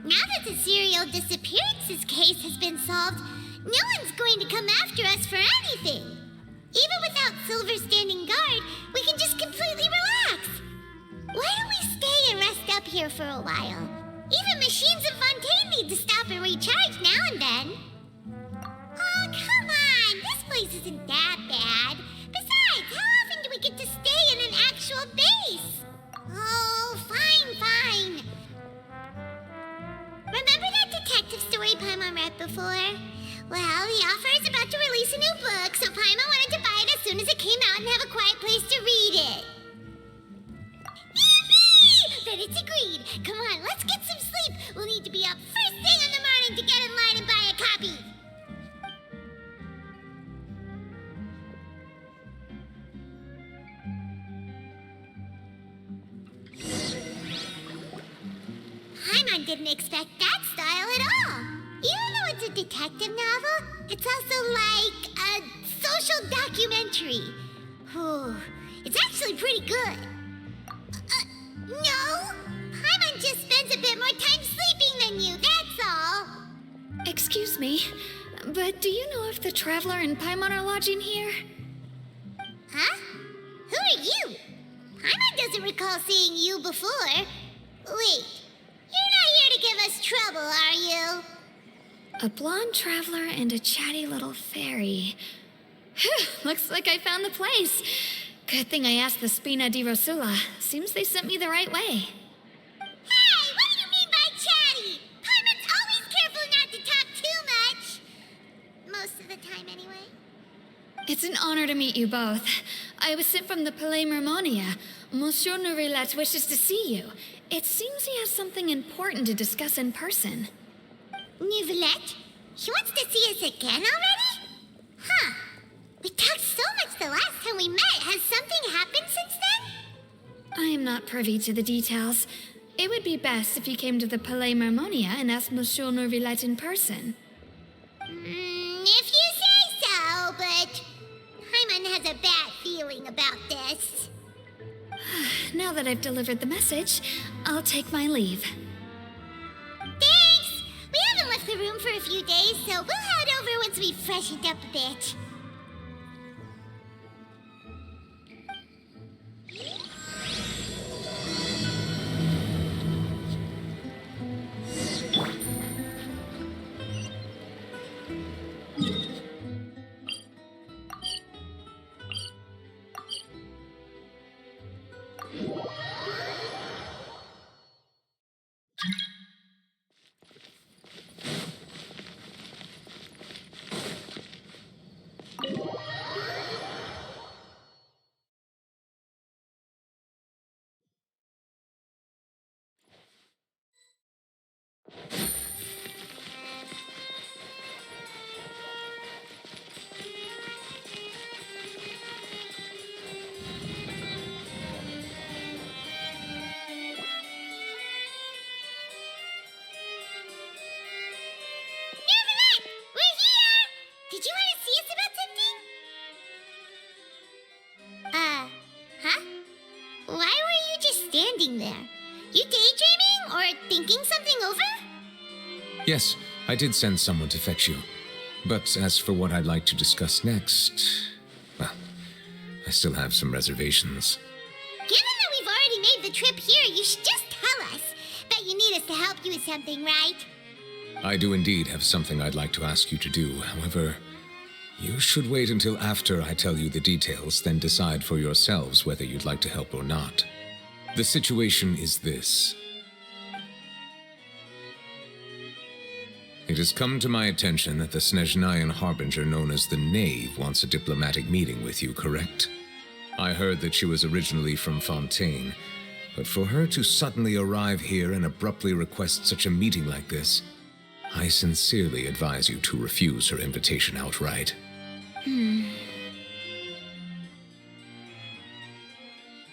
Now that the serial disappearances case has been solved, no one's going to come after us for anything. Even without Silver standing guard, we can just completely relax. Why don't we stay and rest up here for a while? Even machines in Fontaine need to stop and recharge now and then. Oh, come on! This place isn't that bad. Besides, how often do we get to stay in an actual base? Oh, fine. Remember that detective story Paimon read before? Well, the author is about to release a new book, so Paimon wanted to buy it as soon as it came out and have a quiet place to read it. Yippee! Then it's agreed. Come on, let's get some sleep. We'll need to be up first thing in the morning to get in line and buy a copy. Paimon didn't expect that style at all. Even though it's a detective novel, it's also like a social documentary. Whew, it's actually pretty good. No, Paimon just spends a bit more time sleeping than you, that's all. Excuse me, but do you know if the Traveler and Paimon are lodging here? Huh? Who are you? Paimon doesn't recall seeing you before. Wait, you're not here to give us trouble, are you? A blonde traveler and a chatty little fairy. Whew, looks like I found the place. Good thing I asked the Spina di Rosula. Seems they sent me the right way. Hey, what do you mean by chatty? Paimon's always careful not to talk too much. Most of the time, anyway. It's an honor to meet you both. I was sent from the Palais Mermonia. Monsieur Nourillet wishes to see you. It seems he has something important to discuss in person. Nouvelette? He wants to see us again already? Huh. We talked so much the last time we met. Has something happened since then? I am not privy to the details. It would be best if you came to the Palais Mermonia and asked Monsieur Nourillet in person. If you say so, but Paimon has a bad feeling about this. Now that I've delivered the message, I'll take my leave. Thanks! We haven't left the room for a few days, so we'll head over once we've freshened up a bit. Did you want to see us about something? Huh? Why were you just standing there? You daydreaming or thinking something over? Yes, I did send someone to fetch you. But as for what I'd like to discuss next, well, I still have some reservations. Given that we've already made the trip here, you should just tell us. Bet you need us to help you with something, right? I do indeed have something I'd like to ask you to do. However, you should wait until after I tell you the details, then decide for yourselves whether you'd like to help or not. The situation is this. It has come to my attention that the Snezhnayan Harbinger known as the Knave wants a diplomatic meeting with you, correct? I heard that she was originally from Fontaine, but for her to suddenly arrive here and abruptly request such a meeting like this, I sincerely advise you to refuse her invitation outright.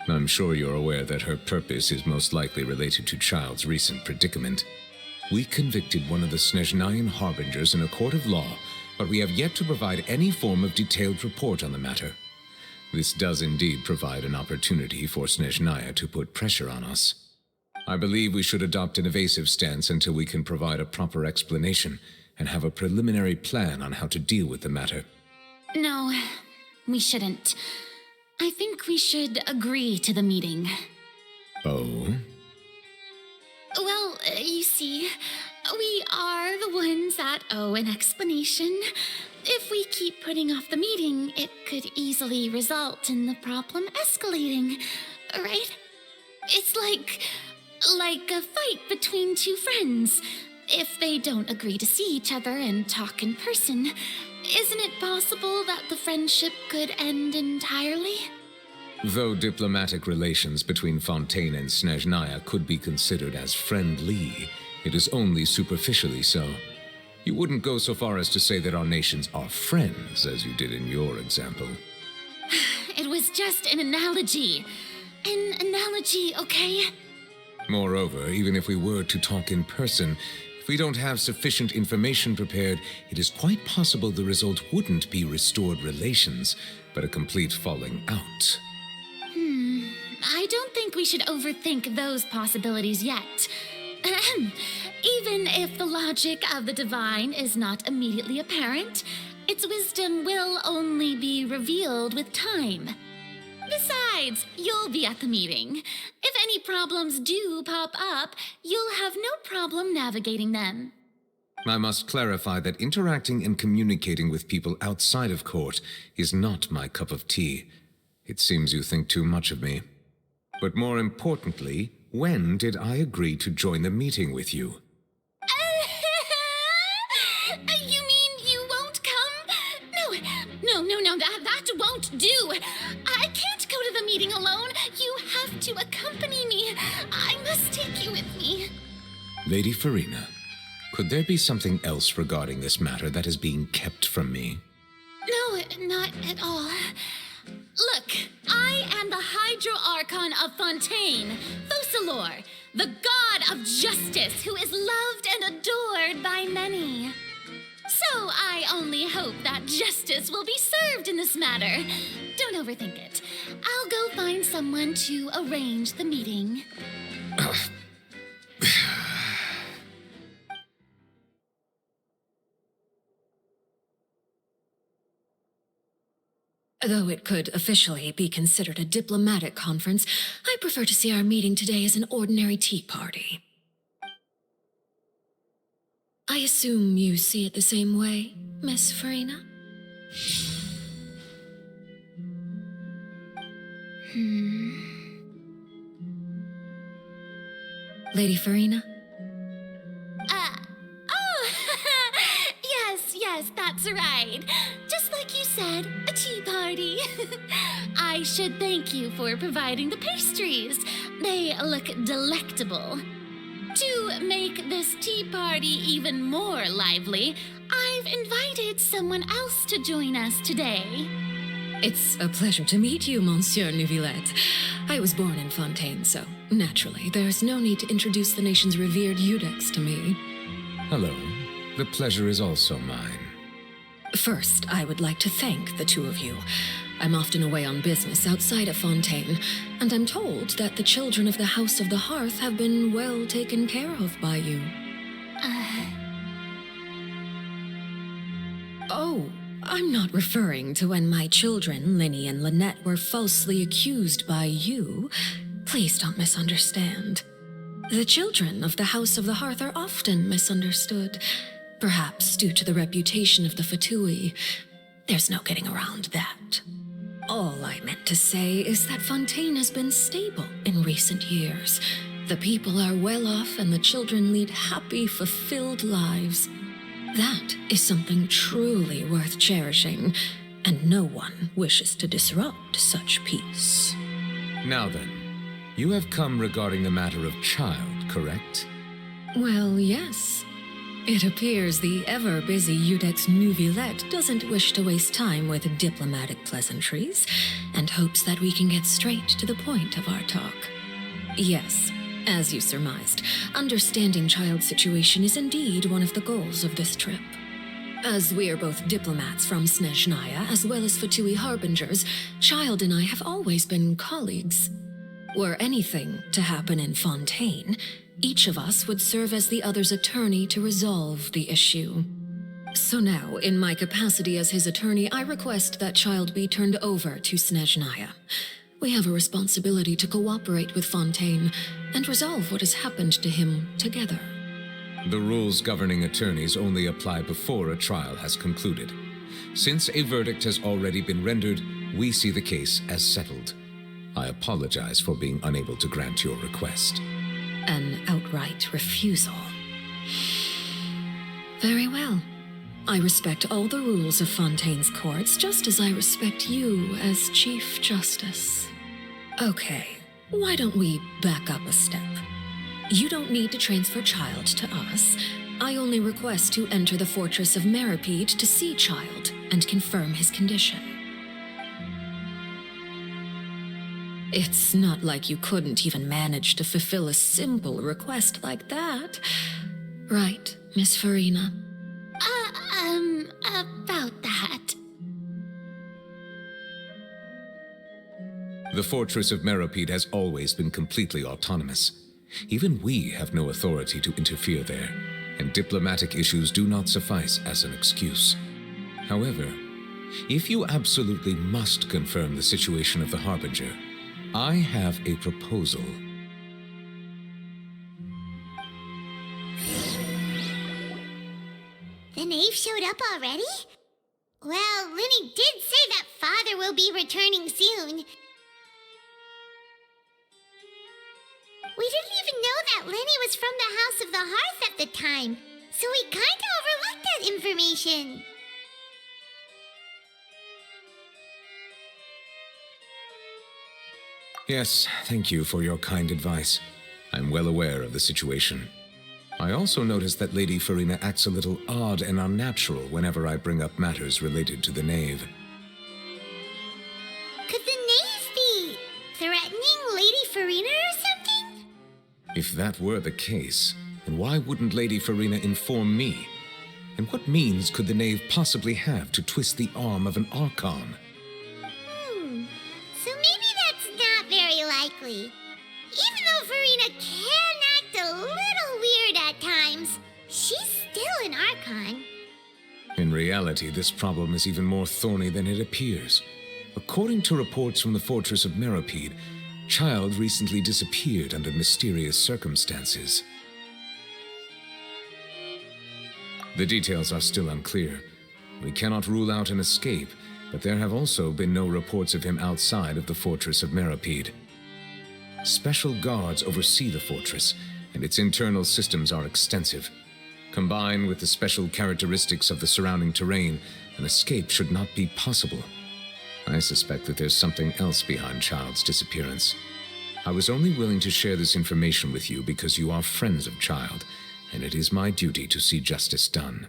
I'm sure you're aware that her purpose is most likely related to Child's recent predicament. We convicted one of the Snezhnayan Harbingers in a court of law, but we have yet to provide any form of detailed report on the matter. This does indeed provide an opportunity for Snezhnaya to put pressure on us. I believe we should adopt an evasive stance until we can provide a proper explanation and have a preliminary plan on how to deal with the matter. No, we shouldn't. I think we should agree to the meeting. Oh? Well, you see, we are the ones that owe an explanation. If we keep putting off the meeting, it could easily result in the problem escalating, right? It's like a fight between two friends. If they don't agree to see each other and talk in person, isn't it possible that the friendship could end entirely? Though diplomatic relations between Fontaine and Snezhnaya could be considered as friendly, it is only superficially so. You wouldn't go so far as to say that our nations are friends, as you did in your example. It was just an analogy. An analogy, okay? Moreover, even if we were to talk in person, if we don't have sufficient information prepared, it is quite possible the result wouldn't be restored relations, but a complete falling out. I don't think we should overthink those possibilities yet. Ahem. Even if the logic of the divine is not immediately apparent, its wisdom will only be revealed with time. Besides, you'll be at the meeting. If any problems do pop up, you'll have no problem navigating them. I must clarify that interacting and communicating with people outside of court is not my cup of tea. It seems you think too much of me. But more importantly, when did I agree to join the meeting with you? You mean you won't come? No, that won't do. I can't go to the meeting alone. You have to accompany me. I must take you with me. Lady Farina, could there be something else regarding this matter that is being kept from me? No, not at all. Look, I am the Archon of Fontaine, Focalor, the god of justice who is loved and adored by many. So I only hope that justice will be served in this matter. Don't overthink it. I'll go find someone to arrange the meeting. Though it could officially be considered a diplomatic conference, I prefer to see our meeting today as an ordinary tea party. I assume you see it the same way, Miss Farina? Lady Farina? Yes, that's right. Just like you said, a tea party. I should thank you for providing the pastries. They look delectable. To make this tea party even more lively, I've invited someone else to join us today. It's a pleasure to meet you, Monsieur Neuvillette. I was born in Fontaine, so naturally, there's no need to introduce the nation's revered Eudex to me. Hello. The pleasure is also mine. First, I would like to thank the two of you. I'm often away on business outside of Fontaine, and I'm told that the children of the House of the Hearth have been well taken care of by you. Oh, I'm not referring to when my children, Linny and Lynette, were falsely accused by you. Please don't misunderstand. The children of the House of the Hearth are often misunderstood, perhaps due to the reputation of the Fatui. There's no getting around that. All I meant to say is that Fontaine has been stable in recent years. The people are well off and the children lead happy, fulfilled lives. That is something truly worth cherishing, and no one wishes to disrupt such peace. Now then, you have come regarding the matter of child, correct? Well, yes. It appears the ever-busy Eudex Neuvillette doesn't wish to waste time with diplomatic pleasantries, and hopes that we can get straight to the point of our talk. Yes, as you surmised, understanding child's situation is indeed one of the goals of this trip. As we are both diplomats from Snezhnaya, as well as Fatui harbingers, Child and I have always been colleagues. Were anything to happen in Fontaine, each of us would serve as the other's attorney to resolve the issue. So now, in my capacity as his attorney, I request that child be turned over to Snezhnaya. We have a responsibility to cooperate with Fontaine and resolve what has happened to him together. The rules governing attorneys only apply before a trial has concluded. Since a verdict has already been rendered, we see the case as settled. I apologize for being unable to grant your request. An outright refusal. Very well. I respect all the rules of Fontaine's courts, just as I respect you as Chief Justice. Okay, why don't we back up a step? You don't need to transfer Child to us. I only request to enter the fortress of Meripede to see Child and confirm his condition. It's not like you couldn't even manage to fulfill a simple request like that. Right, Miss Farina? About that. The fortress of Meripede has always been completely autonomous. Even we have no authority to interfere there, and diplomatic issues do not suffice as an excuse. However, if you absolutely must confirm the situation of the Harbinger, I have a proposal. The knave showed up already? Well, Linny did say that Father will be returning soon. We didn't even know that Linny was from the House of the Hearth at the time, so we kinda overlooked that information. Yes, thank you for your kind advice. I'm well aware of the situation. I also noticed that Lady Farina acts a little odd and unnatural whenever I bring up matters related to the knave. Could the knave be threatening Lady Farina or something? If that were the case, then why wouldn't Lady Farina inform me? And what means could the knave possibly have to twist the arm of an Archon? So maybe that's not very likely. Even though Farina can act a little weird at times, she's still an Archon. In reality, this problem is even more thorny than it appears. According to reports from the fortress of Meripede, Child recently disappeared under mysterious circumstances. The details are still unclear. We cannot rule out an escape, but there have also been no reports of him outside of the fortress of Meripede. Special guards oversee the fortress, and its internal systems are extensive. Combined with the special characteristics of the surrounding terrain, an escape should not be possible. I suspect that there's something else behind Child's disappearance. I was only willing to share this information with you because you are friends of Child, and it is my duty to see justice done.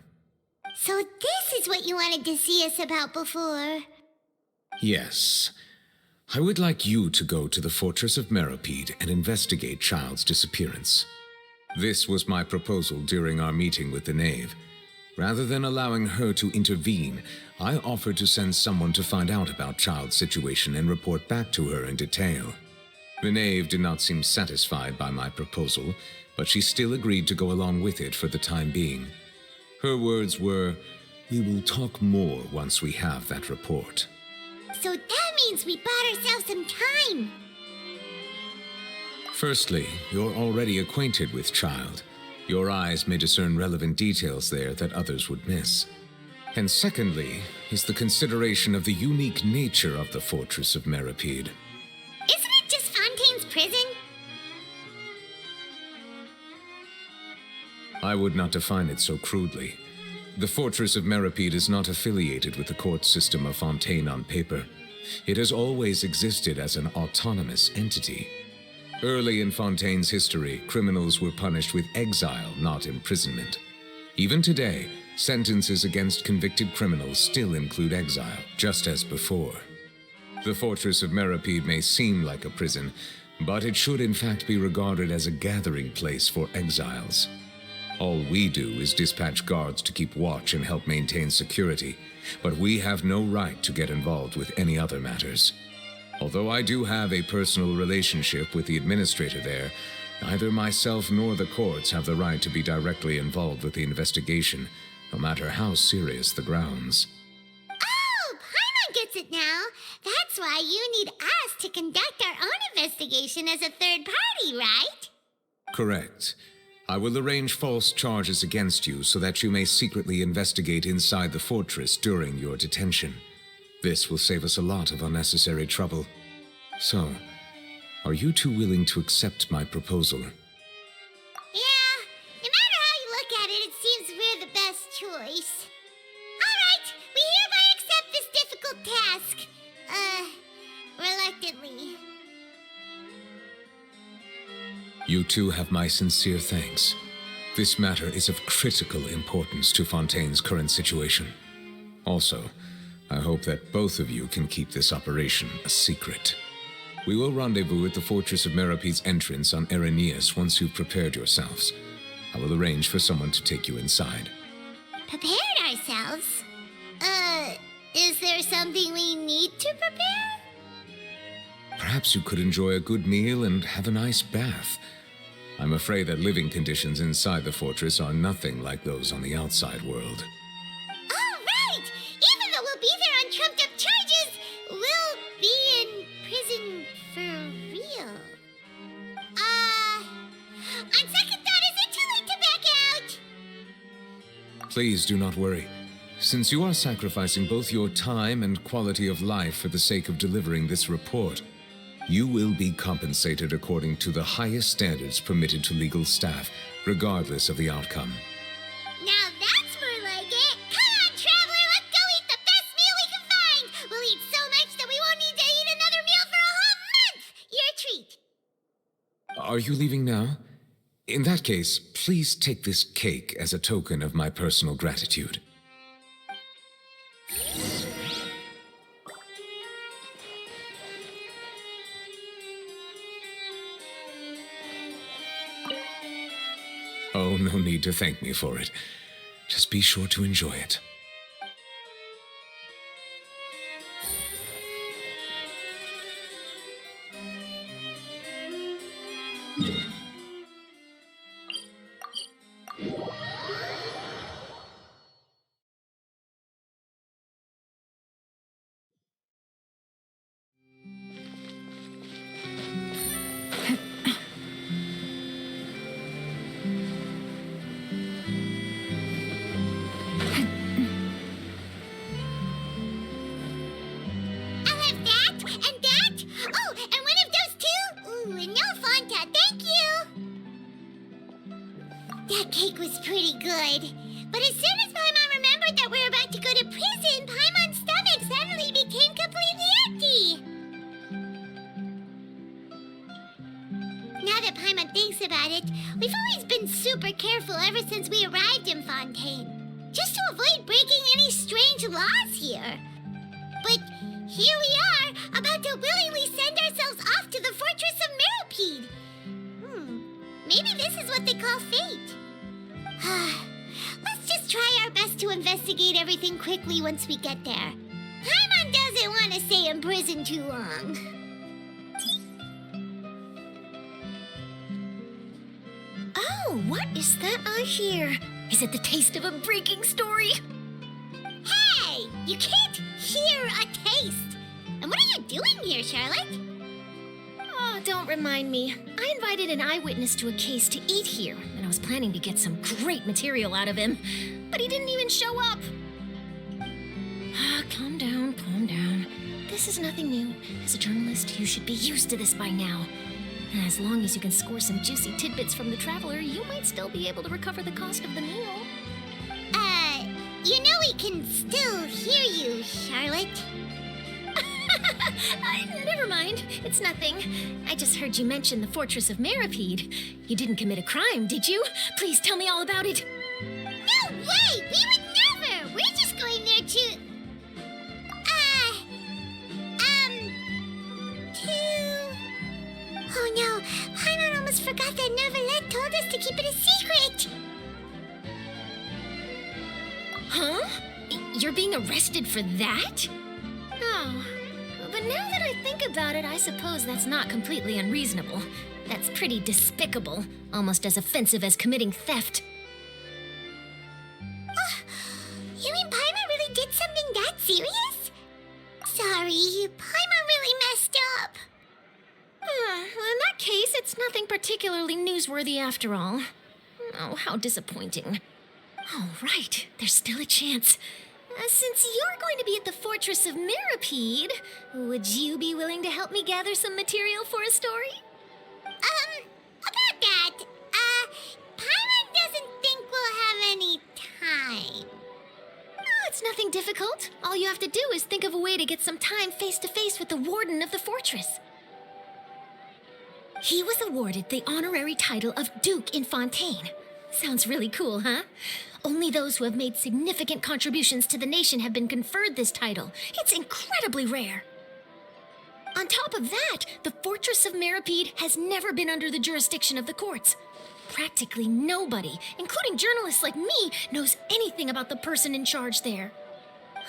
So this is what you wanted to see us about before. Yes. I would like you to go to the fortress of Meripede and investigate Child's disappearance. This was my proposal during our meeting with the knave. Rather than allowing her to intervene, I offered to send someone to find out about Child's situation and report back to her in detail. The knave did not seem satisfied by my proposal, but she still agreed to go along with it for the time being. Her words were, "We will talk more once we have that report." So that means we bought ourselves some time. Firstly, you're already acquainted with Child. Your eyes may discern relevant details there that others would miss. And secondly, is the consideration of the unique nature of the fortress of Meripede. Isn't it just Fontaine's prison? I would not define it so crudely. The fortress of Meripede is not affiliated with the court system of Fontaine on paper. It has always existed as an autonomous entity. Early in Fontaine's history, criminals were punished with exile, not imprisonment. Even today, sentences against convicted criminals still include exile, just as before. The fortress of Meripede may seem like a prison, but it should in fact be regarded as a gathering place for exiles. All we do is dispatch guards to keep watch and help maintain security, but we have no right to get involved with any other matters. Although I do have a personal relationship with the administrator there, neither myself nor the courts have the right to be directly involved with the investigation, no matter how serious the grounds. Oh, Paimon gets it now. That's why you need us to conduct our own investigation as a third party, right? Correct. I will arrange false charges against you so that you may secretly investigate inside the fortress during your detention. This will save us a lot of unnecessary trouble. So, are you two willing to accept my proposal? Yeah, no matter how you look at it, it seems we're the best choice. All right, we hereby accept this difficult task. Reluctantly. You two have my sincere thanks. This matter is of critical importance to Fontaine's current situation. Also, I hope that both of you can keep this operation a secret. We will rendezvous at the Fortress of Merope's entrance on Erinius once you've prepared yourselves. I will arrange for someone to take you inside. Prepared ourselves? Is there something we need to prepare? Perhaps you could enjoy a good meal and have a nice bath. I'm afraid that living conditions inside the fortress are nothing like those on the outside world. Oh, right! Even though we'll be there on trumped-up charges, we'll be in prison for real. On second thought, is it too late to back out? Please do not worry. Since you are sacrificing both your time and quality of life for the sake of delivering this report, you will be compensated according to the highest standards permitted to legal staff, regardless of the outcome. Now that's more like it. Come on, traveler, let's go eat the best meal we can find. We'll eat so much that we won't need to eat another meal for a whole month. Your treat. Are you leaving now? In that case, please take this cake as a token of my personal gratitude. Oh, no need to thank me for it. Just be sure to enjoy it. I'll have that, and that. Oh, and one of those two. Ooh, and no Fonta, thank you. That cake was pretty good. But as soon as Paimon remembered that we were about to go to prison, Paimon's stomach suddenly became completely empty. Now that Paimon thinks about it, we've always been super careful ever since we arrived in Fontaine, just to avoid breaking any strange laws here. But here we are, about to willingly send ourselves off to the Fortress of Meropide. Maybe this is what they call fate. Let's just try our best to investigate everything quickly once we get there. Paimon doesn't want to stay in prison too long. Oh, what is that I hear? Is it the taste of a breaking story? Hey, you can't hear a taste. And what are you doing here, Charlotte? Oh, don't remind me. I invited an eyewitness to a case to eat here, and I was planning to get some great material out of him, but he didn't even show up. Calm down, calm down. This is nothing new. As a journalist, you should be used to this by now. And as long as you can score some juicy tidbits from the traveler, you might still be able to recover the cost of the meal. You know we can still hear you, Charlotte. Never mind. It's nothing. I just heard you mention the Fortress of Meropide. You didn't commit a crime, did you? Please tell me all about it. No way! We would never! We're just going there to... Oh no, Paimon almost forgot that Neverlet told us to keep it a secret! Huh? You're being arrested for that? Oh, but now that I think think about it, I suppose that's not completely unreasonable. That's pretty despicable, almost as offensive as committing theft. You mean Paimon really did something that serious? Sorry, Paimon really messed up. In that case, it's nothing particularly newsworthy after all. Oh, how disappointing. Oh, right, there's still a chance. Since you're going to be at the Fortress of Mirapede, would you be willing to help me gather some material for a story? About that, Paimon doesn't think we'll have any time. Oh, it's nothing difficult. All you have to do is think of a way to get some time face-to-face with the warden of the fortress. He was awarded the honorary title of Duke in Fontaine. Sounds really cool, huh? Only those who have made significant contributions to the nation have been conferred this title. It's incredibly rare. On top of that, the Fortress of Mirapede has never been under the jurisdiction of the courts. Practically nobody, including journalists like me, knows anything about the person in charge there.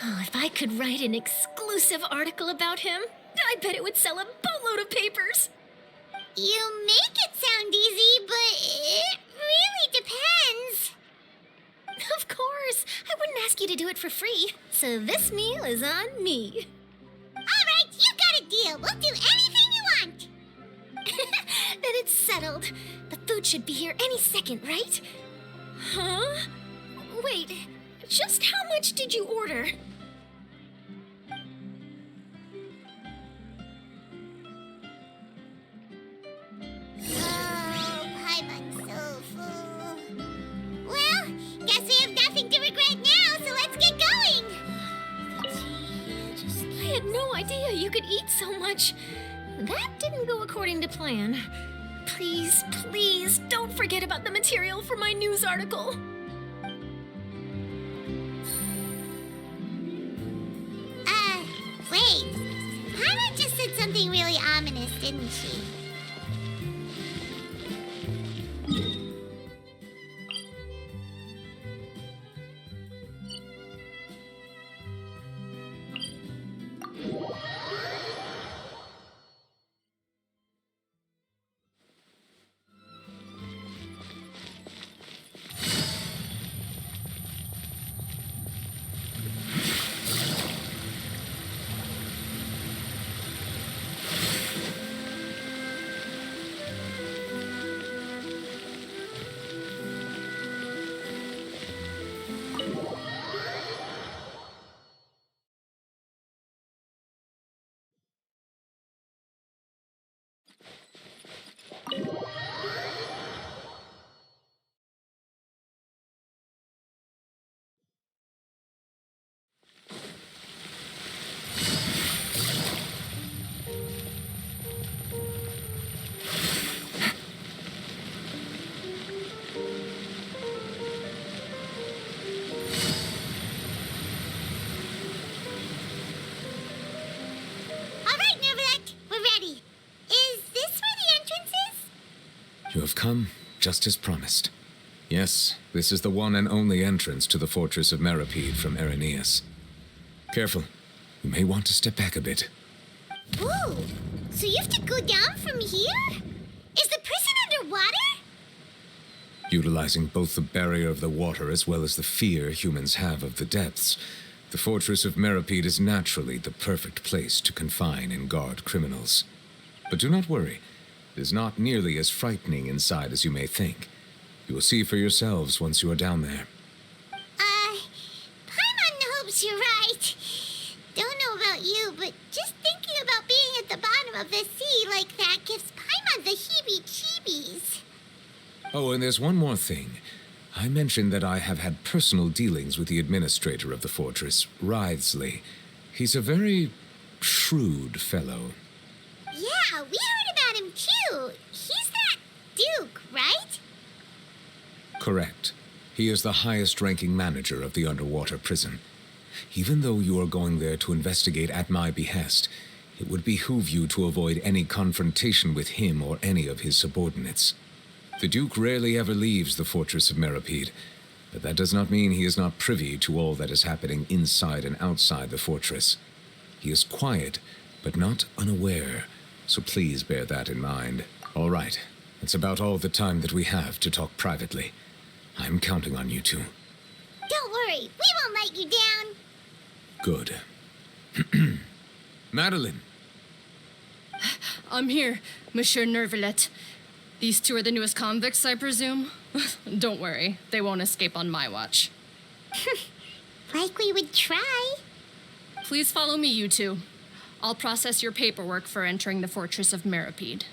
Oh, if I could write an exclusive article about him, I bet it would sell a boatload of papers. You make it sound easy, but it really depends. Of course, I wouldn't ask you to do it for free, so this meal is on me. All right, you got a deal. We'll do anything you want. Then it's settled. The food should be here any second, right? Huh? Wait, just how much did you order? Oh, Paimon's so full. Well, guess we have nothing to regret now, so let's get going. I had no idea you could eat so much. That didn't go according to plan. Please, please, don't forget about the material for my news article. Wait. Paimon just said something really ominous, didn't she? You have come, just as promised. Yes, this is the one and only entrance to the Fortress of Mirapede from Irenaeus. Careful. You may want to step back a bit. Whoa! So you have to go down from here? Is the prison underwater? Utilizing both the barrier of the water as well as the fear humans have of the depths, the Fortress of Mirapede is naturally the perfect place to confine and guard criminals. But do not worry. It is not nearly as frightening inside as you may think. You will see for yourselves once you are down there. Paimon hopes you're right. Don't know about you, but just thinking about being at the bottom of the sea like that gives Paimon the heebie-jeebies. Oh, and there's one more thing. I mentioned that I have had personal dealings with the administrator of the fortress, Writhsley. He's a very shrewd fellow. Yeah, we heard about him too. He's that Duke, right? Correct. He is the highest-ranking manager of the underwater prison. Even though you are going there to investigate at my behest, it would behoove you to avoid any confrontation with him or any of his subordinates. The Duke rarely ever leaves the Fortress of Mirapede, but that does not mean he is not privy to all that is happening inside and outside the fortress. He is quiet, but not unaware, so please bear that in mind. All right, it's about all the time that we have to talk privately. I'm counting on you two. Don't worry, we won't let you down. Good. Madeline! I'm here, Monsieur Nervalet. These two are the newest convicts, I presume? Don't worry, they won't escape on my watch. Like we would try. Please follow me, you two. I'll process your paperwork for entering the fortress of Meripede.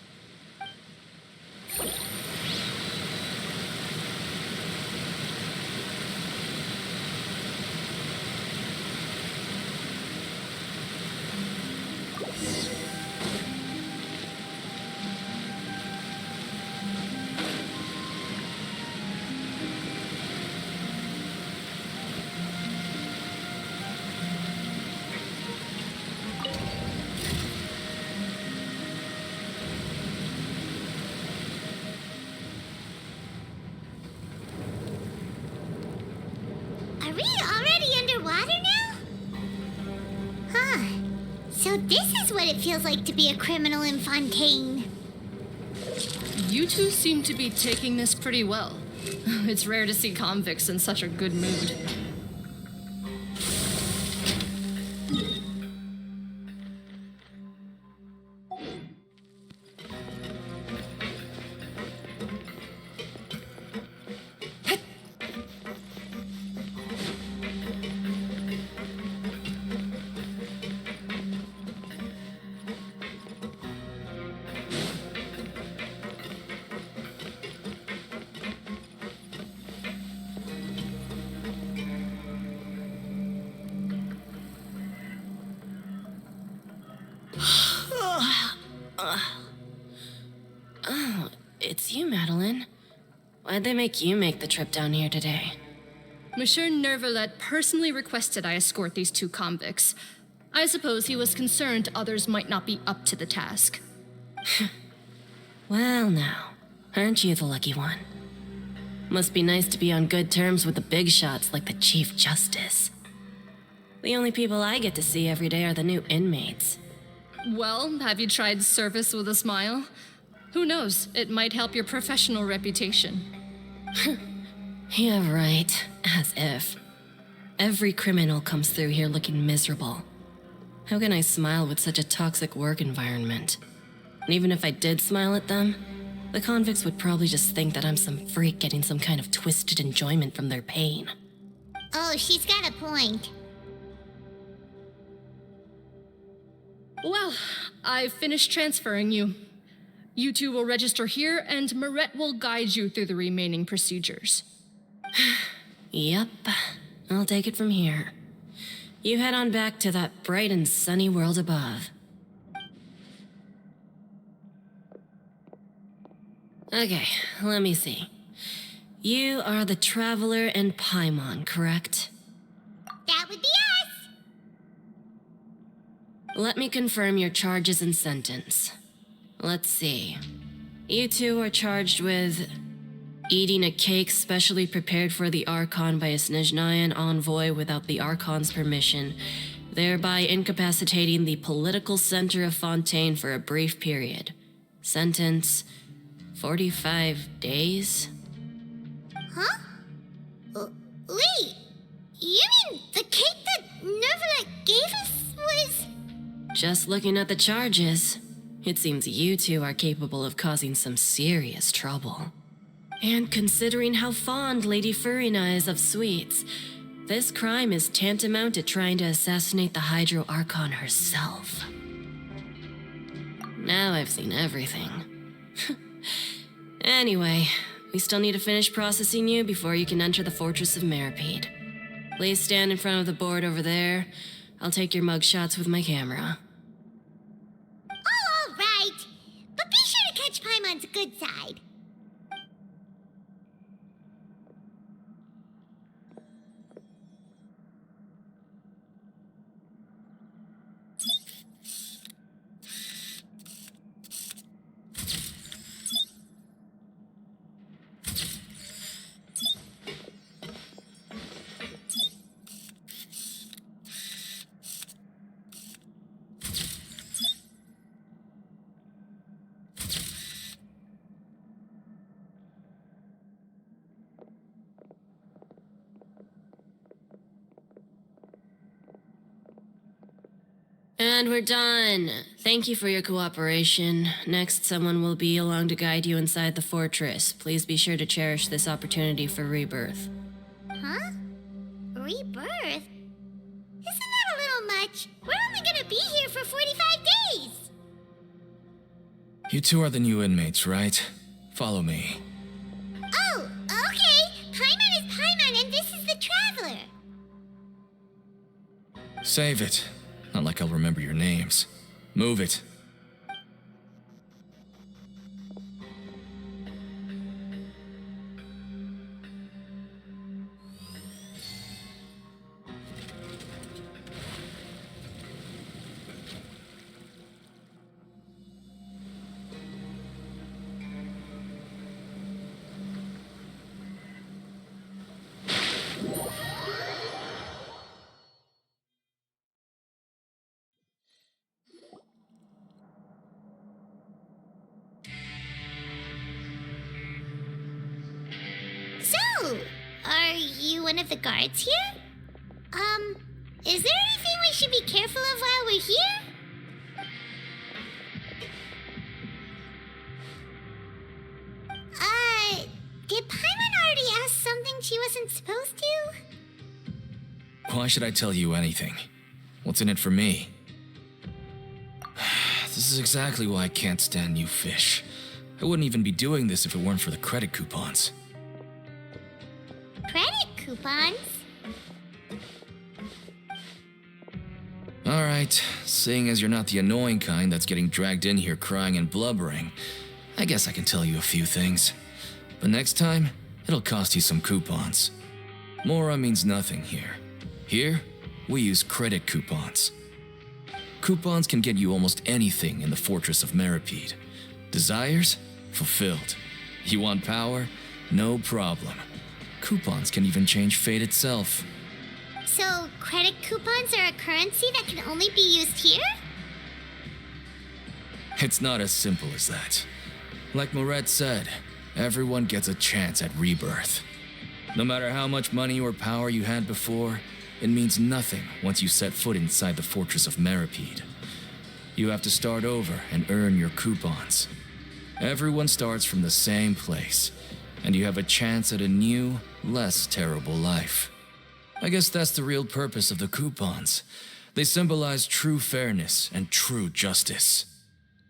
Are we already underwater now? Huh. So this is what it feels like to be a criminal in Fontaine. You two seem to be taking this pretty well. It's rare to see convicts in such a good mood. It's you, Madeline. Why'd they make you make the trip down here today? Monsieur Nervalet personally requested I escort these two convicts. I suppose he was concerned others might not be up to the task. Well, now, aren't you the lucky one? Must be nice to be on good terms with the big shots like the Chief Justice. The only people I get to see every day are the new inmates. Well, have you tried service with a smile? Who knows, it might help your professional reputation. Yeah, right. As if. Every criminal comes through here looking miserable. How can I smile with such a toxic work environment? And even if I did smile at them, the convicts would probably just think that I'm some freak getting some kind of twisted enjoyment from their pain. Oh, she's got a point. Well, I've finished transferring you. You two will register here, and Marette will guide you through the remaining procedures. Yep, I'll take it from here. You head on back to that bright and sunny world above. Okay, let me see. You are the Traveler and Paimon, correct? That would be us. Let me confirm your charges and sentence. Let's see. You two are charged with eating a cake specially prepared for the Archon by a Snezhnayan envoy without the Archon's permission, thereby incapacitating the political center of Fontaine for a brief period. Sentence: 45 days? Huh? Wait, you mean the cake that Nervalet gave us was... Just looking at the charges, it seems you two are capable of causing some serious trouble. And considering how fond Lady Furina is of sweets, this crime is tantamount to trying to assassinate the Hydro Archon herself. Now I've seen everything. Anyway, we still need to finish processing you before you can enter the Fortress of Meripede. Please stand in front of the board over there. I'll take your mugshots with my camera. Oh, all right. But be sure to catch Paimon's good side. And we're done. Thank you for your cooperation. Next, someone will be along to guide you inside the fortress. Please be sure to cherish this opportunity for rebirth. Huh? Rebirth? Isn't that a little much? We're only gonna be here for 45 days! You two are the new inmates, right? Follow me. Oh, okay! Paimon is Paimon and this is the Traveler! Save it. Not like I'll remember your names. Move it. So, are you one of the guards here? Is there anything we should be careful of while we're here? Did Paimon already ask something she wasn't supposed to? Why should I tell you anything? What's in it for me? This is exactly why I can't stand new fish. I wouldn't even be doing this if it weren't for the credit coupons. Credit coupons? Alright, seeing as you're not the annoying kind that's getting dragged in here crying and blubbering, I guess I can tell you a few things. But next time, it'll cost you some coupons. Mora means nothing here. Here, we use credit coupons. Coupons can get you almost anything in the Fortress of Meripede. Desires? Fulfilled. You want power? No problem. Coupons can even change fate itself. So, credit coupons are a currency that can only be used here? It's not as simple as that. Like Moret said, everyone gets a chance at rebirth. No matter how much money or power you had before, it means nothing once you set foot inside the Fortress of Meripede. You have to start over and earn your coupons. Everyone starts from the same place, and you have a chance at a new, less terrible life. I guess that's the real purpose of the coupons. They symbolize true fairness and true justice.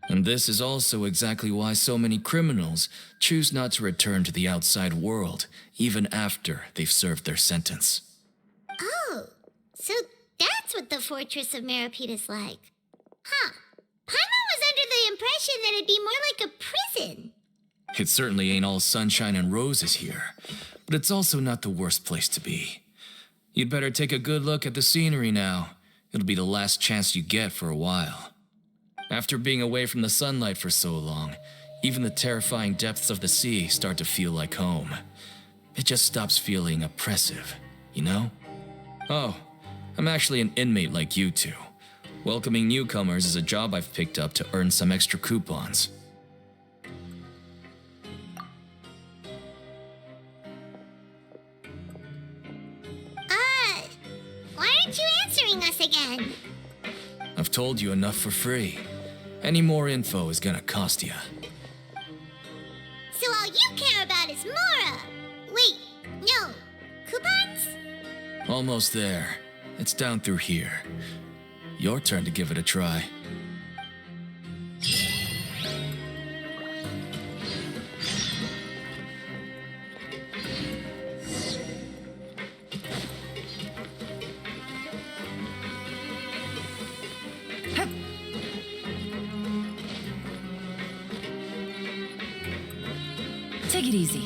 And this is also exactly why so many criminals choose not to return to the outside world, even after they've served their sentence. Oh, so that's what the Fortress of Meripede is like. Huh. Paimon was under the impression that it'd be more like a prison. It certainly ain't all sunshine and roses here, but it's also not the worst place to be. You'd better take a good look at the scenery now. It'll be the last chance you get for a while. After being away from the sunlight for so long, even the terrifying depths of the sea start to feel like home. It just stops feeling oppressive, you know? Oh, I'm actually an inmate like you two. Welcoming newcomers is a job I've picked up to earn some extra coupons. Why aren't you answering us again? I've told you enough for free. Any more info is gonna cost you. So all you care about is Mora! Wait, no. Coupons? Almost there. It's down through here. Your turn to give it a try. Take it easy.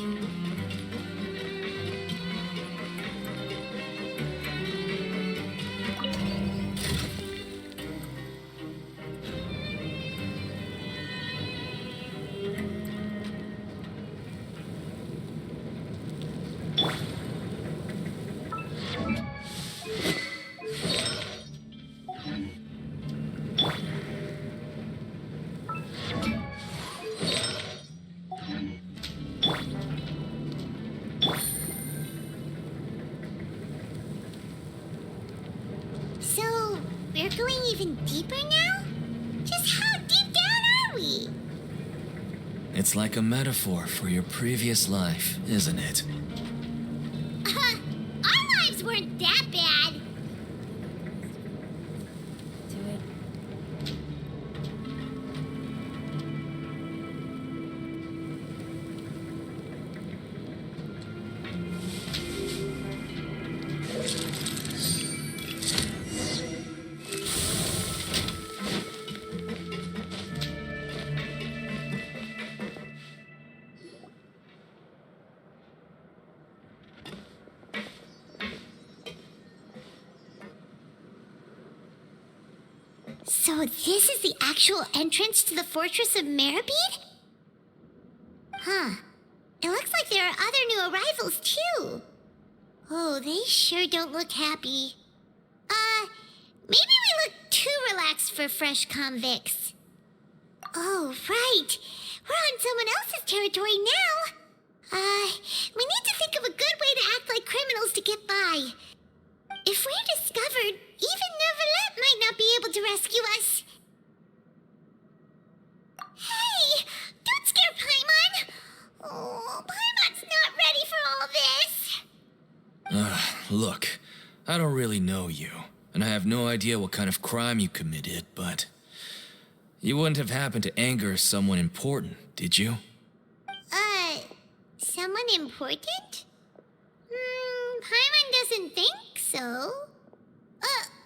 we're going even deeper now? Just how deep down are we? It's like a metaphor for your previous life, isn't it? Our lives weren't that bad. So this is the actual entrance to the Fortress of Meribid? Huh. It looks like there are other new arrivals, too. Oh, they sure don't look happy. Maybe we look too relaxed for fresh convicts. Oh, right. We're on someone else's territory now. We need to think of a good way to act like criminals to get by. If we're discovered, even Neuvillette might not be able to rescue us. Hey! Don't scare Paimon! Oh, Paimon's not ready for all this! Look, I don't really know you, and I have no idea what kind of crime you committed, but you wouldn't have happened to anger someone important, did you? Someone important? Paimon doesn't think so.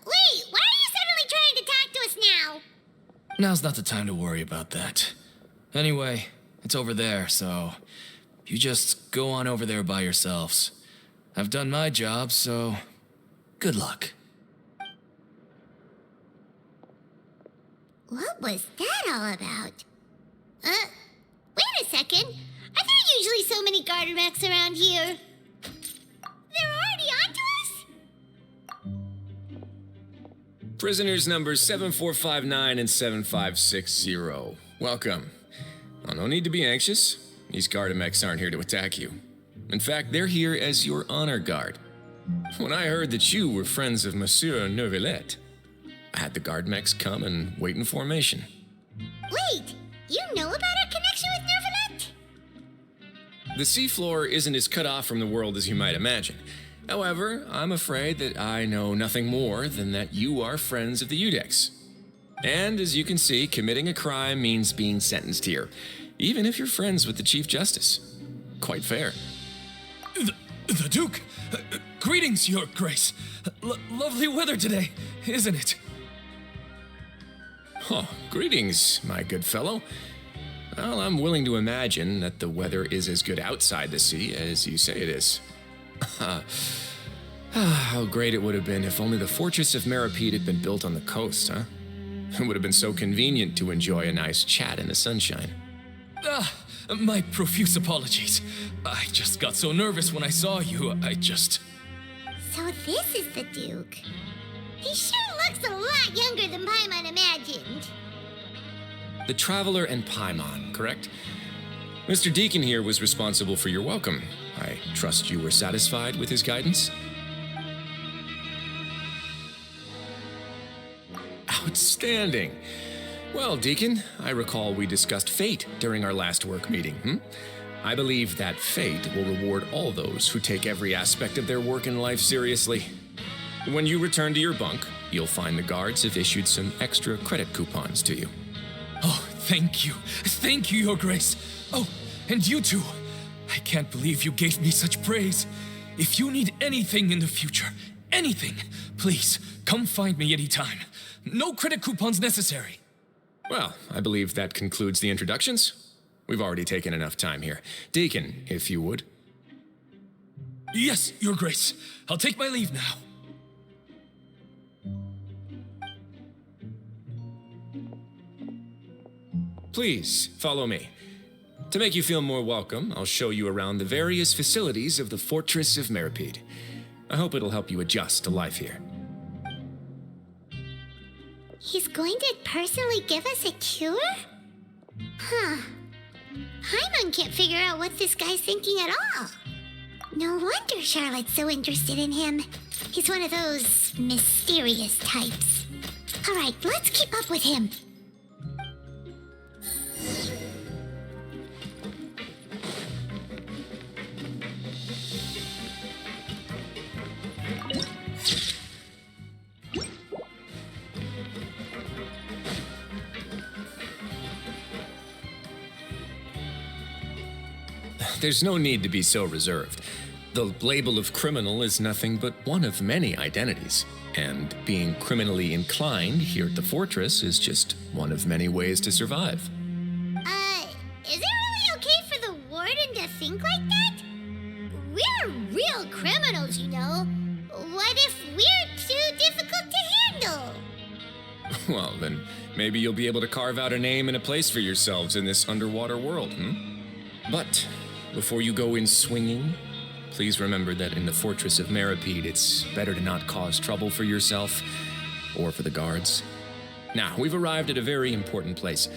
Wait, why are you suddenly trying to talk to us now? Now's not the time to worry about that. Anyway, it's over there, so you just go on over there by yourselves. I've done my job, so good luck. What was that all about? Wait a second. Are there usually so many Garderex around here? They're already onto us? Prisoners numbers 7459 and 7560. Welcome. Oh, no need to be anxious. These Gardemex aren't here to attack you. In fact, they're here as your honor guard. When I heard that you were friends of Monsieur Neuvillette, I had the Gardemex come and wait in formation. Wait, you know about our connection with Neuvillette? The seafloor isn't as cut off from the world as you might imagine. However, I'm afraid that I know nothing more than that you are friends of the Udex. And as you can see, committing a crime means being sentenced here, even if you're friends with the Chief Justice. Quite fair. The Duke! Greetings, Your Grace. Lovely weather today, isn't it? Oh, greetings, my good fellow. Well, I'm willing to imagine that the weather is as good outside the sea as you say it is. How great it would have been if only the Fortress of Meribid had been built on the coast, huh? It would have been so convenient to enjoy a nice chat in the sunshine. My profuse apologies. I just got so nervous when I saw you, So this is the Duke. He sure looks a lot younger than Paimon imagined. The Traveler and Paimon, correct? Mr. Deacon here was responsible for your welcome. I trust you were satisfied with his guidance? Outstanding. Well, Deacon, I recall we discussed fate during our last work meeting, I believe that fate will reward all those who take every aspect of their work in life seriously. When you return to your bunk, you'll find the guards have issued some extra credit coupons to you. Oh, thank you. Thank you, Your Grace. Oh, and you too. I can't believe you gave me such praise. If you need anything in the future, anything, please come find me anytime. No credit coupons necessary. Well, I believe that concludes the introductions. We've already taken enough time here. Deacon, if you would. Yes, Your Grace. I'll take my leave now. Please, follow me. To make you feel more welcome, I'll show you around the various facilities of the Fortress of Meribid. I hope it'll help you adjust to life here. He's going to personally give us a cure? Huh. Paimon can't figure out what this guy's thinking at all. No wonder Charlotte's so interested in him. He's one of those mysterious types. All right, let's keep up with him. There's no need to be so reserved. The label of criminal is nothing but one of many identities, and being criminally inclined here at the fortress is just one of many ways to survive. Is it really okay for the warden to think like that? We're real criminals, you know. What if we're too difficult to handle? Well, then maybe you'll be able to carve out a name and a place for yourselves in this underwater world, But before you go in swinging, please remember that in the Fortress of Meripede, it's better to not cause trouble for yourself or for the guards. Now, we've arrived at a very important place,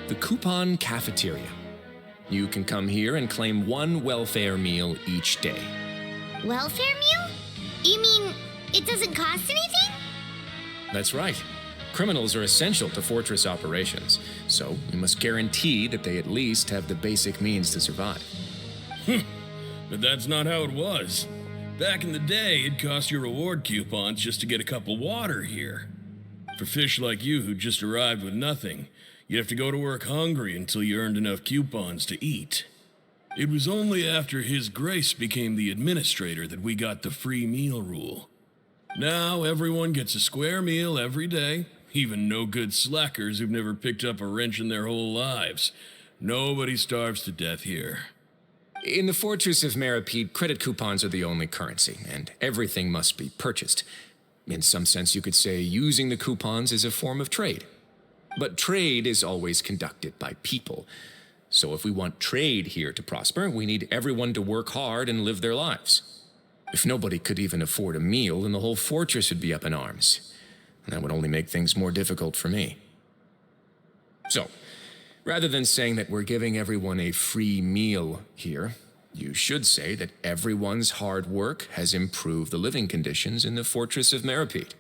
the Coupon Cafeteria. You can come here and claim one welfare meal each day. Welfare meal? You mean it doesn't cost anything? That's right. Criminals are essential to Fortress operations, so we must guarantee that they at least have the basic means to survive. But that's not how it was. Back in the day, it cost you reward coupons just to get a cup of water here. For fish like you who just arrived with nothing, you'd have to go to work hungry until you earned enough coupons to eat. It was only after His Grace became the administrator that we got the free meal rule. Now everyone gets a square meal every day, even no-good slackers who've never picked up a wrench in their whole lives. Nobody starves to death here. In the Fortress of Meripede, credit coupons are the only currency, and everything must be purchased. In some sense, you could say using the coupons is a form of trade. But trade is always conducted by people. So if we want trade here to prosper, we need everyone to work hard and live their lives. If nobody could even afford a meal, then the whole fortress would be up in arms. And that would only make things more difficult for me. So, rather than saying that we're giving everyone a free meal here, you should say that everyone's hard work has improved the living conditions in the Fortress of Meripede.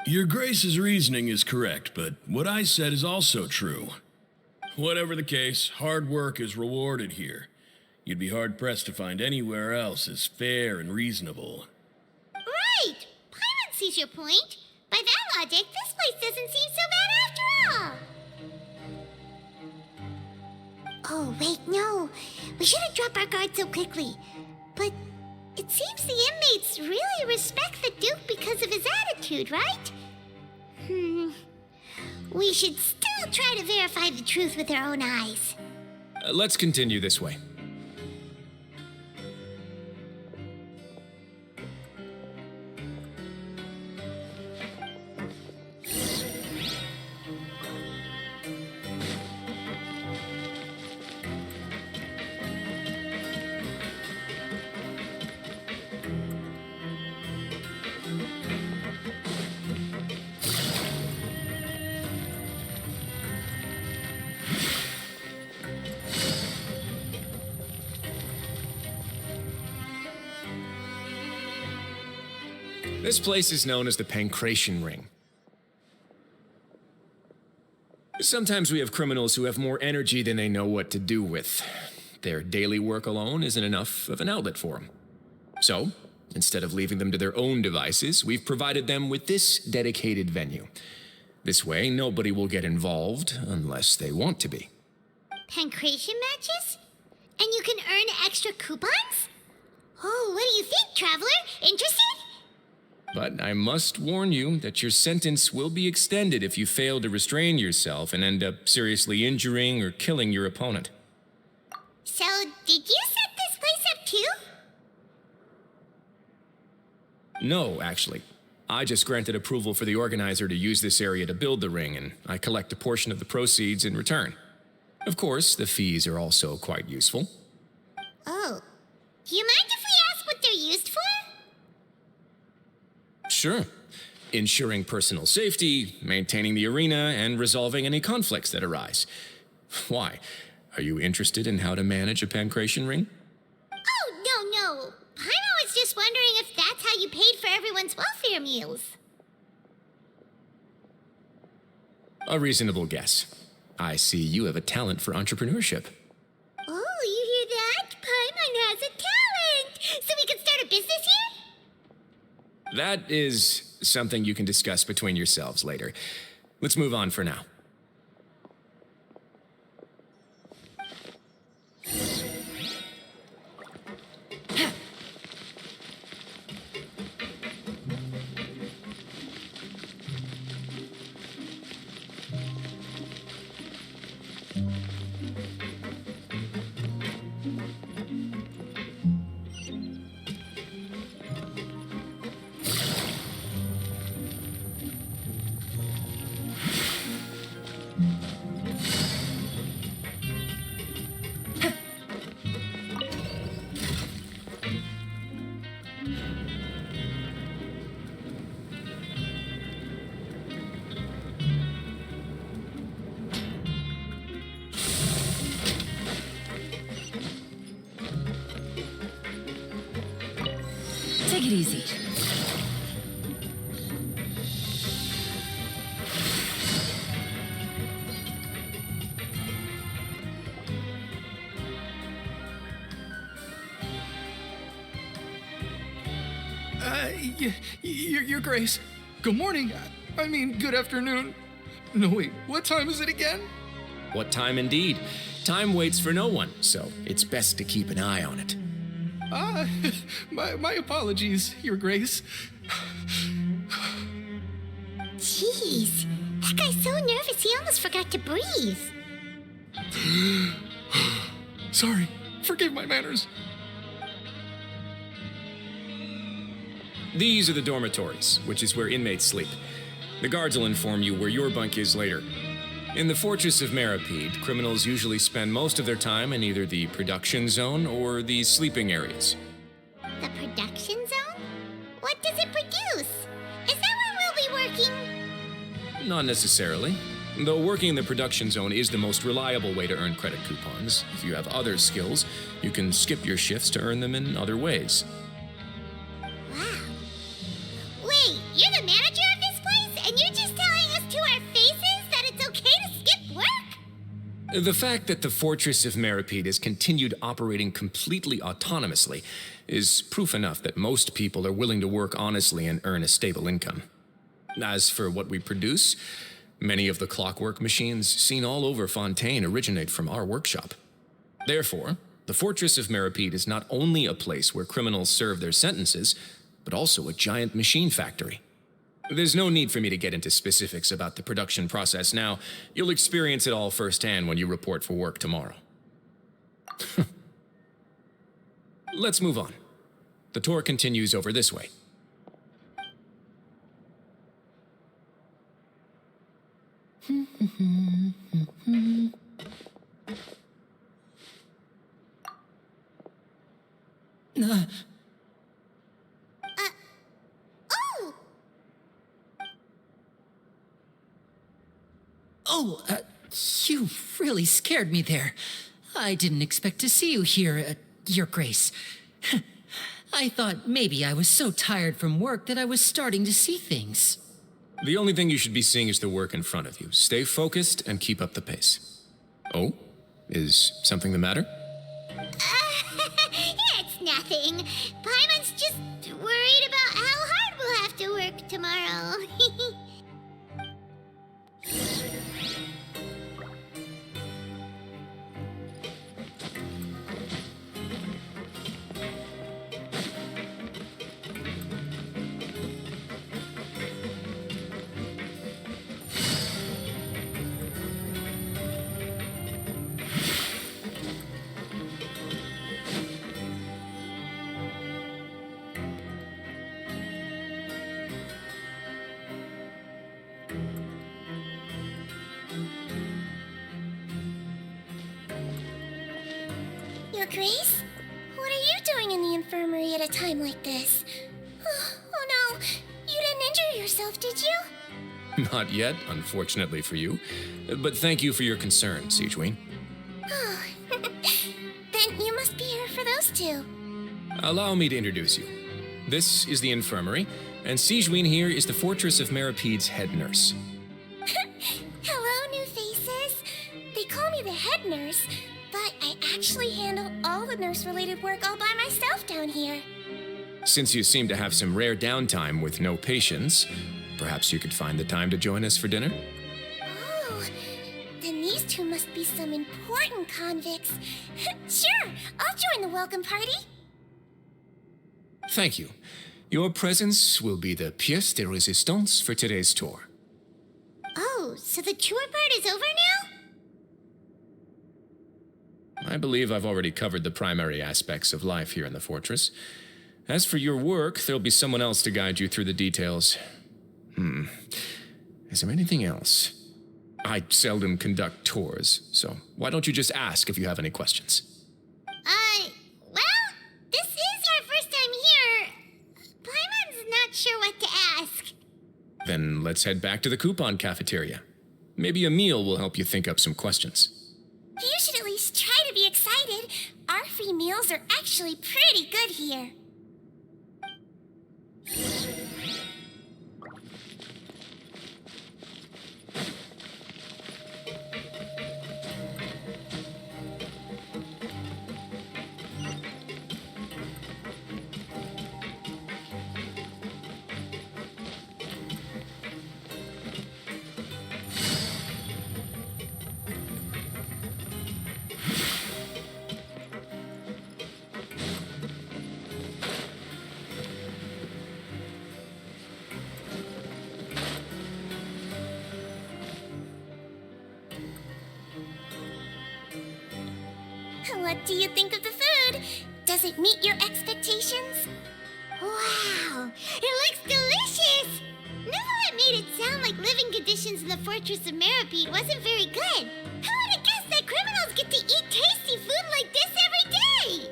Your Grace's reasoning is correct, but what I said is also true. Whatever the case, hard work is rewarded here. You'd be hard-pressed to find anywhere else as fair and reasonable. Right! Paimon sees your point. By that logic, this place doesn't seem so bad after all. Oh, wait, no. We shouldn't drop our guard so quickly. But it seems the inmates really respect the Duke because of his attitude, right? We should still try to verify the truth with our own eyes. Let's continue this way. This place is known as the Pancration Ring. Sometimes we have criminals who have more energy than they know what to do with. Their daily work alone isn't enough of an outlet for them. So, instead of leaving them to their own devices, we've provided them with this dedicated venue. This way, nobody will get involved unless they want to be. Pancration matches? And you can earn extra coupons? Oh, what do you think, Traveler? Interested? But I must warn you that your sentence will be extended if you fail to restrain yourself and end up seriously injuring or killing your opponent. So, did you set this place up too? No, actually. I just granted approval for the organizer to use this area to build the ring, and I collect a portion of the proceeds in return. Of course, the fees are also quite useful. Oh. Do you mind if we ask what they're used for? Sure. Ensuring personal safety, maintaining the arena, and resolving any conflicts that arise. Why? Are you interested in how to manage a pancration ring? Oh, no. Paimon was just wondering if that's how you paid for everyone's welfare meals. A reasonable guess. I see you have a talent for entrepreneurship. Oh, you hear that? Paimon has a talent! So we can start a business here? That is something you can discuss between yourselves later. Let's move on for now. Take it easy. Your Grace. Good morning. I mean, good afternoon. No, wait, what time is it again? What time indeed? Time waits for no one, so it's best to keep an eye on it. My apologies, Your Grace. Jeez, that guy's so nervous he almost forgot to breathe. Sorry, forgive my manners. These are the dormitories, which is where inmates sleep. The guards will inform you where your bunk is later. In the Fortress of Meripede, criminals usually spend most of their time in either the production zone or the sleeping areas. The production zone? What does it produce? Is that where we'll be working? Not necessarily. Though working in the production zone is the most reliable way to earn credit coupons. If you have other skills, you can skip your shifts to earn them in other ways. Wow. Wait, you're the manager of this place, and you're just telling us to our faces that it's okay to skip work? The fact that the Fortress of Meripede has continued operating completely autonomously is proof enough that most people are willing to work honestly and earn a stable income. As for what we produce, many of the clockwork machines seen all over Fontaine originate from our workshop. Therefore, the Fortress of Meripede is not only a place where criminals serve their sentences, but also a giant machine factory. There's no need for me to get into specifics about the production process now. You'll experience it all firsthand when you report for work tomorrow. Let's move on. The tour continues over this way. You really scared me there. I didn't expect to see you here, Your Grace. I thought maybe I was so tired from work that I was starting to see things. The only thing you should be seeing is the work in front of you. Stay focused and keep up the pace. Oh? Is something the matter? It's nothing. Paimon's just worried about how hard we'll have to work tomorrow. Your Grace? What are you doing in the infirmary at a time like this? Oh no, you didn't injure yourself, did you? Not yet, unfortunately for you. But thank you for your concern, Sigewin. Then you must be here for those two. Allow me to introduce you. This is the infirmary, and Sigewin here is the Fortress of Meripede's head nurse. Hello, actually handle all the nurse-related work all by myself down here. Since you seem to have some rare downtime with no patients, perhaps you could find the time to join us for dinner? Oh, then these two must be some important convicts. Sure, I'll join the welcome party. Thank you. Your presence will be the pièce de résistance for today's tour. Oh, so the tour part is over now? I believe I've already covered the primary aspects of life here in the fortress. As for your work, there'll be someone else to guide you through the details. Is there anything else? I seldom conduct tours, so why don't you just ask if you have any questions? Well, this is our first time here. Paimon's not sure what to ask. Then let's head back to the coupon cafeteria. Maybe a meal will help you think up some questions. You should at least try to be excited. Our free meals are actually pretty good here. What do you think of the food? Does it meet your expectations? Wow, it looks delicious! Neverlet made it sound like living conditions in the Fortress of Meripede wasn't very good. Who would have guessed that criminals get to eat tasty food like this every day?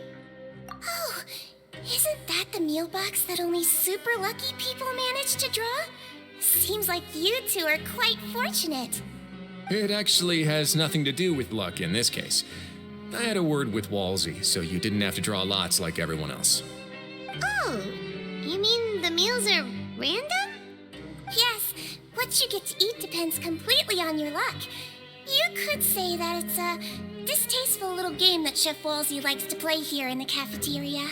Oh, isn't that the meal box that only super lucky people manage to draw? Seems like you two are quite fortunate. It actually has nothing to do with luck in this case. I had a word with Walsey, so you didn't have to draw lots like everyone else. Oh, you mean the meals are random? Yes, what you get to eat depends completely on your luck. You could say that it's a distasteful little game that Chef Walsey likes to play here in the cafeteria.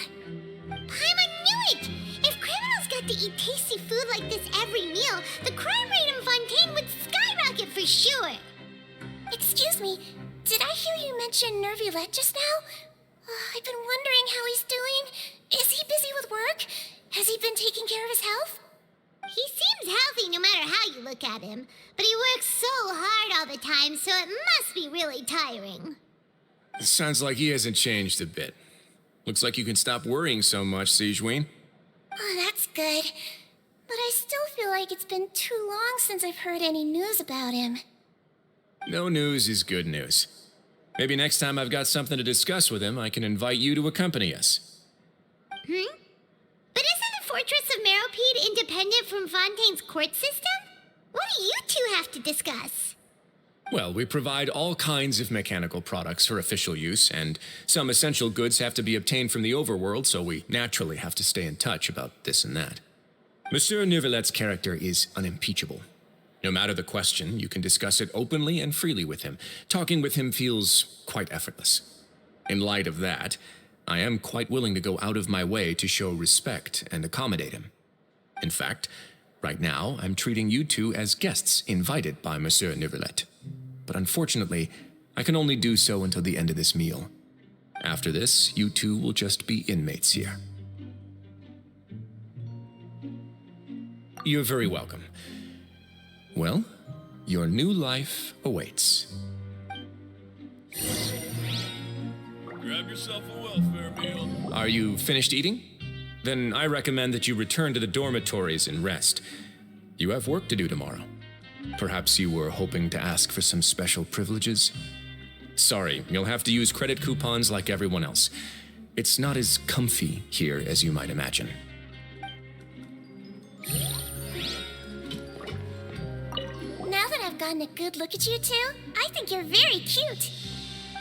Paimon knew it! If criminals got to eat tasty food like this every meal, the crime rate in Fontaine would skyrocket for sure. Excuse me, did I hear you mention Nervulette just now? I've been wondering how he's doing. Is he busy with work? Has he been taking care of his health? He seems healthy no matter how you look at him, but he works so hard all the time, so it must be really tiring. Sounds like he hasn't changed a bit. Looks like you can stop worrying so much, Sigewinne. Oh, that's good. But I still feel like it's been too long since I've heard any news about him. No news is good news. Maybe next time I've got something to discuss with him, I can invite you to accompany us. But isn't the Fortress of Meripede independent from Fontaine's court system? What do you two have to discuss? Well, we provide all kinds of mechanical products for official use, and some essential goods have to be obtained from the overworld, so we naturally have to stay in touch about this and that. Monsieur Nervulette's character is unimpeachable. No matter the question, you can discuss it openly and freely with him. Talking with him feels quite effortless. In light of that, I am quite willing to go out of my way to show respect and accommodate him. In fact, right now, I'm treating you two as guests invited by Monsieur Nervulette. But unfortunately, I can only do so until the end of this meal. After this, you two will just be inmates here. You're very welcome. Well, your new life awaits. Grab yourself a welfare meal. Are you finished eating? Then I recommend that you return to the dormitories and rest. You have work to do tomorrow. Perhaps you were hoping to ask for some special privileges? Sorry, you'll have to use credit coupons like everyone else. It's not as comfy here as you might imagine. Now that I've gotten a good look at you two, I think you're very cute.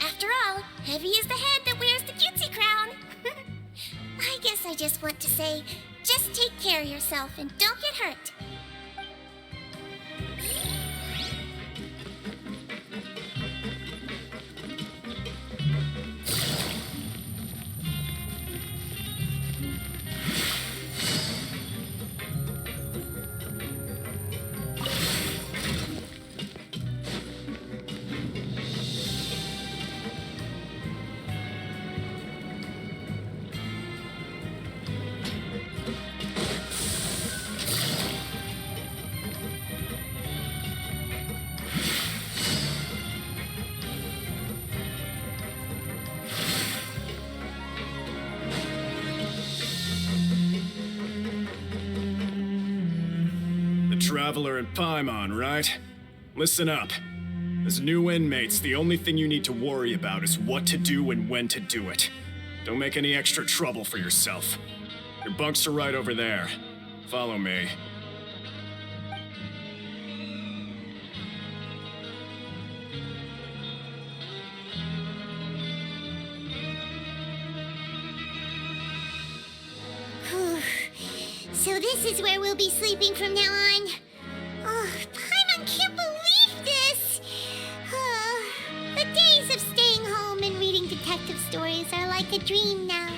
After all, heavy is the head that wears the cutesy crown. I guess I just want to say, just take care of yourself and don't get hurt. Traveler and Paimon, right? Listen up. As new inmates, the only thing you need to worry about is what to do and when to do it. Don't make any extra trouble for yourself. Your bunks are right over there. Follow me. So this is where we'll be sleeping from now on. Oh, Paimon can't believe this. The days of staying home and reading detective stories are like a dream now.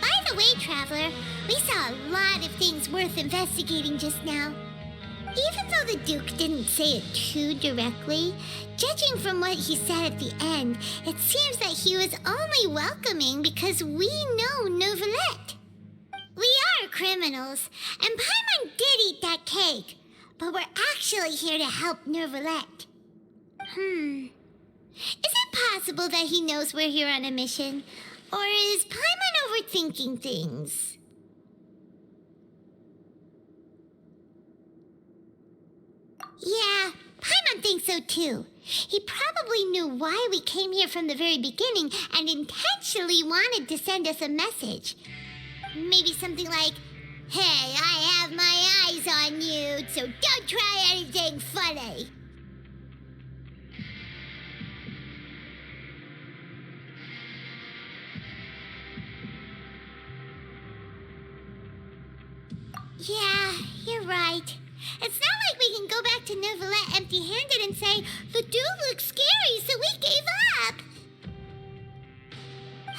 By the way, Traveler, we saw a lot of things worth investigating just now. Even though the Duke didn't say it too directly, judging from what he said at the end, it seems that he was only welcoming because we know Novelette. We are criminals, and Paimon did eat that cake, but we're actually here to help Novelette. Is it possible that he knows we're here on a mission? Or is Paimon overthinking things? Yeah, Paimon thinks so too. He probably knew why we came here from the very beginning and intentionally wanted to send us a message. Maybe something like, "Hey, I have my eyes on you, so don't try anything funny." Yeah, you're right. It's not like we can go back to Novelette empty-handed and say, "The dude looks scary, so we gave up."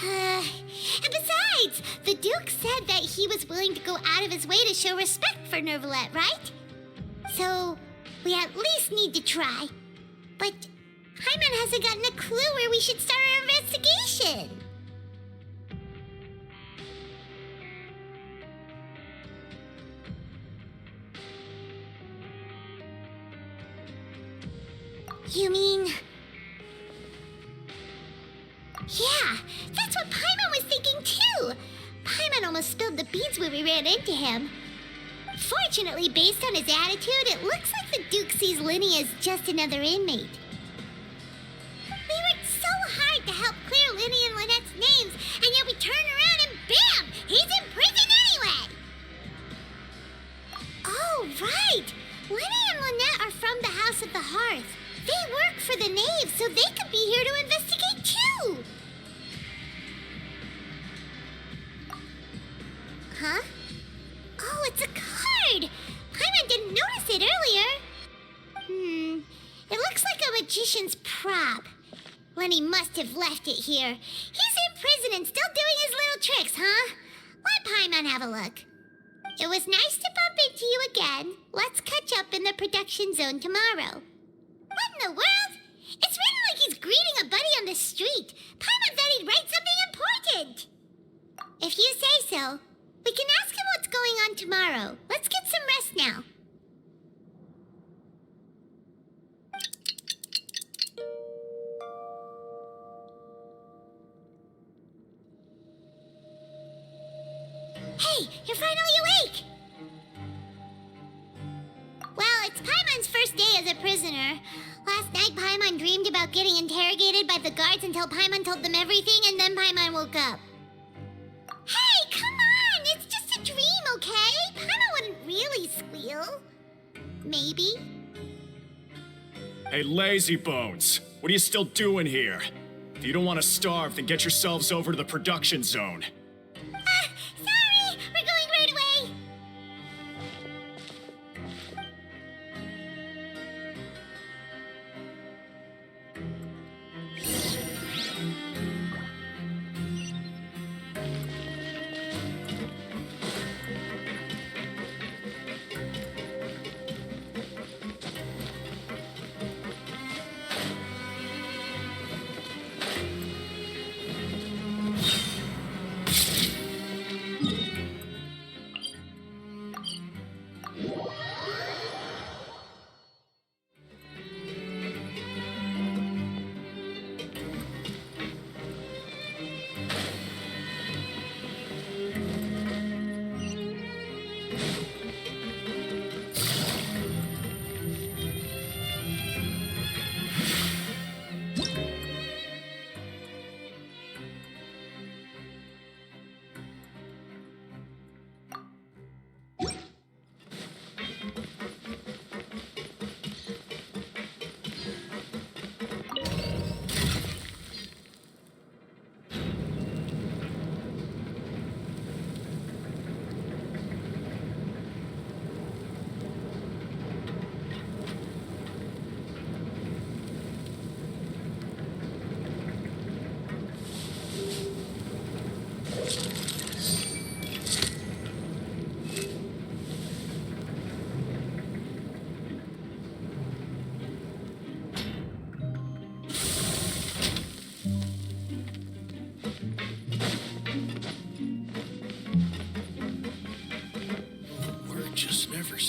And besides, the Duke said that he was willing to go out of his way to show respect for Novelette, right? So, we at least need to try. But Paimon hasn't gotten a clue where we should start our investigation. You mean... Yeah, that's what Paimon was thinking too! Paimon almost spilled the beans when we ran into him. Fortunately, based on his attitude, it looks like the Duke sees Linny as just another inmate. We worked so hard to help clear Linny and Lynette's names, and yet we turn around and bam! He's in prison anyway! Oh, right! Linny and Lynette are from the House of the Hearth. They work for the Knave, so they could be here to investigate too! Huh? Oh, it's a card! Paimon didn't notice it earlier. It looks like a magician's prop. Lenny must have left it here. He's in prison and still doing his little tricks, huh? Let Paimon have a look. It was nice to bump into you again. Let's catch up in the production zone tomorrow. What in the world? It's written like he's greeting a buddy on the street. Paimon thought he'd write something important. If you say so, we can ask him what's going on tomorrow. Let's get some rest now. Hey, you're finally awake! Well, it's Paimon's first day as a prisoner. Last night, Paimon dreamed about getting interrogated by the guards until Paimon told them everything, and then Paimon woke up. Hey, come on! It's just a dream, okay? Paimon wouldn't really squeal. Maybe. Hey, lazy bones! What are you still doing here? If you don't want to starve, then get yourselves over to the production zone. Sorry! We're going right away!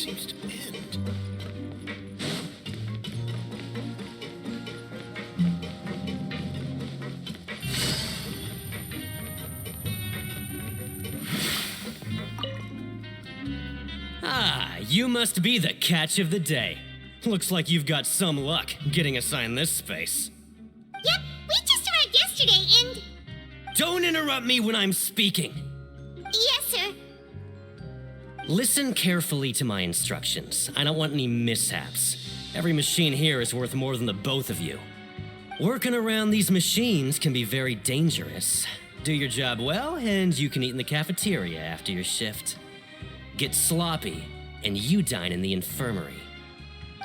seems to end. Ah, you must be the catch of the day. Looks like you've got some luck getting assigned this space. Yep, we just arrived yesterday and... Don't interrupt me when I'm speaking. Yes, sir. Listen carefully to my instructions. I don't want any mishaps. Every machine here is worth more than the both of you. Working around these machines can be very dangerous. Do your job well, and you can eat in the cafeteria after your shift. Get sloppy, and you dine in the infirmary.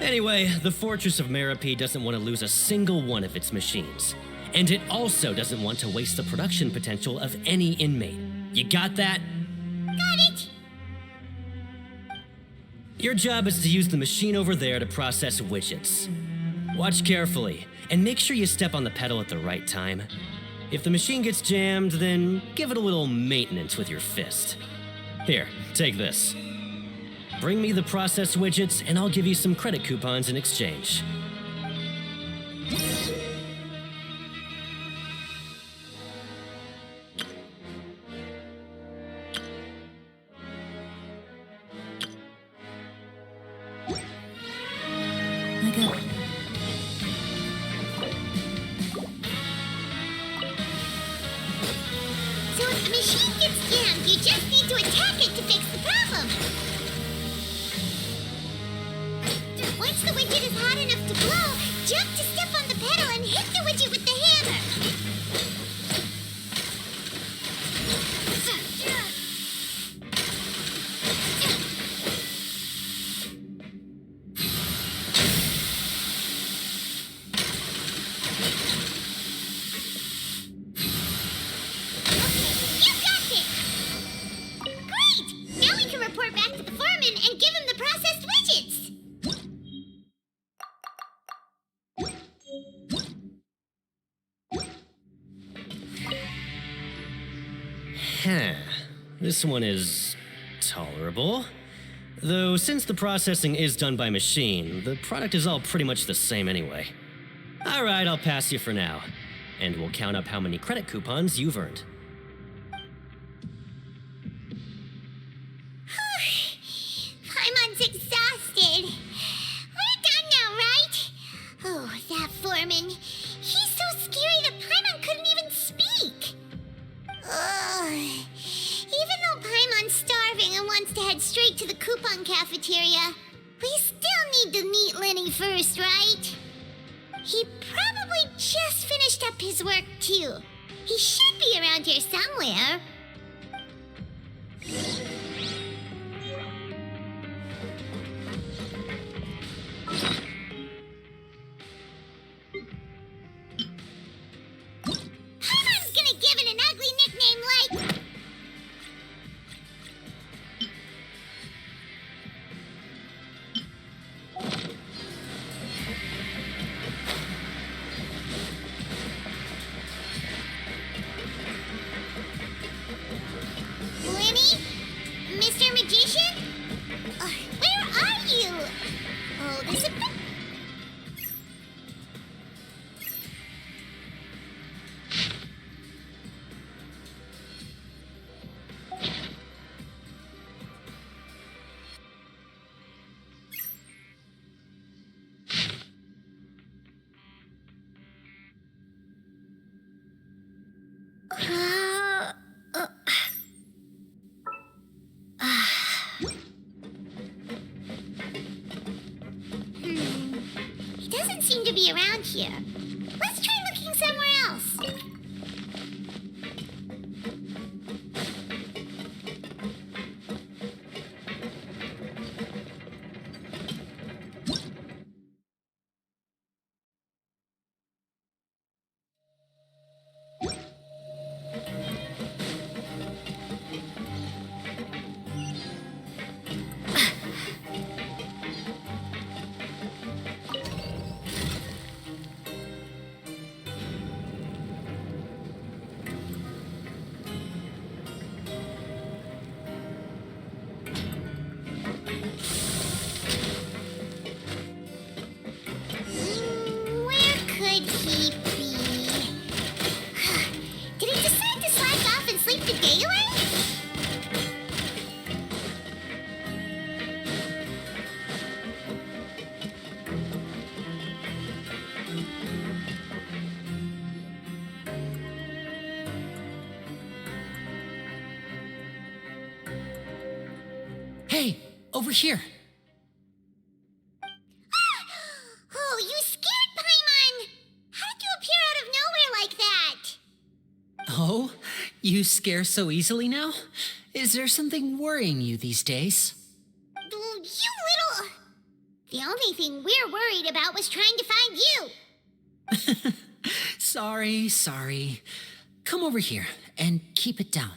Anyway, the Fortress of Merope doesn't want to lose a single one of its machines. And it also doesn't want to waste the production potential of any inmate. You got that? Got it. Your job is to use the machine over there to process widgets. Watch carefully, and make sure you step on the pedal at the right time. If the machine gets jammed, then give it a little maintenance with your fist. Here, take this. Bring me the processed widgets, and I'll give you some credit coupons in exchange. So if the machine gets jammed, you just need to attack it to fix the problem. Once the widget is hot enough to blow, jump to step on the pedal and hit the widget with the hammer. You got this! Great! Now we can report back to the foreman and give him the processed widgets. Huh. This one is tolerable. Though since the processing is done by machine, the product is all pretty much the same anyway. All right, I'll pass you for now. And we'll count up how many credit coupons you've earned. Paimon's exhausted. We're done now, right? Oh, that foreman. He's so scary that Paimon couldn't even speak. Ugh. Even though Paimon's starving and wants to head straight to the coupon cafeteria, we still need to meet Lenny first, right? He probably just finished up his work, too. He should be around here somewhere. Paimon's gonna give it an ugly nickname like... Lenny? Mr. Magician? Where are you? Oh, there's a... He doesn't seem to be around here. Let's try looking somewhere else. over here. Oh, you scared Paimon! How did you appear out of nowhere like that? Oh, you scare so easily now? Is there something worrying you these days? You little... The only thing we're worried about was trying to find you. Sorry. Come over here and keep it down.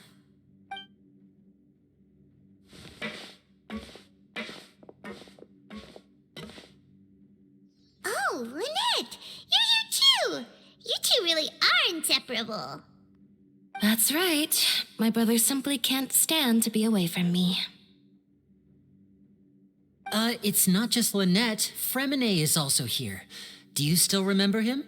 Oh, Lynette! You're here too! You two really are inseparable. That's right. My brother simply can't stand to be away from me. It's not just Lynette. Fremine is also here. Do you still remember him?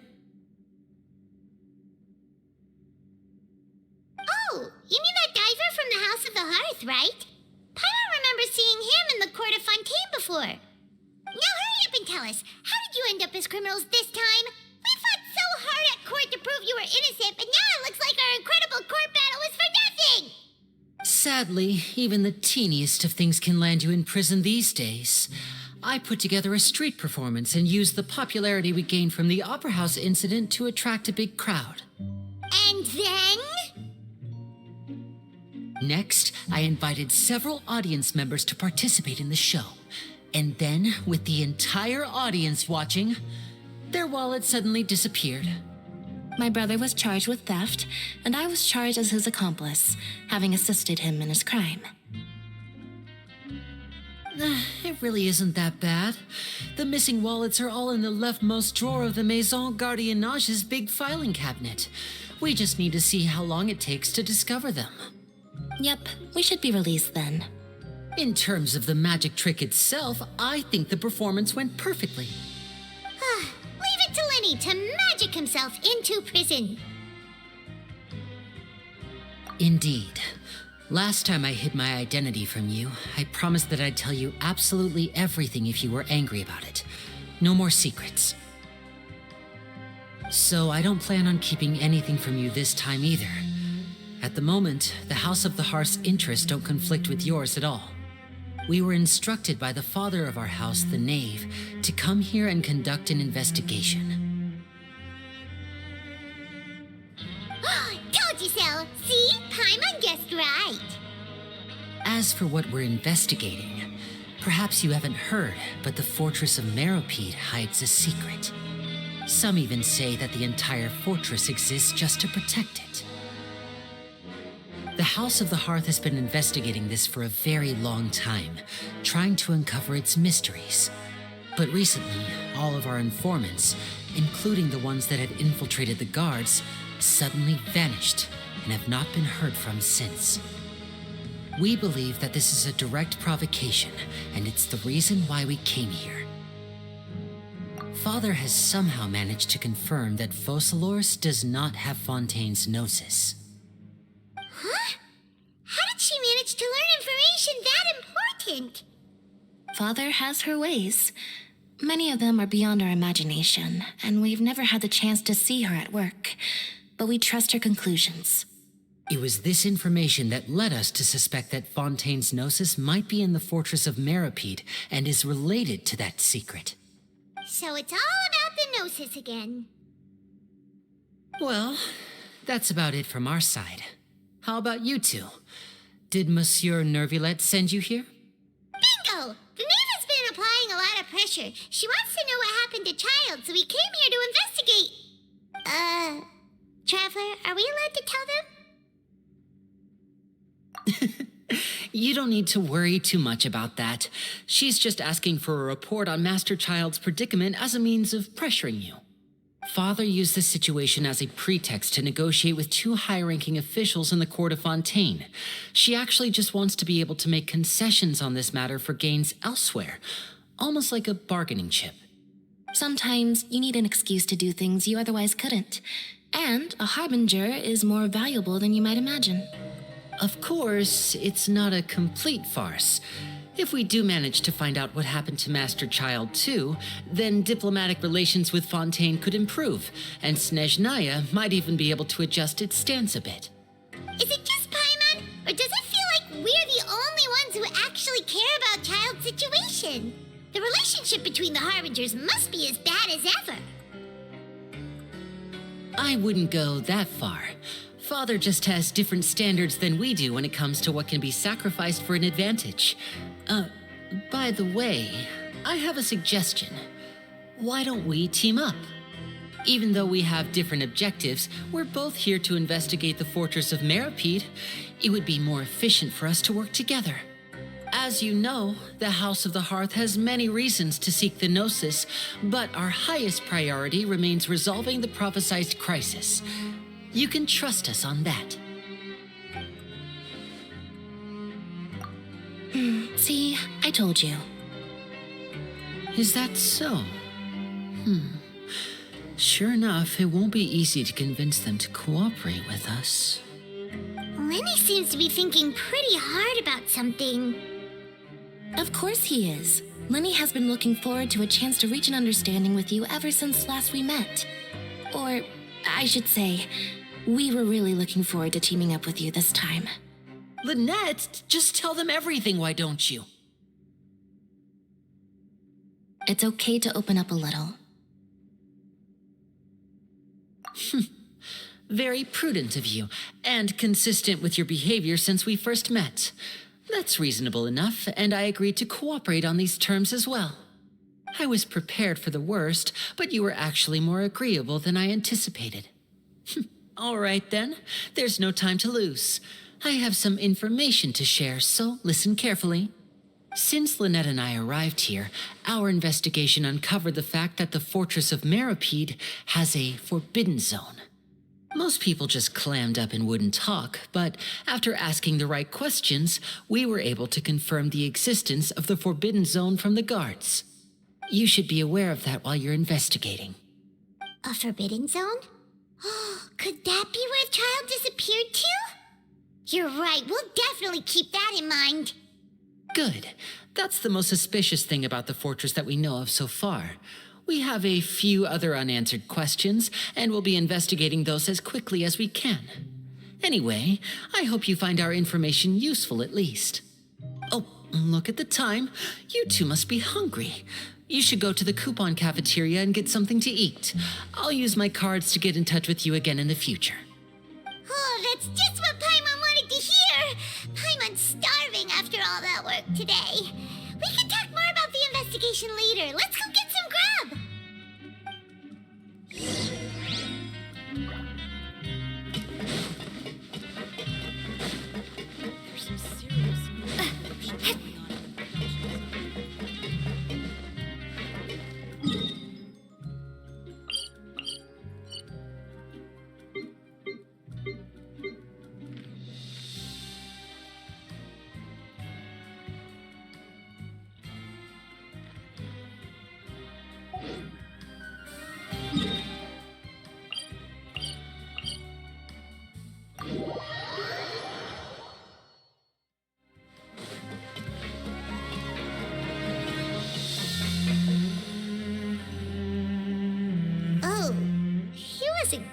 Oh, you mean that diver from the House of the Hearth, right? Paimon remembers seeing him in the court of Fontaine before. Now hurry up and tell us, how did you end up as criminals this time? We fought so hard at court to prove you were innocent, but now it looks like our incredible court battle was for nothing! Sadly, even the teeniest of things can land you in prison these days. I put together a street performance and used the popularity we gained from the Opera House incident to attract a big crowd. And then? Next, I invited several audience members to participate in the show. And then, with the entire audience watching, their wallet suddenly disappeared. My brother was charged with theft, and I was charged as his accomplice, having assisted him in his crime. It really isn't that bad. The missing wallets are all in the leftmost drawer of the Maison Gardiennage's big filing cabinet. We just need to see how long it takes to discover them. Yep, we should be released then. In terms of the magic trick itself, I think the performance went perfectly. Leave it to Lenny to magic himself into prison. Indeed. Last time I hid my identity from you, I promised that I'd tell you absolutely everything if you were angry about it. No more secrets. So I don't plan on keeping anything from you this time either. At the moment, the House of the Hearth's interests don't conflict with yours at all. We were instructed by the father of our house, the Knave, to come here and conduct an investigation. Told you so! See? Paimon guessed right. As for what we're investigating, perhaps you haven't heard, but the fortress of Meropide hides a secret. Some even say that the entire fortress exists just to protect it. The House of the Hearth has been investigating this for a very long time, trying to uncover its mysteries. But recently, all of our informants, including the ones that had infiltrated the guards, suddenly vanished and have not been heard from since. We believe that this is a direct provocation, and it's the reason why we came here. Father has somehow managed to confirm that Focalors does not have Fontaine's gnosis. Huh? How did she manage to learn information that important? Father has her ways. Many of them are beyond our imagination, and we've never had the chance to see her at work. But we trust her conclusions. It was this information that led us to suspect that Fontaine's gnosis might be in the fortress of Meropide and is related to that secret. So it's all about the gnosis again. Well, that's about it from our side. How about you two? Did Monsieur Nervulette send you here? Bingo! The Knave has been applying a lot of pressure. She wants to know what happened to Child, so we came here to investigate. Traveler, are we allowed to tell them? You don't need to worry too much about that. She's just asking for a report on Master Child's predicament as a means of pressuring you. Father used this situation as a pretext to negotiate with two high-ranking officials in the court of Fontaine. She actually just wants to be able to make concessions on this matter for gains elsewhere, almost like a bargaining chip. Sometimes you need an excuse to do things you otherwise couldn't. And a harbinger is more valuable than you might imagine. Of course, it's not a complete farce. If we do manage to find out what happened to Master Child too, then diplomatic relations with Fontaine could improve, and Snezhnaya might even be able to adjust its stance a bit. Is it just Paimon, or does it feel like we're the only ones who actually really care about Child's situation. The relationship between the Harbingers must be as bad as ever. I wouldn't go that far. Father just has different standards than we do when it comes to what can be sacrificed for an advantage. By the way, I have a suggestion. Why don't we team up? Even though we have different objectives, we're both here to investigate the fortress of Meropide. It would be more efficient for us to work together. As you know, the House of the Hearth has many reasons to seek the Gnosis, but our highest priority remains resolving the prophesized crisis. You can trust us on that. See, I told you. Is that so? Sure enough, it won't be easy to convince them to cooperate with us. Lenny seems to be thinking pretty hard about something. Of course he is. Lenny has been looking forward to a chance to reach an understanding with you ever since last we met. Or, I should say, we were really looking forward to teaming up with you this time. Lynette, just tell them everything, why don't you? It's okay to open up a little. Very prudent of you, and consistent with your behavior since we first met. That's reasonable enough, and I agreed to cooperate on these terms as well. I was prepared for the worst, but you were actually more agreeable than I anticipated. All right then, there's no time to lose. I have some information to share, so listen carefully. Since Lynette and I arrived here, our investigation uncovered the fact that the Fortress of Meropide has a forbidden zone. Most people just clammed up and wouldn't talk, but after asking the right questions, we were able to confirm the existence of the forbidden zone from the guards. You should be aware of that while you're investigating. A forbidden zone? Could that be where Child disappeared to? You're right, we'll definitely keep that in mind. Good. That's the most suspicious thing about the fortress that we know of so far. We have a few other unanswered questions, and we'll be investigating those as quickly as we can. Anyway, I hope you find our information useful at least. Oh, look at the time. You two must be hungry. You should go to the coupon cafeteria and get something to eat. I'll use my cards to get in touch with you again in the future. Oh, that's just what Paimon wanted to hear! Paimon's starving after all that work today. We can talk more about the investigation later. Let's go get some grub!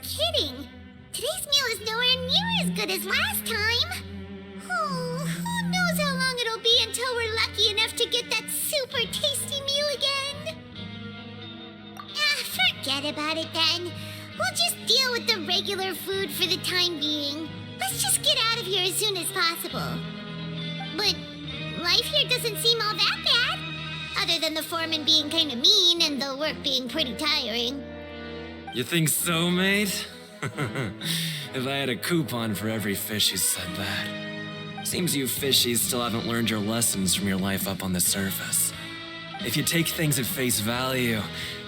Kidding. Today's meal is nowhere near as good as last time. Oh, who knows how long it'll be until we're lucky enough to get that super tasty meal again. Forget about it then. We'll just deal with the regular food for the time being. Let's just get out of here as soon as possible. But life here doesn't seem all that bad. Other than the foreman being kind of mean and the work being pretty tiring. You think so, mate? If I had a coupon for every fish who said that. Seems you fishies still haven't learned your lessons from your life up on the surface. If you take things at face value,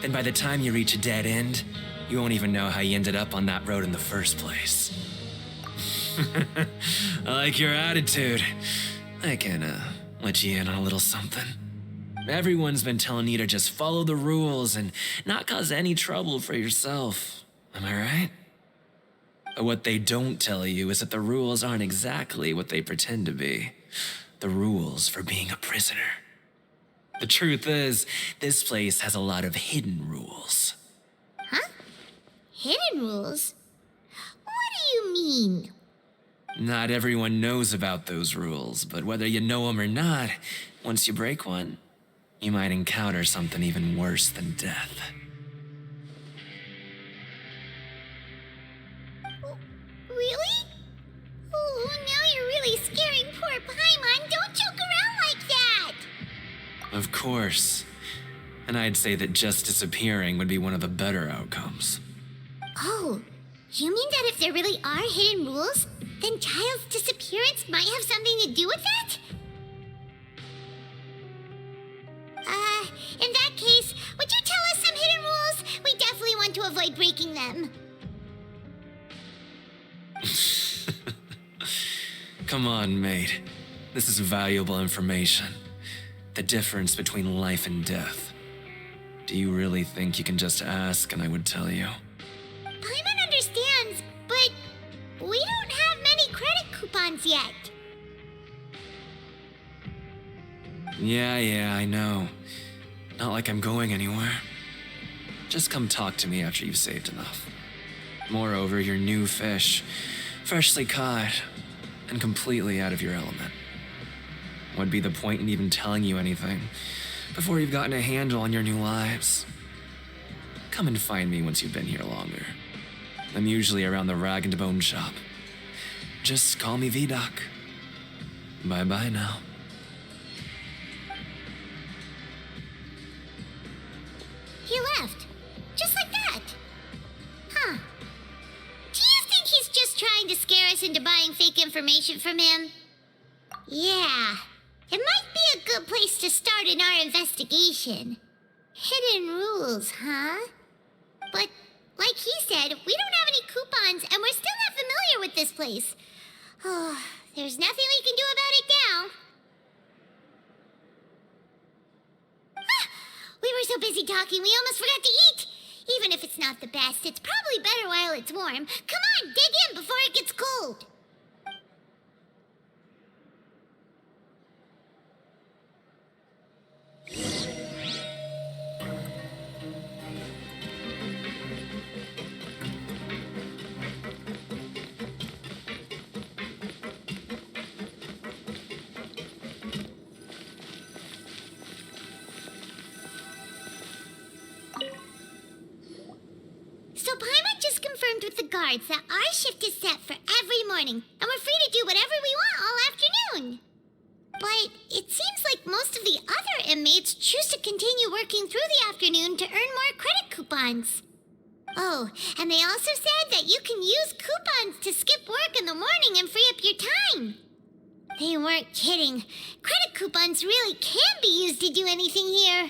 then by the time you reach a dead end, you won't even know how you ended up on that road in the first place. I like your attitude. I can, let you in on a little something. Everyone's been telling you to just follow the rules and not cause any trouble for yourself. Am I right? But what they don't tell you is that the rules aren't exactly what they pretend to be. The rules for being a prisoner. The truth is, this place has a lot of hidden rules. Huh? Hidden rules? What do you mean? Not everyone knows about those rules, but whether you know them or not, once you break one, you might encounter something even worse than death. Really? Oh, now you're really scaring poor Paimon. Don't joke around like that! Of course. And I'd say that just disappearing would be one of the better outcomes. Oh, you mean that if there really are hidden rules, then Child's disappearance might have something to do with that? In that case, would you tell us some hidden rules? We definitely want to avoid breaking them. Come on, mate. This is valuable information. The difference between life and death. Do you really think you can just ask and I would tell you? Paimon understands, but we don't have many credit coupons yet. Yeah, I know. Not like I'm going anywhere. Just come talk to me after you've saved enough. Moreover, you're new fish, freshly caught, and completely out of your element. What'd be the point in even telling you anything before you've gotten a handle on your new lives? Come and find me once you've been here longer. I'm usually around the rag and bone shop. Just call me V-Doc. Bye-bye now. He left. Just like that. Huh. Do you think he's just trying to scare us into buying fake information from him? Yeah. It might be a good place to start in our investigation. Hidden rules, huh? But, like he said, we don't have any coupons and we're still not familiar with this place. Oh, there's nothing we can do about it now. We were so busy talking, we almost forgot to eat. Even if it's not the best, it's probably better while it's warm. Come on, dig in before it gets cold. So Paimon just confirmed with the guards that our shift is set for every morning, and we're free to do whatever we want all afternoon. But it seems like most of the other inmates choose to continue working through the afternoon to earn more credit coupons. Oh, and they also said that you can use coupons to skip work in the morning and free up your time. They weren't kidding. Credit coupons really can be used to do anything here.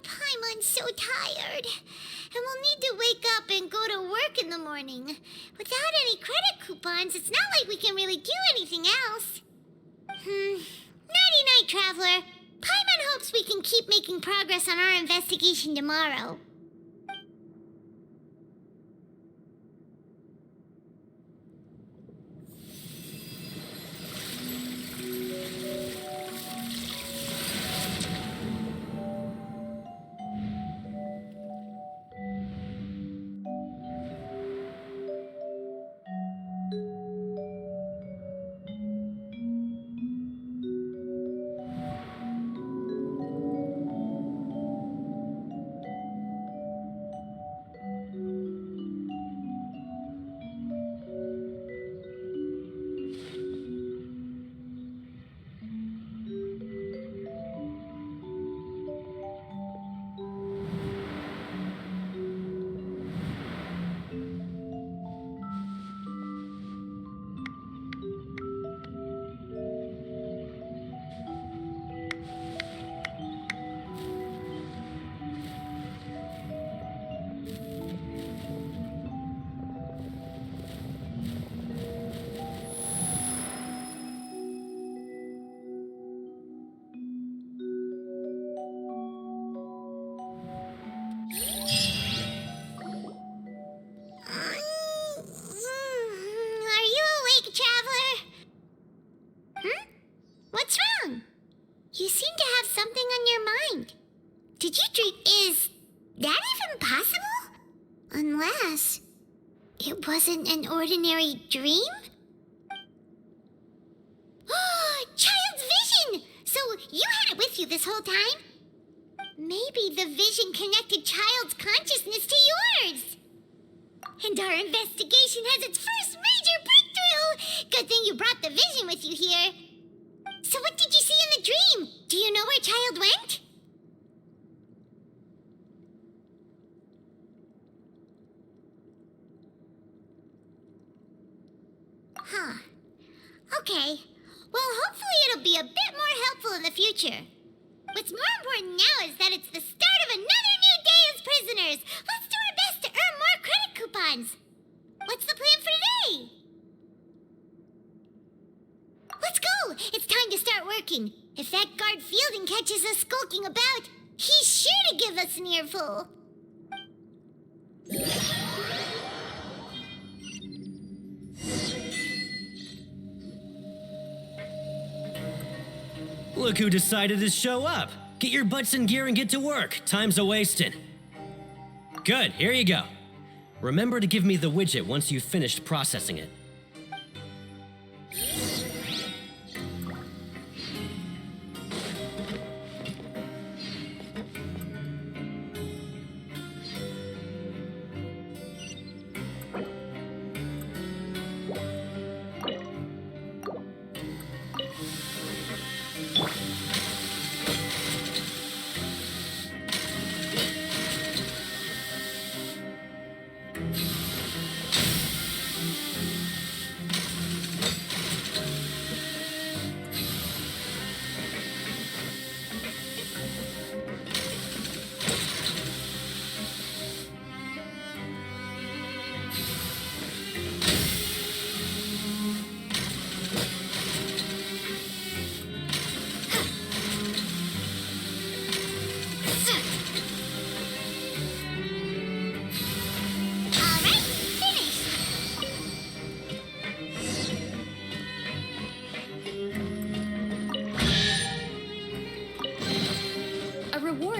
Paimon's so tired. And we'll need to wake up and go to work in the morning. Without any credit coupons, it's not like we can really do anything else. Nighty-night, Traveler. Paimon hopes we can keep making progress on our investigation tomorrow. You seem to have something on your mind. Did you dream? Is that even possible? Unless... It wasn't an ordinary dream? Child's vision! So you had it with you this whole time? Maybe the vision connected Child's consciousness to yours. And our investigation has its first major breakthrough! Good thing you brought the vision with you here. So what did you see in the dream? Do you know where Child went? Huh. Okay. Well, hopefully it'll be a bit more helpful in the future. What's more important now is that it's the start of another new day as prisoners. Let's do our best to earn more credit coupons. What's the plan for today? Let's go! It's time to start working. If that guard Fielding catches us skulking about, he's sure to give us an earful. Look who decided to show up. Get your butts in gear and get to work. Time's a-wasting. Good, here you go. Remember to give me the widget once you've finished processing it.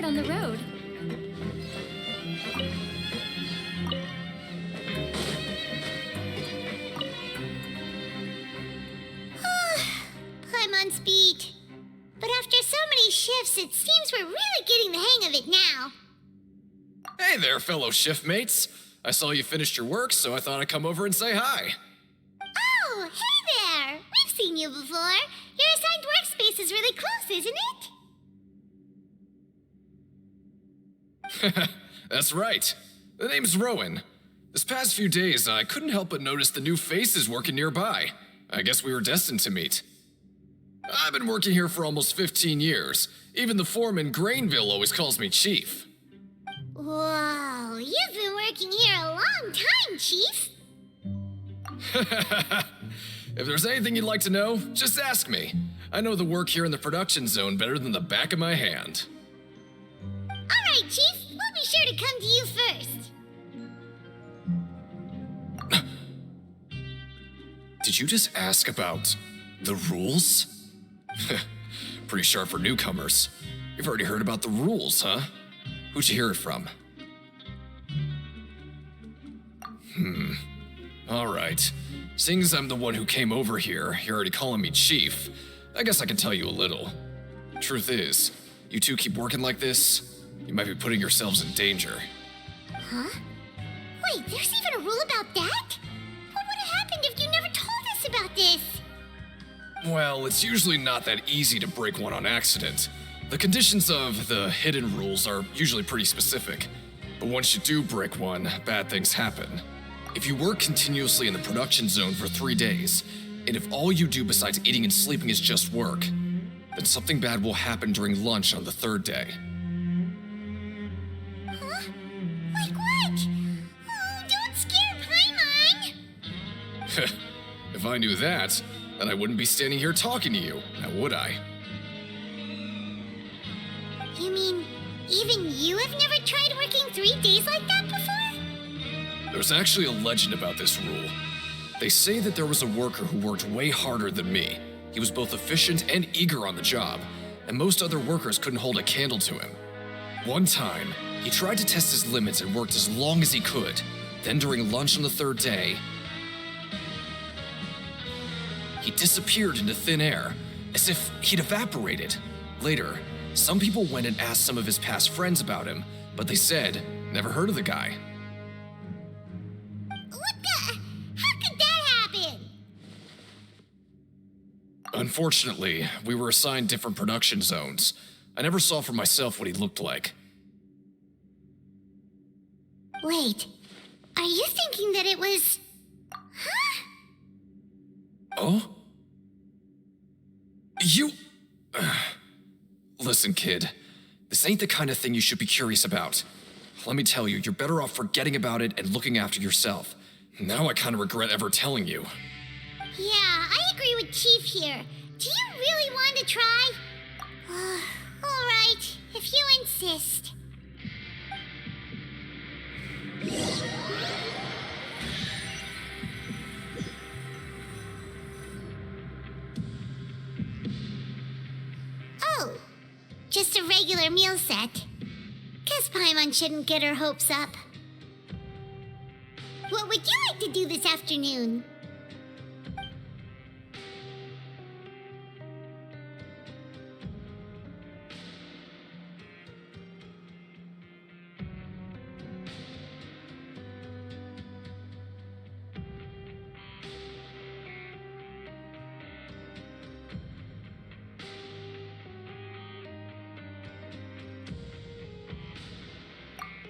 On the road. Paimon's beat. But after so many shifts, it seems we're really getting the hang of it now. Hey there, fellow shiftmates. I saw you finished your work, so I thought I'd come over and say hi. Oh, hey there! We've seen you before. Your assigned workspace is really close, isn't it? That's right. The name's Rowan. This past few days, I couldn't help but notice the new faces working nearby. I guess we were destined to meet. I've been working here for almost 15 years. Even the foreman, Grainville, always calls me Chief. Whoa, you've been working here a long time, Chief. If there's anything you'd like to know, just ask me. I know the work here in the production zone better than the back of my hand. All right, Chief. We'll be sure to come to you first. Did you just ask about the rules? Pretty sharp for newcomers. You've already heard about the rules, huh? Who'd you hear it from? All right. Seeing as I'm the one who came over here, you're already calling me Chief. I guess I can tell you a little. Truth is, you two keep working like this, you might be putting yourselves in danger. Huh? Wait, there's even a rule about that? What would have happened if you never told us about this? Well, it's usually not that easy to break one on accident. The conditions of the hidden rules are usually pretty specific. But once you do break one, bad things happen. If you work continuously in the production zone for 3 days, and if all you do besides eating and sleeping is just work, then something bad will happen during lunch on the 3rd day. Huh? Like what? Oh, don't scare Paimon! If I knew that, then I wouldn't be standing here talking to you, now would I? You mean, even you have never tried working 3 days like that before? There's actually a legend about this rule. They say that there was a worker who worked way harder than me. He was both efficient and eager on the job, and most other workers couldn't hold a candle to him. One time, he tried to test his limits and worked as long as he could, Then during lunch on the third day, he disappeared into thin air, as if he'd evaporated. Later, some people went and asked some of his past friends about him, but they said, never heard of the guy. What the? How could that happen? Unfortunately, we were assigned different production zones. I never saw for myself what he looked like. Wait, are you thinking that it was... Huh? Oh? You... Listen, kid. This ain't the kind of thing you should be curious about. Let me tell you, you're better off forgetting about it and looking after yourself. Now I kind of regret ever telling you. Yeah, I agree with Chief here. Do you really want to try? All right, if you insist. Oh, just a regular meal set. Guess Paimon shouldn't get her hopes up. What would you like to do this afternoon?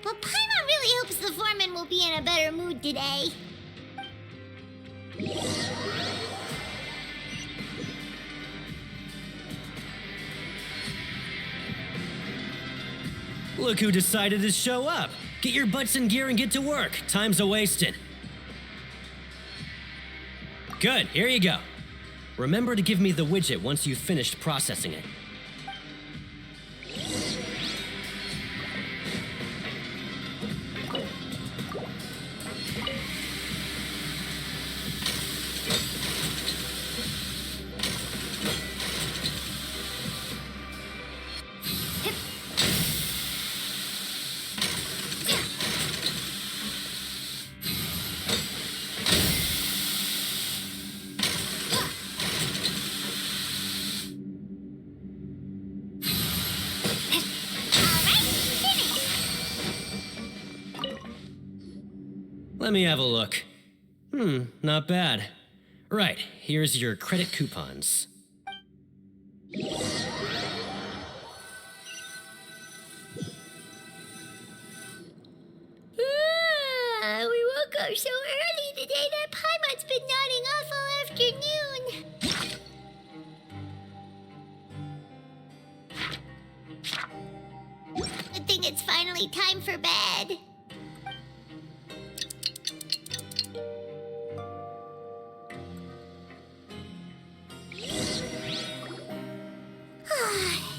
But Paimon really hopes the foreman will be in a better mood today. Look who decided to show up. Get your butts in gear and get to work. Time's a-wasting. Good, here you go. Remember to give me the widget once you've finished processing it. Let me have a look. Not bad. Right, here's your credit coupons. We woke up so early today that Paimon's been nodding off all afternoon. Good thing it's finally time for bed.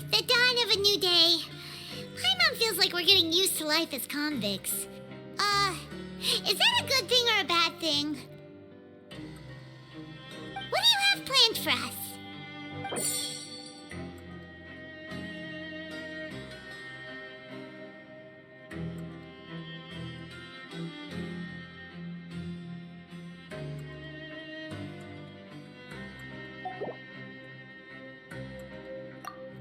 The dawn of a new day. Paimon feels like we're getting used to life as convicts. Is that a good thing or a bad thing? What do you have planned for us?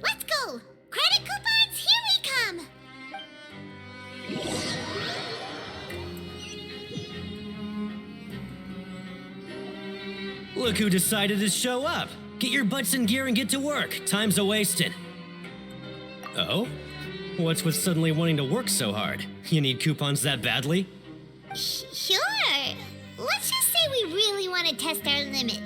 Let's go! Credit coupons, here we come! Look who decided to show up. Get your butts in gear and get to work. Time's a-wasting. Oh? What's with suddenly wanting to work so hard? You need coupons that badly? Sure. Let's just say we really want to test our limits.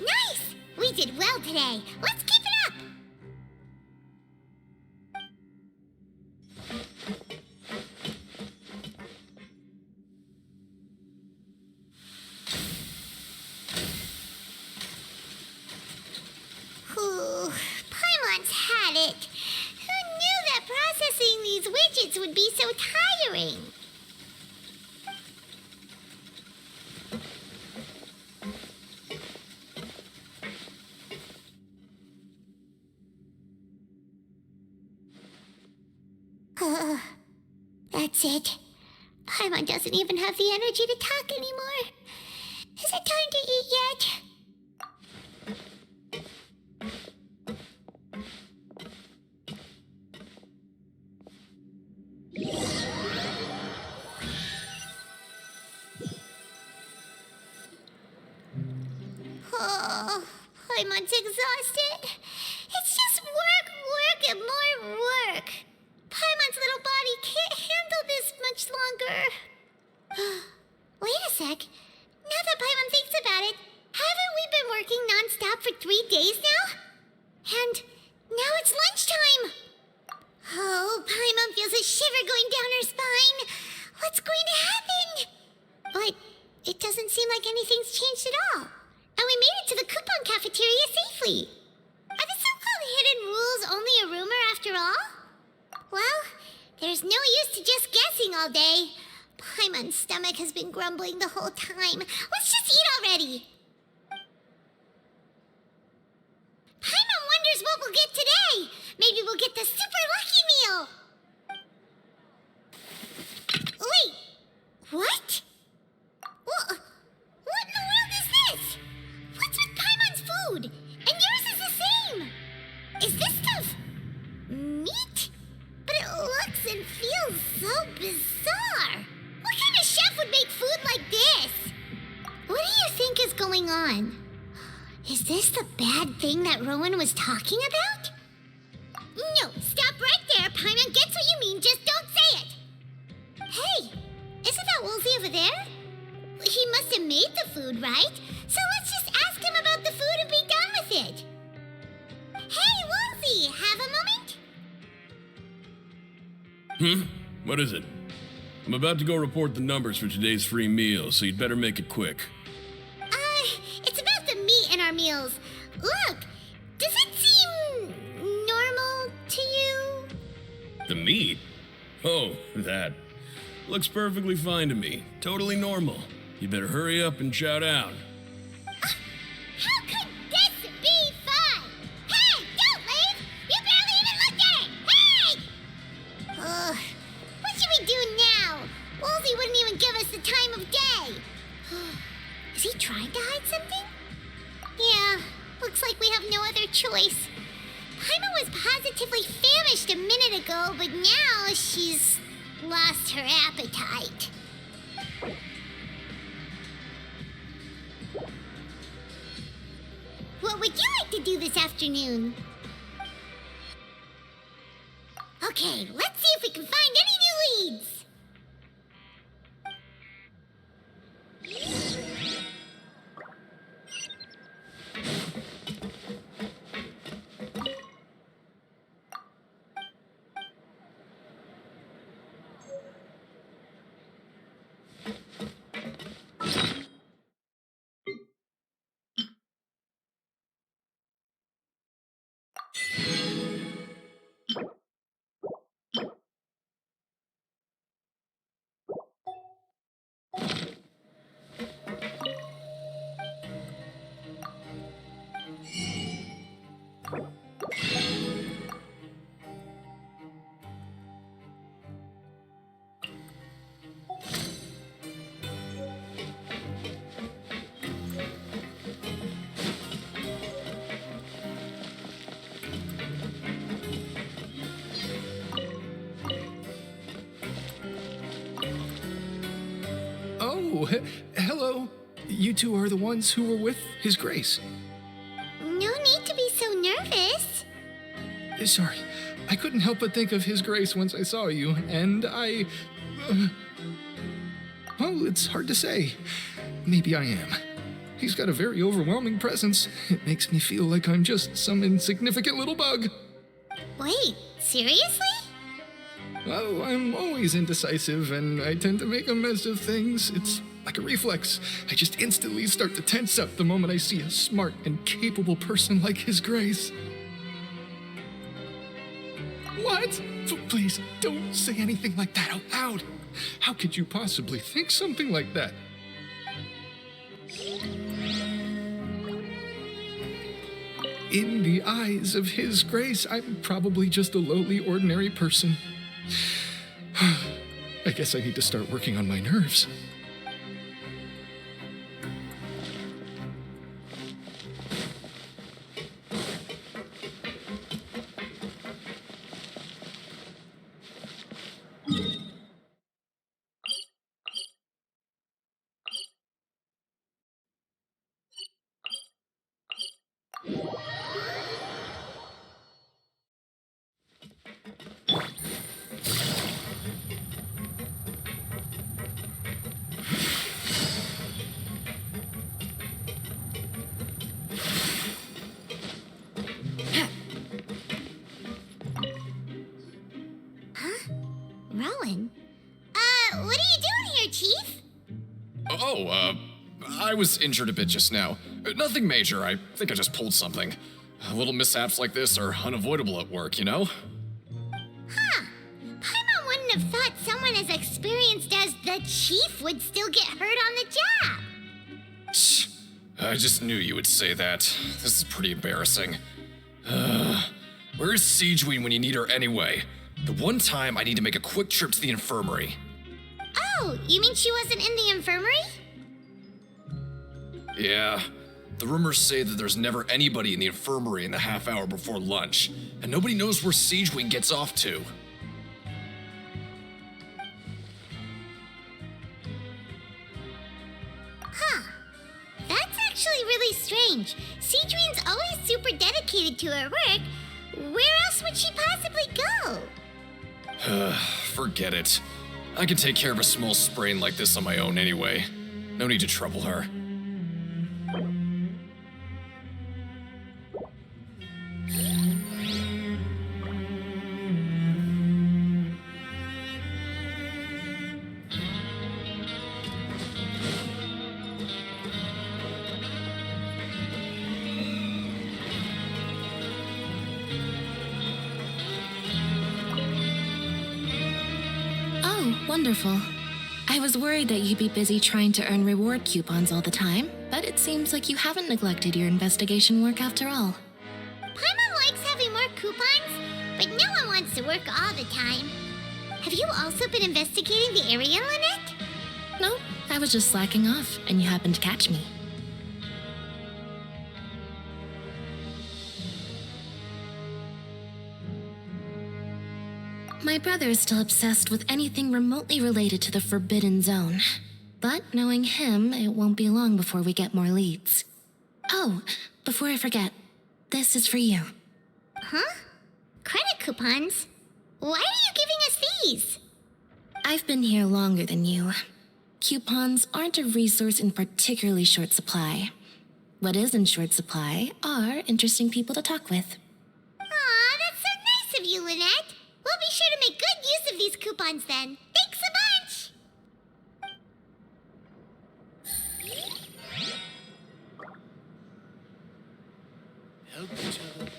Nice! We did well today. Let's keep it up! Paimon's had it. Who knew that processing these widgets would be so tiring? That's it. Paimon doesn't even have the energy to talk anymore. Is it time to eat yet? Oh, Paimon's exhausted. It's just work, and more work. Paimon's little body can't handle this much longer. Wait a sec. Now that Paimon thinks about it, haven't we been working non-stop for 3 days now? And now it's lunchtime. Oh, Paimon feels a shiver going down her spine. What's going to happen? But it doesn't seem like anything's changed at all. And we made it to the coupon cafeteria safely. Are the so-called hidden rules only a rumor after all? Well, there's no use to just guessing all day. Paimon's stomach has been grumbling the whole time. Let's just eat already. Paimon wonders what we'll get today. Maybe we'll get the super lucky meal. Wait, what? What in the world is this? What's with Paimon's food? And yours is the same. Is this stuff meat? But it looks and feels so bizarre. What kind of chef would make food like this? What do you think is going on? Is this the bad thing that Rowan was talking about? No, stop right there. Paimon gets what you mean, just don't say it. Hey, isn't that Woolsey over there? He must have made the food, right? So let's just ask him about the food and be done with it. Hey, Woolsey, have a moment? What is it? I'm about to go report the numbers for today's free meal, so you'd better make it quick. It's about the meat in our meals. Look, does it seem normal to you? The meat? Oh, that. Looks perfectly fine to me. Totally normal. You better hurry up and shout out. How could this be fun? Hey, don't leave! You barely even looked at it! Hey! What should we do now? Woolsey wouldn't even give us the time of day. Is he trying to hide something? Yeah, looks like we have no other choice. Paimon was positively famished a minute ago, but now she's lost her appetite. What would you like to do this afternoon? Okay, let's see if we can find any new leads. Oh, hello. You two are the ones who were with His Grace. No need to be so nervous. Sorry, I couldn't help but think of His Grace once I saw you, and I... well, it's hard to say. Maybe I am. He's got a very overwhelming presence. It makes me feel like I'm just some insignificant little bug. Wait, seriously? Oh, I'm always indecisive, and I tend to make a mess of things. It's like a reflex. I just instantly start to tense up the moment I see a smart and capable person like His Grace. What? Please, don't say anything like that out loud. How could you possibly think something like that? In the eyes of His Grace, I'm probably just a lowly, ordinary person. I guess I need to start working on my nerves. Rowan? What are you doing here, Chief? I was injured a bit just now. Nothing major, I think I just pulled something. Little mishaps like this are unavoidable at work, you know? Huh. Paimon wouldn't have thought someone as experienced as the Chief would still get hurt on the job. Shh. I just knew you would say that. This is pretty embarrassing. Where's Siegeween when you need her anyway? The one time I need to make a quick trip to the infirmary. Oh, you mean she wasn't in the infirmary? Yeah. The rumors say that there's never anybody in the infirmary in the half hour before lunch, and nobody knows where Siegeween gets off to. Huh. That's actually really strange. Siegeween's always super dedicated to her work. Where else would she possibly go? Forget it. I can take care of a small sprain like this on my own anyway. No need to trouble her. Wonderful. I was worried that you'd be busy trying to earn reward coupons all the time, but it seems like you haven't neglected your investigation work after all. Paimon likes having more coupons, but no one wants to work all the time. Have you also been investigating the area, Lynette? No, I was just slacking off, and you happened to catch me. My brother is still obsessed with anything remotely related to the Forbidden Zone. But knowing him, it won't be long before we get more leads. Oh, before I forget, this is for you. Huh? Credit coupons? Why are you giving us these? I've been here longer than you. Coupons aren't a resource in particularly short supply. What is in short supply are interesting people to talk with. Aw, that's so nice of you, Lynette. We'll be sure to make good use of these coupons then. Thanks a bunch! Help each other.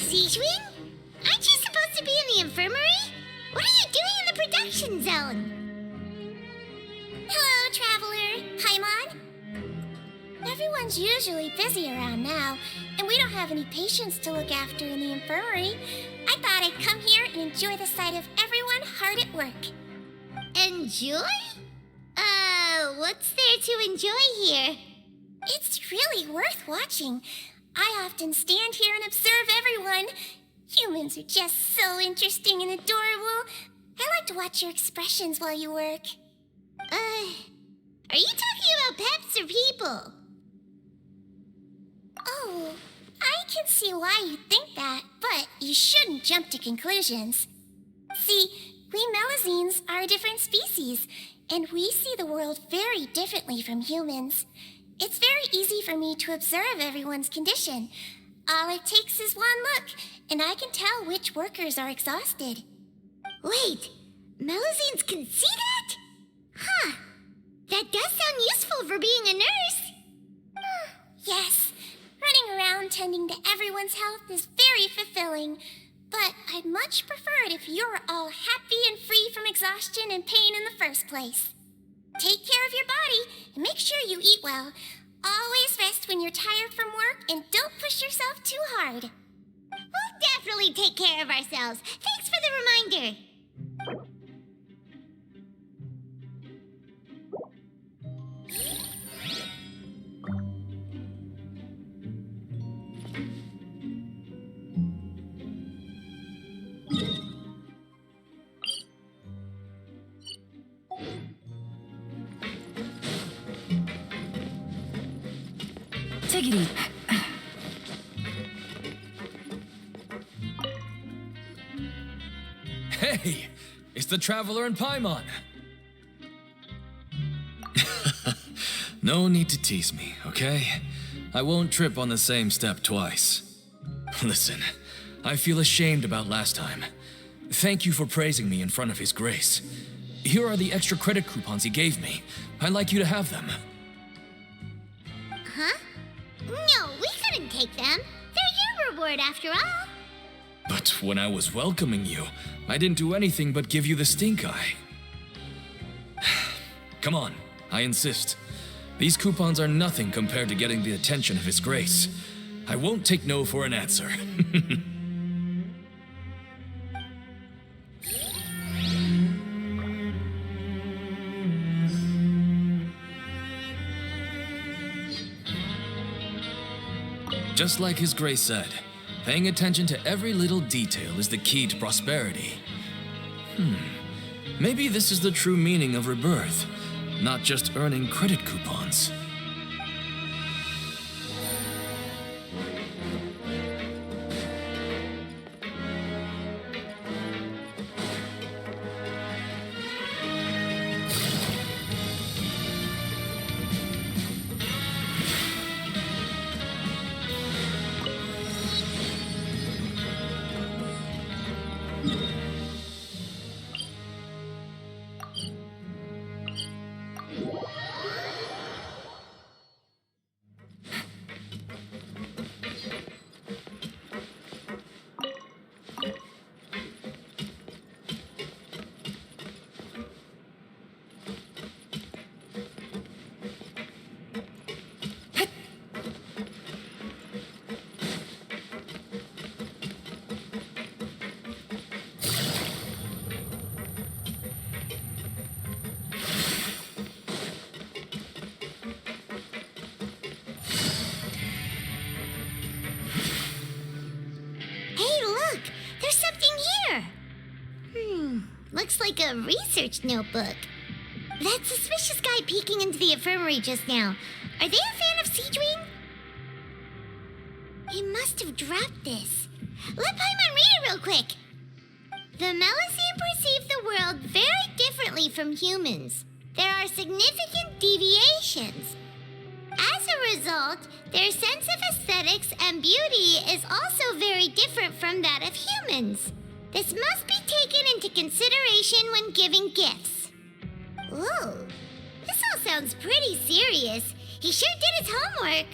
Siegeween? Aren't you supposed to be in the infirmary? What are you doing in the production zone? Hello, Traveler. Paimon? Everyone's usually busy around now, and we don't have any patients to look after in the infirmary. I thought I'd come here and enjoy the sight of everyone hard at work. Enjoy? what's there to enjoy here? It's really worth watching. I often stand here and observe everyone. Humans are just so interesting and adorable. I like to watch your expressions while you work. Are you talking about pets or people? Oh, I can see why you think that, but you shouldn't jump to conclusions. See, we Melazines are a different species, and we see the world very differently from humans. It's very easy for me to observe everyone's condition. All it takes is one look, and I can tell which workers are exhausted. Wait, Melazines can see that? Huh. That does sound useful for being a nurse. Yes, running around tending to everyone's health is very fulfilling. But I'd much prefer it if you're all happy and free from exhaustion and pain in the first place. Take care of your body and make sure you eat well. Always rest when you're tired from work and don't push yourself too hard. We'll definitely take care of ourselves. Thanks for the reminder. Take it easy. Hey, it's the Traveler and Paimon. No need to tease me, okay? I won't trip on the same step twice. Listen, I feel ashamed about last time. Thank you for praising me in front of His Grace. Here are the extra credit coupons he gave me. I'd like you to have them. Huh? No, we couldn't take them. They're your reward after all. But when I was welcoming you, I didn't do anything but give you the stink eye. Come on, I insist. These coupons are nothing compared to getting the attention of His Grace. I won't take no for an answer. Just like His Grace said, paying attention to every little detail is the key to prosperity. Maybe this is the true meaning of rebirth, not just earning credit coupons. Looks like a research notebook. That suspicious guy peeking into the infirmary just now. Are they a fan of Siegewing? He must have dropped this. Let Paimon read it real quick. The Melazine perceive the world very differently from humans. There are significant deviations. As a result, their sense of aesthetics and beauty is also very different from that of humans. This must be taken into consideration when giving gifts. Ooh, this all sounds pretty serious. He sure did his homework.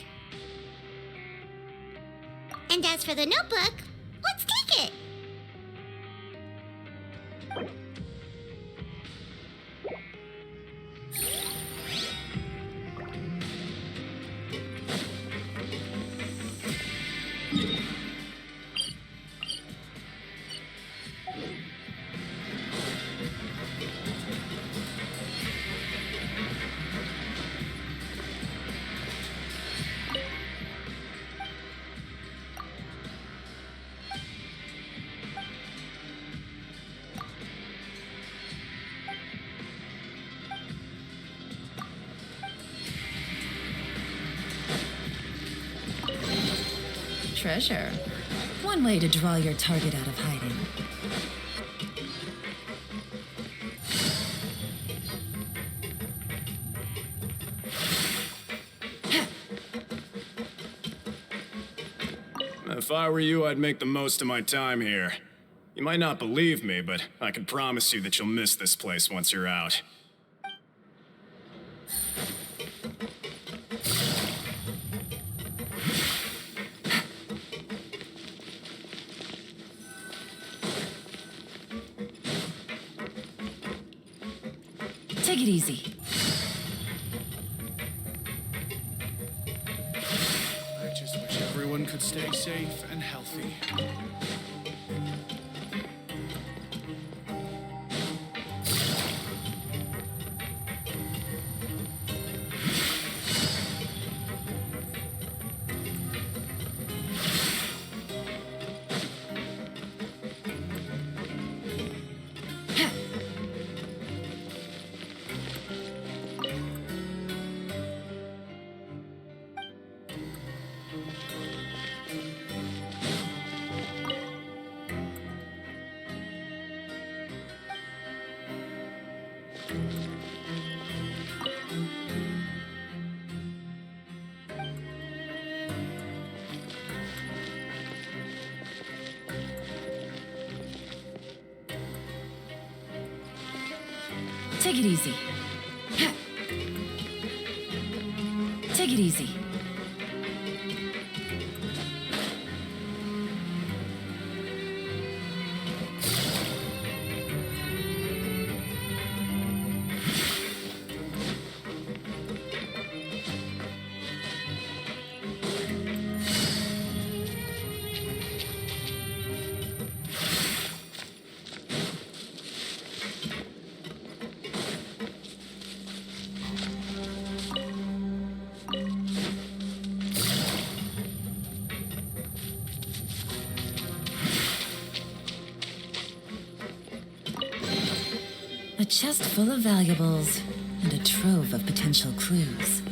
And as for the notebook, let's take it. treasure. One way to draw your target out of hiding. If I were you, I'd make the most of my time here. You might not believe me, but I can promise you that you'll miss this place once you're out. Take it easy. I just wish everyone could stay safe and healthy. Take it easy. Take it easy. A chest full of valuables and a trove of potential clues.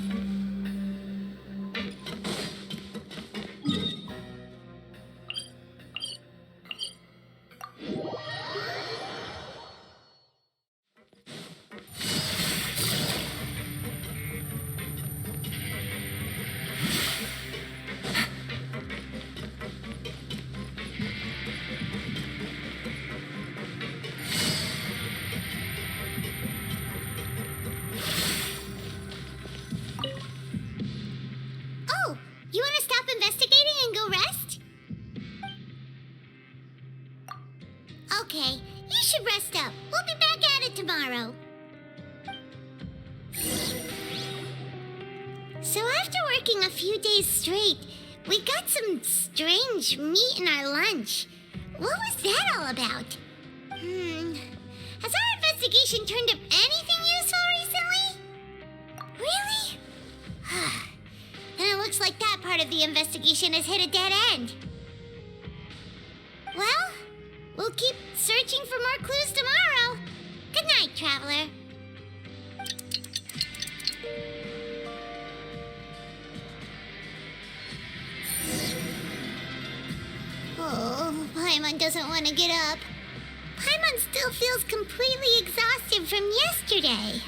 Oh, you want to stop investigating and go rest? Okay, you should rest up. We'll be back at it tomorrow. So after working a few days straight, we got some strange meat in our lunch. What was that all about? Has our investigation turned up anything useful recently? Really? Then it looks like that part of the investigation has hit a dead end. Well, we'll keep searching for more clues tomorrow. Good night, Traveler. Oh, Paimon doesn't want to get up. Paimon still feels completely exhausted from yesterday.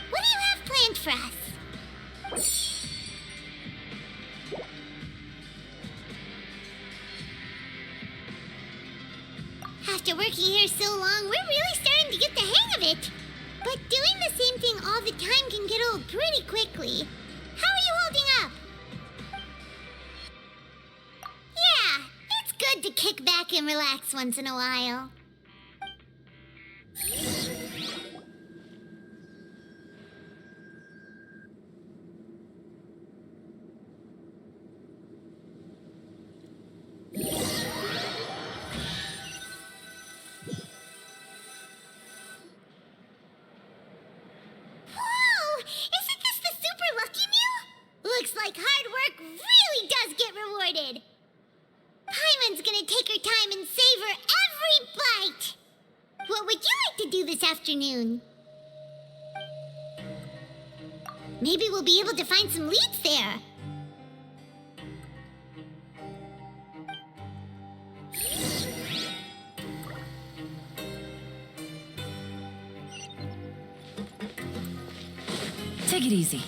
What do you have planned for us? After working here so long, we're really starting to get the hang of it. But doing the same thing all the time can get old pretty quickly. How are you holding up? Yeah, it's good to kick back and relax once in a while. Whoa! Isn't this the Super Lucky Meal? Looks like hard work really does get rewarded. Paimon's gonna take her time and savor every bite. What would you like to do this afternoon? Maybe we'll be able to find some leads there. Take it easy.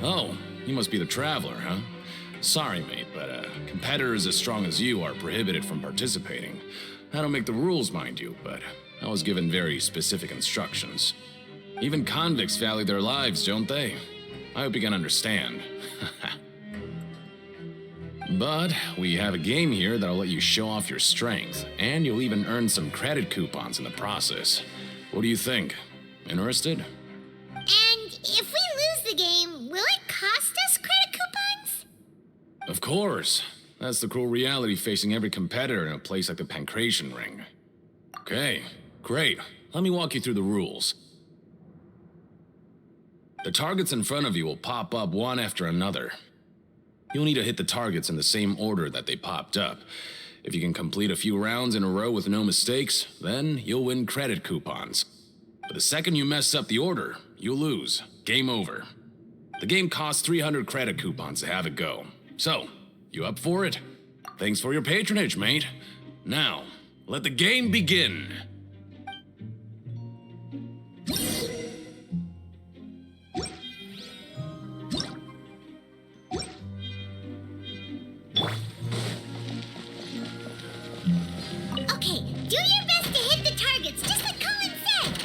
Oh, you must be the Traveler, huh? Sorry, mate, but competitors as strong as you are prohibited from participating. I don't make the rules, mind you, but I was given very specific instructions. Even convicts value their lives, don't they? I hope you can understand. But we have a game here that'll let you show off your strength, and you'll even earn some credit coupons in the process. What do you think? Interested? And if we lose the game, will it cost us credit coupons? Of course. That's the cruel reality facing every competitor in a place like the Pancration Ring. Okay, great. Let me walk you through the rules. The targets in front of you will pop up one after another. You'll need to hit the targets in the same order that they popped up. If you can complete a few rounds in a row with no mistakes, then you'll win credit coupons. But the second you mess up the order, you'll lose. Game over. The game costs 300 credit coupons to have it go. So, you up for it? Thanks for your patronage, mate. Now, let the game begin. Okay, do your best to hit the targets, just like Colin said.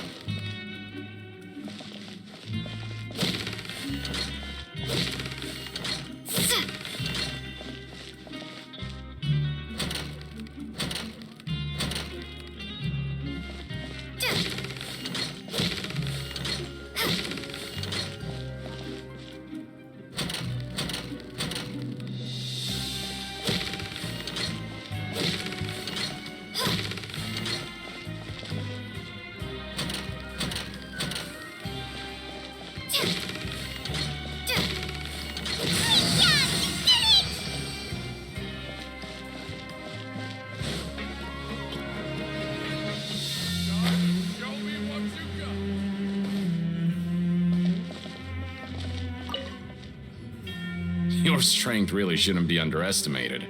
Your strength really shouldn't be underestimated.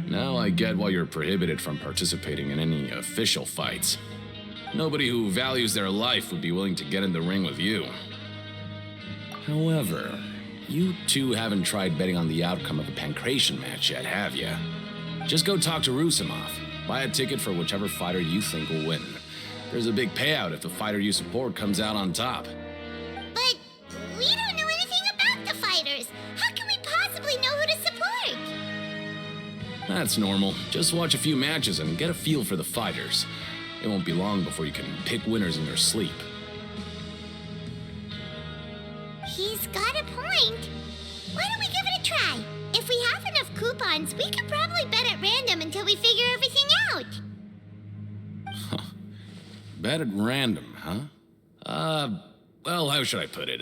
Now I get why you're prohibited from participating in any official fights. Nobody who values their life would be willing to get in the ring with you. However, you two haven't tried betting on the outcome of a Pancration match yet, have you? Just go talk to Rusimov. Buy a ticket for whichever fighter you think will win. There's a big payout if the fighter you support comes out on top. But we don't know anything about the fighters. How can we possibly know who to support? That's normal. Just watch a few matches and get a feel for the fighters. It won't be long before you can pick winners in your sleep. He's got a point. Why don't we give it a try? If we have enough coupons, we could probably bet at random until we figure everything out. Bet at random, huh? Well, how should I put it?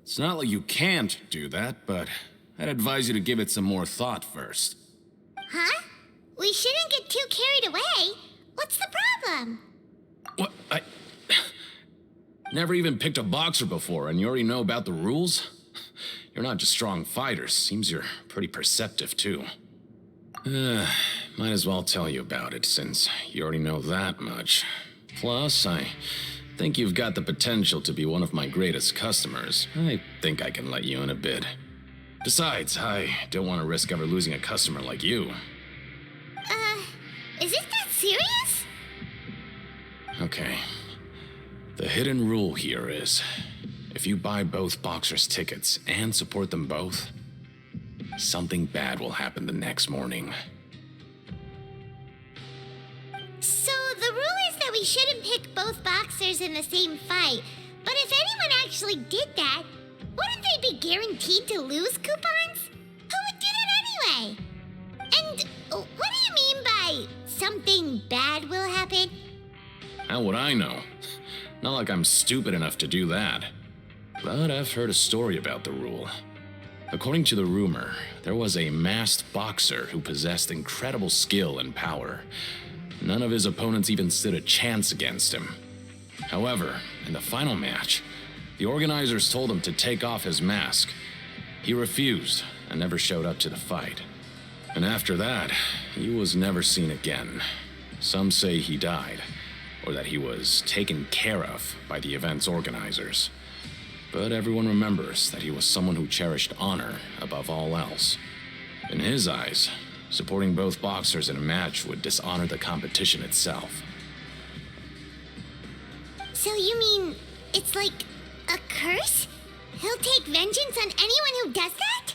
It's not like you can't do that, but I'd advise you to give it some more thought first. Huh? We shouldn't get too carried away. What's the problem? What? I never even picked a boxer before, and you already know about the rules? You're not just strong fighters. Seems you're pretty perceptive, too. Might as well tell you about it, since you already know that much. Plus, I think you've got the potential to be one of my greatest customers. I think I can let you in a bit. Besides, I don't want to risk ever losing a customer like you. Is it that serious? Okay. The hidden rule here is, if you buy both boxers' tickets and support them both, something bad will happen the next morning. So the rule is that we shouldn't pick both boxers in the same fight. But if anyone actually did that, we guaranteed to lose coupons? Who would do that anyway? And what do you mean by something bad will happen? How would I know? Not like I'm stupid enough to do that. But I've heard a story about the rule. According to the rumor, there was a masked boxer who possessed incredible skill and power. None of his opponents even stood a chance against him. However, in the final match, the organizers told him to take off his mask. He refused and never showed up to the fight. And after that, he was never seen again. Some say he died, or that he was taken care of by the event's organizers. But everyone remembers that he was someone who cherished honor above all else. In his eyes, supporting both boxers in a match would dishonor the competition itself. So you mean it's like a curse? He'll take vengeance on anyone who does that?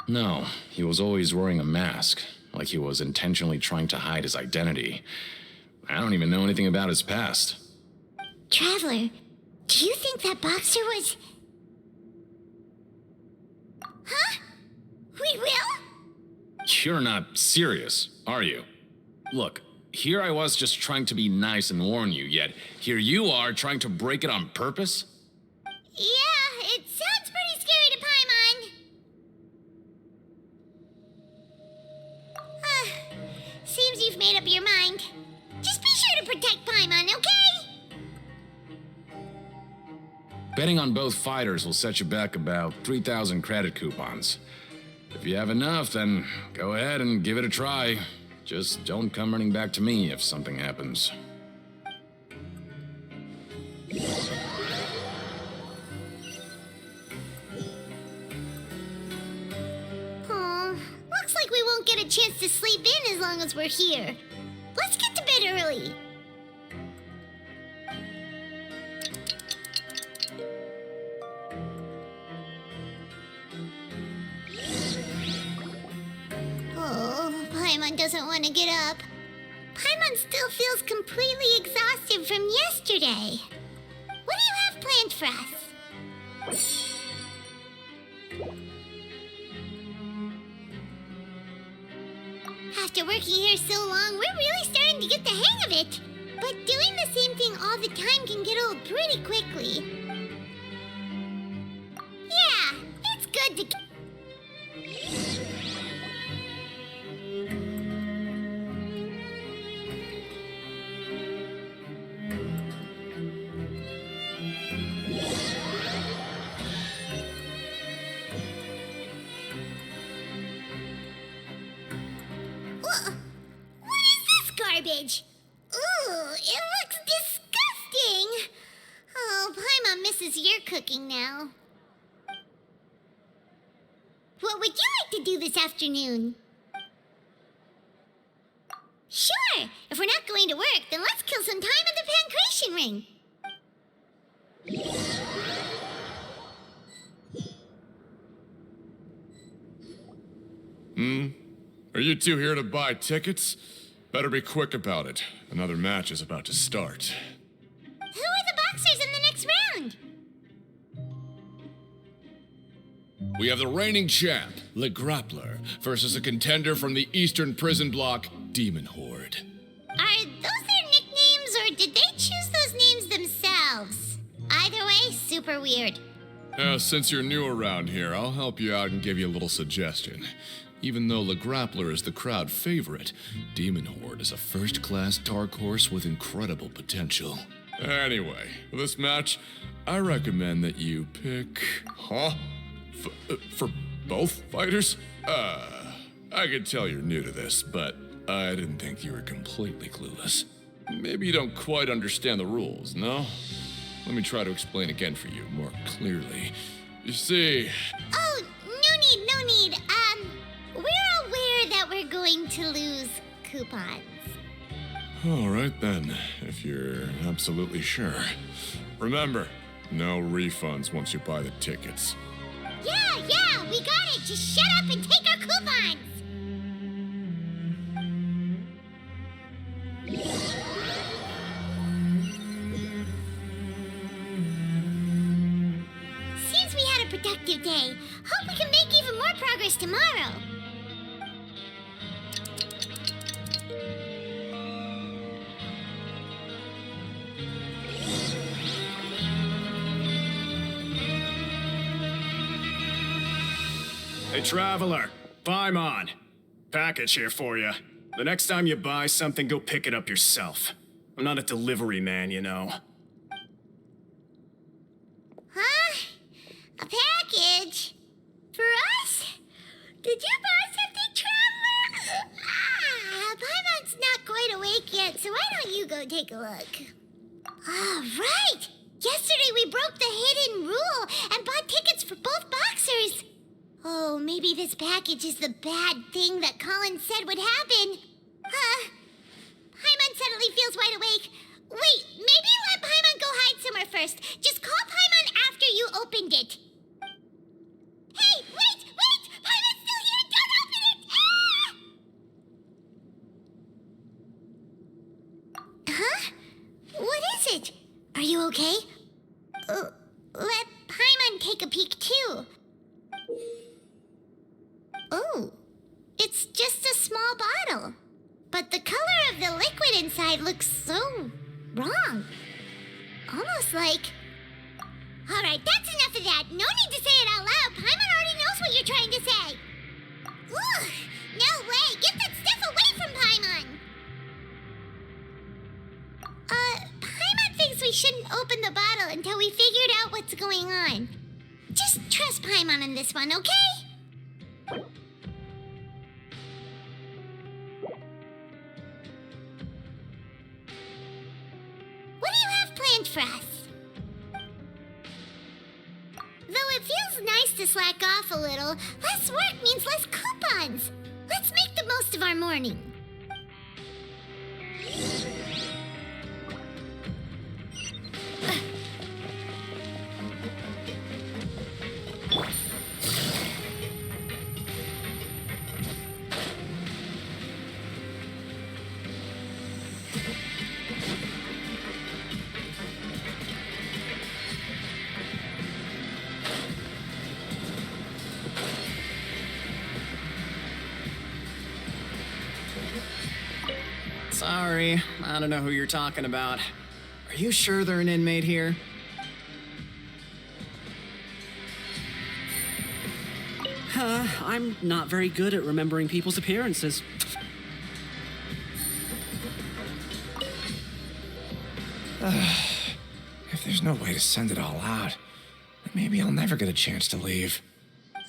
No, he was always wearing a mask, like he was intentionally trying to hide his identity. I don't even know anything about his past. Traveler, do you think that boxer was... Huh? We will? You're not serious, are you? Look, here I was just trying to be nice and warn you, yet here you are trying to break it on purpose? Yeah, it sounds pretty scary to Paimon. Seems you've made up your mind. Just be sure to protect Paimon, okay? Betting on both fighters will set you back about 3,000 credit coupons. If you have enough, then go ahead and give it a try. Just don't come running back to me if something happens. Aw, looks like we won't get a chance to sleep in as long as we're here. Let's get to bed early. Oh, Paimon doesn't want to get up. Paimon still feels completely exhausted from yesterday. What do you have planned for us? After working here so long, we're really starting to get the hang of it. But doing the same thing all the time can get old pretty quickly. Yeah, it's good to... What is this garbage? Ooh, it looks disgusting. Oh, Paimon misses your cooking now. What would you like to do this afternoon? Sure! If we're not going to work, then let's kill some time at the Pancration Ring. Are you two here to buy tickets? Better be quick about it. Another match is about to start. Who are the boxers in the next round? We have the reigning champ, Le Grappler, versus a contender from the Eastern Prison Block, Demon Horde. Are those their nicknames, or did they choose those names themselves? Either way, super weird. Since you're new around here, I'll help you out and give you a little suggestion. Even though Le Grappler is the crowd favorite, Demon Horde is a first-class dark horse with incredible potential. Anyway, for this match, I recommend that you pick... Huh? For both fighters? I can tell you're new to this, but I didn't think you were completely clueless. Maybe you don't quite understand the rules, no? Let me try to explain again for you more clearly. You see... Oh, no need. We're aware that we're going to lose coupons. All right then, if you're absolutely sure. Remember, no refunds once you buy the tickets. Yeah, we got it. Just shut up and take our coupons. productive day. Hope we can make even more progress tomorrow. Hey, Traveler. Paimon. Package here for you. The next time you buy something, go pick it up yourself. I'm not a delivery man, you know. Huh? A package? For us? Did you buy something, Traveler? Paimon's not quite awake yet, so why don't you go take a look? Right! Yesterday we broke the hidden rule and bought tickets for both boxers. Oh, maybe this package is the bad thing that Colin said would happen. Paimon suddenly feels wide awake. Wait, maybe let Paimon go hide somewhere first. Just call Paimon after you opened it. Hey, wait! Paimon's still here! Don't open it! Huh? What is it? Are you okay? Let Paimon take a peek too. Oh, it's just a small bottle. But the color of the liquid inside looks so wrong. Almost like... Alright, that's enough of that. No need to say it out loud. Paimon already knows what you're trying to say. Ugh, no way. Get that stuff away from Paimon. Paimon thinks we shouldn't open the bottle until we figured out what's going on. Just trust Paimon on this one, okay? What do you have planned for us? Though it feels nice to slack off a little, less work means less coupons. Let's make the most of our morning. Sorry, I don't know who you're talking about. Are you sure they're an inmate here? I'm not very good at remembering people's appearances. If there's no way to send it all out, maybe I'll never get a chance to leave.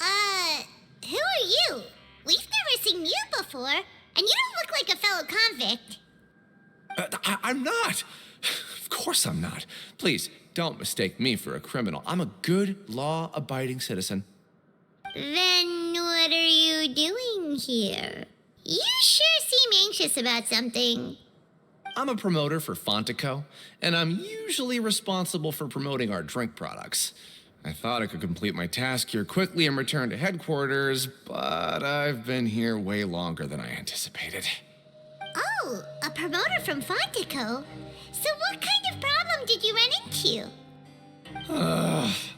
Who are you? We've never seen you before, and you don't look like a fellow convict. I'm not. Of course I'm not. Please, don't mistake me for a criminal. I'm a good, law-abiding citizen. Then what are you doing here? You sure seem anxious about something. I'm a promoter for Fontaine, and I'm usually responsible for promoting our drink products. I thought I could complete my task here quickly and return to headquarters, but I've been here way longer than I anticipated. Oh, a promoter from Fontaine. So what kind of problem did you run into?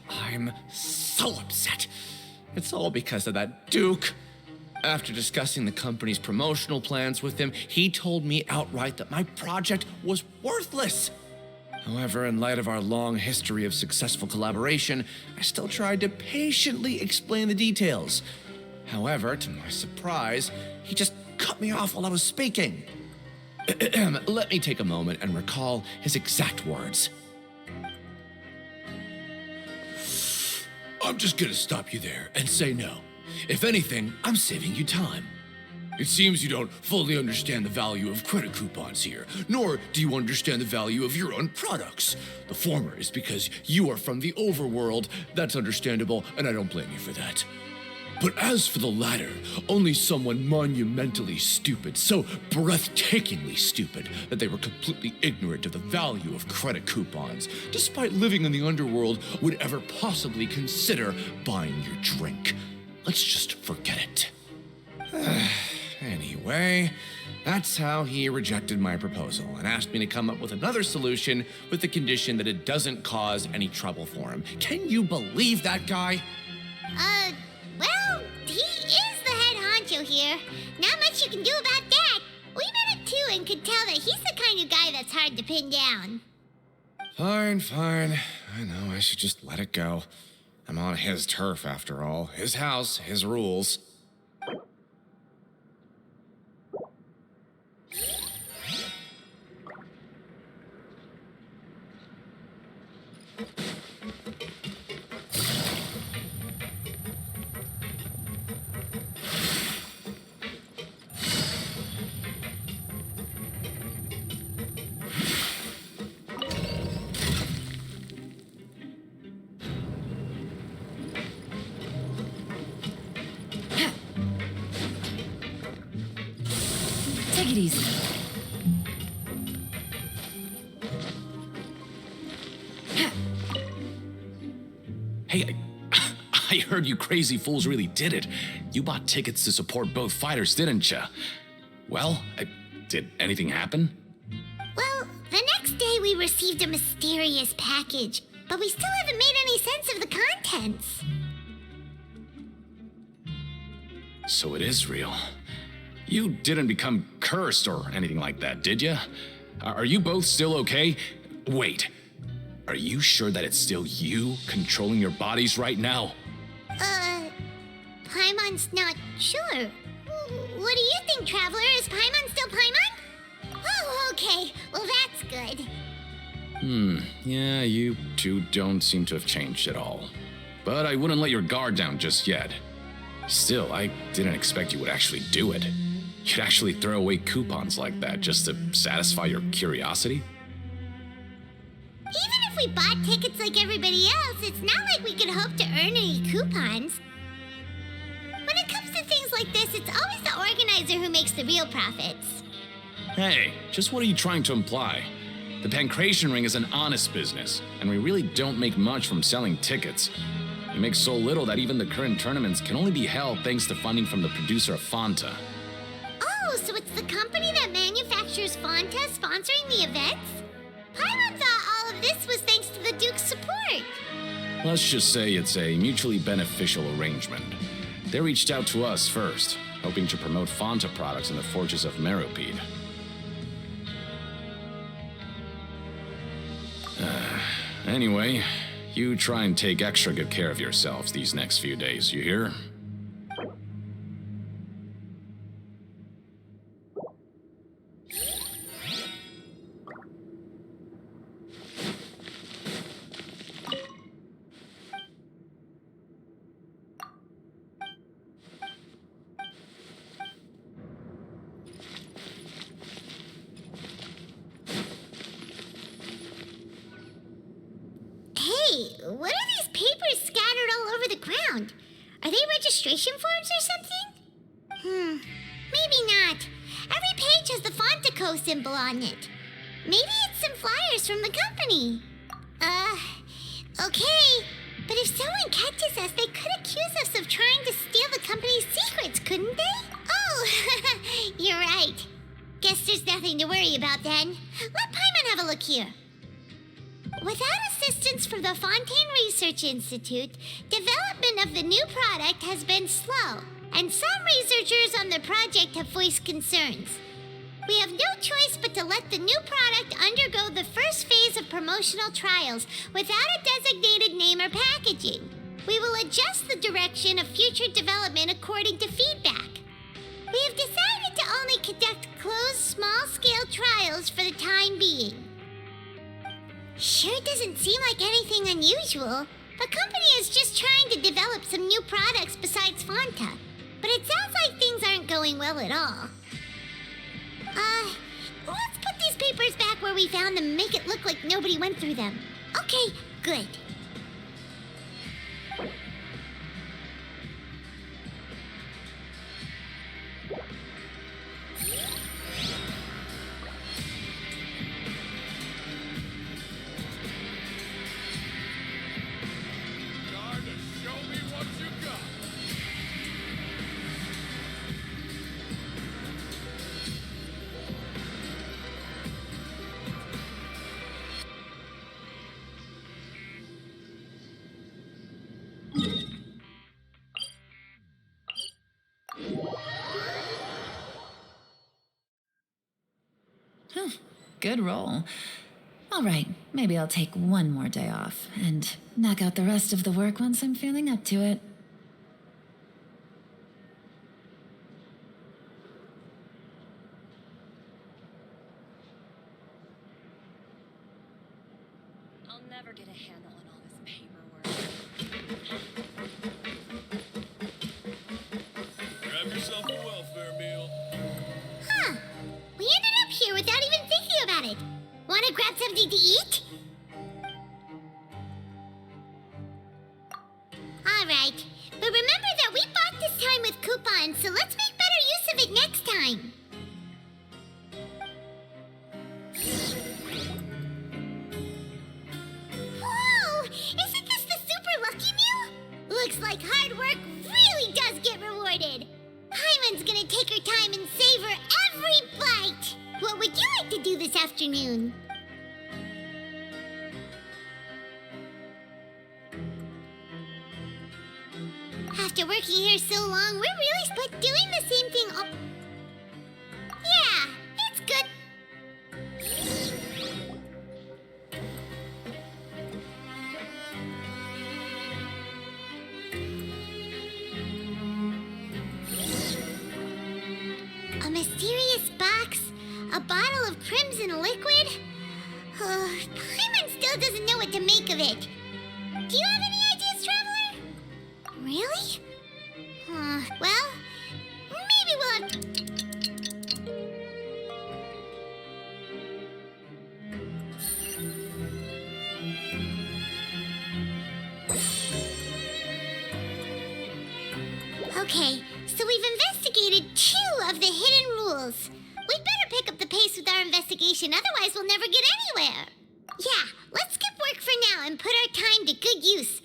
I'm so upset. It's all because of that Duke. After discussing the company's promotional plans with him, he told me outright that my project was worthless. However, in light of our long history of successful collaboration, I still tried to patiently explain the details. However, to my surprise, he just cut me off while I was speaking. Let me take a moment and recall his exact words. I'm just gonna stop you there and say no. If anything, I'm saving you time. It seems you don't fully understand the value of credit coupons here, nor do you understand the value of your own products. The former is because you are from the overworld. That's understandable, and I don't blame you for that. But as for the latter, only someone monumentally stupid, so breathtakingly stupid that they were completely ignorant of the value of credit coupons, despite living in the underworld, would ever possibly consider buying your drink. Let's just forget it. Anyway, That's how he rejected my proposal and asked me to come up with another solution with the condition that it doesn't cause any trouble for him. Can you believe that guy? Well, he is the head honcho here. Not much you can do about that. We met him too and could tell that he's the kind of guy that's hard to pin down. Fine. I know I should just let it go. I'm on his turf after all. His house, his rules. Take it easy. Hey, I heard you crazy fools really did it. You bought tickets to support both fighters, didn't ya? Well, did anything happen? Well, the next day we received a mysterious package, but we still haven't made any sense of the contents. So it is real. You didn't become cursed or anything like that, did ya? Are you both still okay? Wait, are you sure that it's still you controlling your bodies right now? Paimon's not sure. What do you think, Traveler? Is Paimon still Paimon? Oh, okay. Well, that's good. Yeah, you two don't seem to have changed at all. But I wouldn't let your guard down just yet. Still, I didn't expect you would actually do it. You'd actually throw away coupons like that just to satisfy your curiosity? Even if we bought tickets like everybody else, it's not like we could hope to earn any coupons. When it comes to things like this, it's always the organizer who makes the real profits. Hey, just what are you trying to imply? The Pancration Ring is an honest business, and we really don't make much from selling tickets. We make so little that even the current tournaments can only be held thanks to funding from the producer of Fanta. Oh, so it's the company that manufactures Fanta sponsoring the events? Paimon thought all of this was thanks to the Duke's support. Let's just say it's a mutually beneficial arrangement. They reached out to us first, hoping to promote Fanta products in the fortress of Meropide. Anyway, you try and take extra good care of yourselves these next few days, you hear? What are these papers scattered all over the ground? Are they registration forms or something? Maybe not. Every page has the Fontaco symbol on it. Maybe it's some flyers from the company. Okay. But if someone catches us, they could accuse us of trying to steal the company's secrets, couldn't they? Oh, you're right. Guess there's nothing to worry about then. Let Paimon have a look here. Without assistance from the Fontaine Research Institute, development of the new product has been slow, and some researchers on the project have voiced concerns. We have no choice but to let the new product undergo the first phase of promotional trials without a designated name or packaging. We will adjust the direction of future development according to feedback. We have decided to only conduct closed, small-scale trials for the time being. Sure doesn't seem like anything unusual. The company is just trying to develop some new products besides Fanta. But it sounds like things aren't going well at all. Let's put these papers back where we found them and make it look like nobody went through them. Okay, good. good roll. All right, maybe I'll take one more day off and knock out the rest of the work once I'm feeling up to it. I'll never get a handle on all this paperwork. Grab yourself a welfare meal. Huh. We ended up here without even thinking about it. Want to grab something to eat? Alright. But remember that we bought this time with coupons, so let's make better use of it next time. Whoa! Isn't this the super lucky meal? Looks like hard work really does get rewarded. Hyman's gonna take her time and savor every bite. What would you like to do this afternoon? After working here so long, we're really split doing the same thing all... Yeah, it's good. A mysterious box, a bottle of crimson liquid. Hyman still doesn't know what to make of it. Do you have any ideas, Traveler? Really? Well, maybe we'll have... Okay, so we've investigated 2 of the hidden rules. We'd better pick up the pace with our investigation, otherwise we'll never get anywhere. Yeah, let's skip work for now and put our time to good use.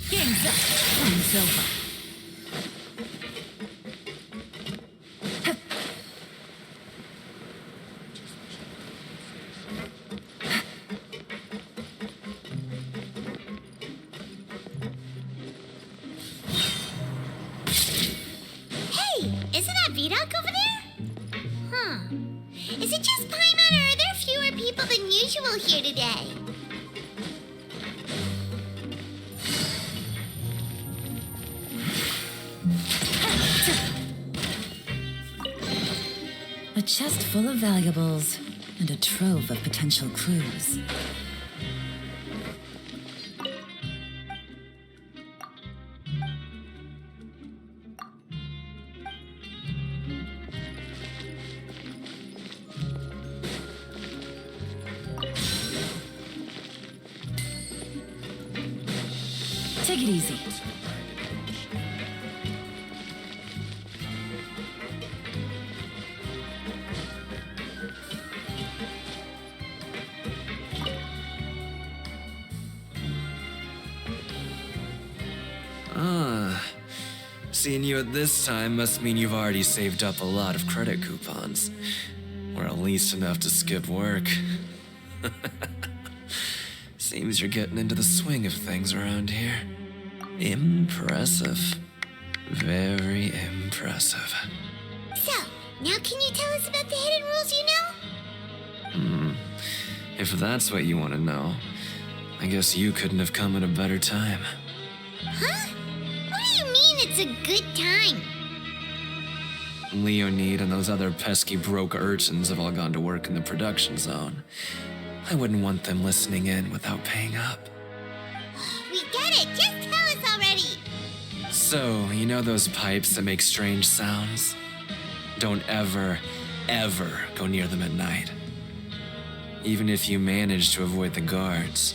Game's up. Time's over. Isn't that Vidoc over there? Huh. Is it just Paimon, or are there fewer people than usual here today? A chest full of valuables and a trove of potential clues. Take it easy. Seeing you at this time must mean you've already saved up a lot of credit coupons. Or at least enough to skip work. Seems you're getting into the swing of things around here. Impressive. Very impressive. So, now can you tell us about the hidden rules you know? If that's what you want to know, I guess you couldn't have come at a better time. Huh? What do you mean it's a good time? Leonid and those other pesky broke urchins have all gone to work in the production zone. I wouldn't want them listening in without paying up. We get it! Just tell us already! So, you know those pipes that make strange sounds? Don't ever, ever go near them at night. Even if you manage to avoid the guards,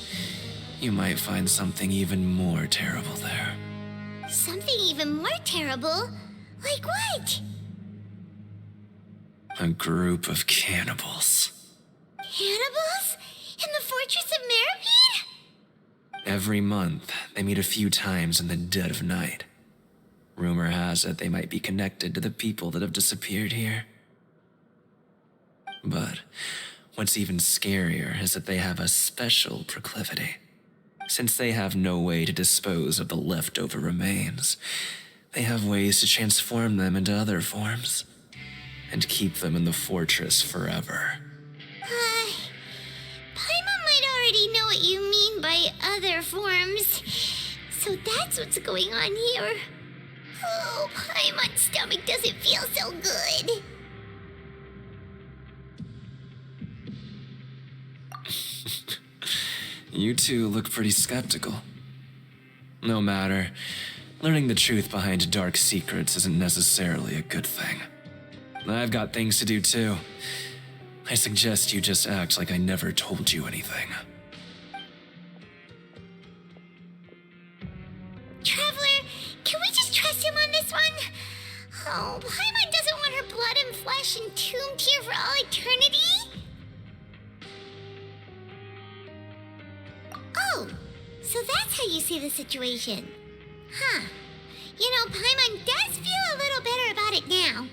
you might find something even more terrible there. Something even more terrible? Like what? A group of cannibals. Cannibals? In the Fortress of Meropide? Every month, they meet a few times in the dead of night. Rumor has it they might be connected to the people that have disappeared here. But what's even scarier is that they have a special proclivity. Since they have no way to dispose of the leftover remains, they have ways to transform them into other forms and keep them in the fortress forever. Paimon might already know what you mean by other forms. So that's what's going on here. Oh, Paimon's stomach doesn't feel so good. You two look pretty skeptical. No matter, learning the truth behind dark secrets isn't necessarily a good thing. I've got things to do too. I suggest you just act like I never told you anything. Traveler, can we just trust him on this one? Oh, Paimon doesn't want her blood and flesh entombed here for all eternity? Oh, so that's how you see the situation. Huh. You know, Paimon does feel a little better about it now.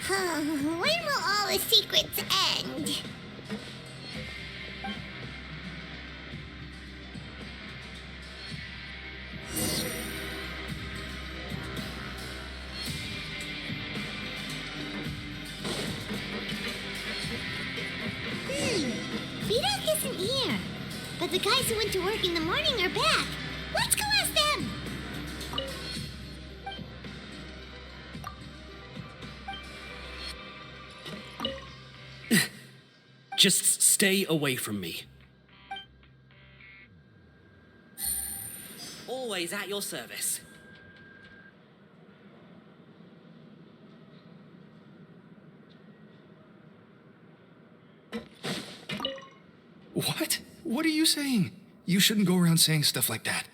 When will all the secrets end? Vidok isn't here, but the guys who went to work in the morning are back. Let's go ask them. Just stay away from me. Always at your service. What? What are you saying? You shouldn't go around saying stuff like that.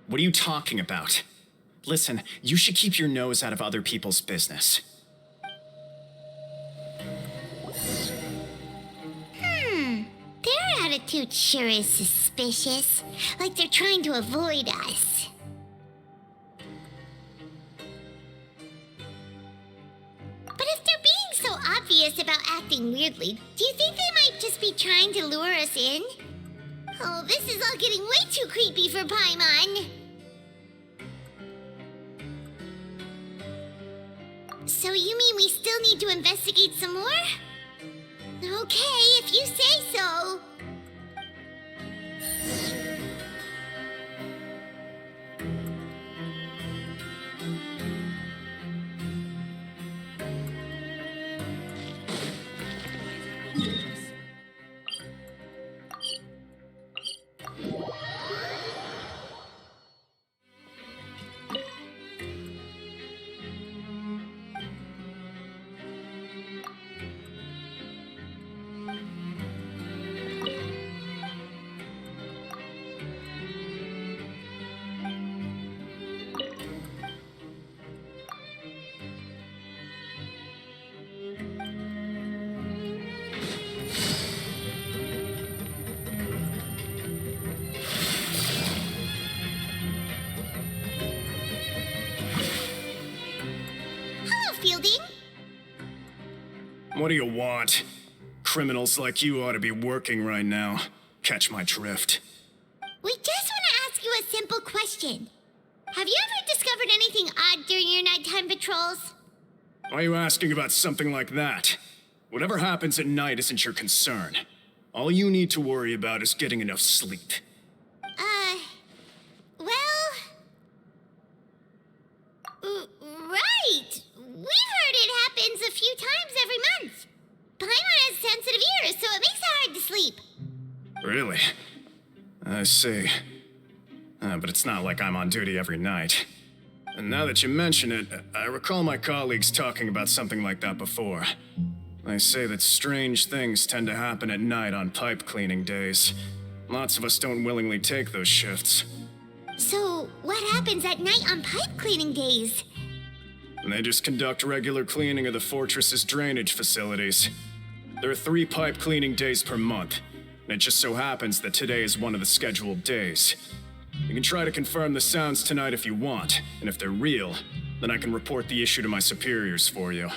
What are you talking about? Listen, you should keep your nose out of other people's business. Their attitude sure is suspicious. Like they're trying to avoid us. But if they're being so obvious about acting weirdly, do you think they might just be trying to lure us in? Oh, this is all getting way too creepy for Paimon. So you mean we still need to investigate some more? Okay, if you say so. Fielding? What do you want? Criminals like you ought to be working right now. Catch my drift. We just want to ask you a simple question. Have you ever discovered anything odd during your nighttime patrols? Why are you asking about something like that? Whatever happens at night isn't your concern. All you need to worry about is getting enough sleep. Right! We've heard it happens a few times every month. Paimon has sensitive ears, so it makes it hard to sleep. Really? I see. But it's not like I'm on duty every night. And now that you mention it, I recall my colleagues talking about something like that before. They say that strange things tend to happen at night on pipe cleaning days. Lots of us don't willingly take those shifts. So, what happens at night on pipe cleaning days? They just conduct regular cleaning of the fortress's drainage facilities. There are 3 pipe cleaning days per month, and it just so happens that today is one of the scheduled days. You can try to confirm the sounds tonight if you want, and if they're real, then I can report the issue to my superiors for you.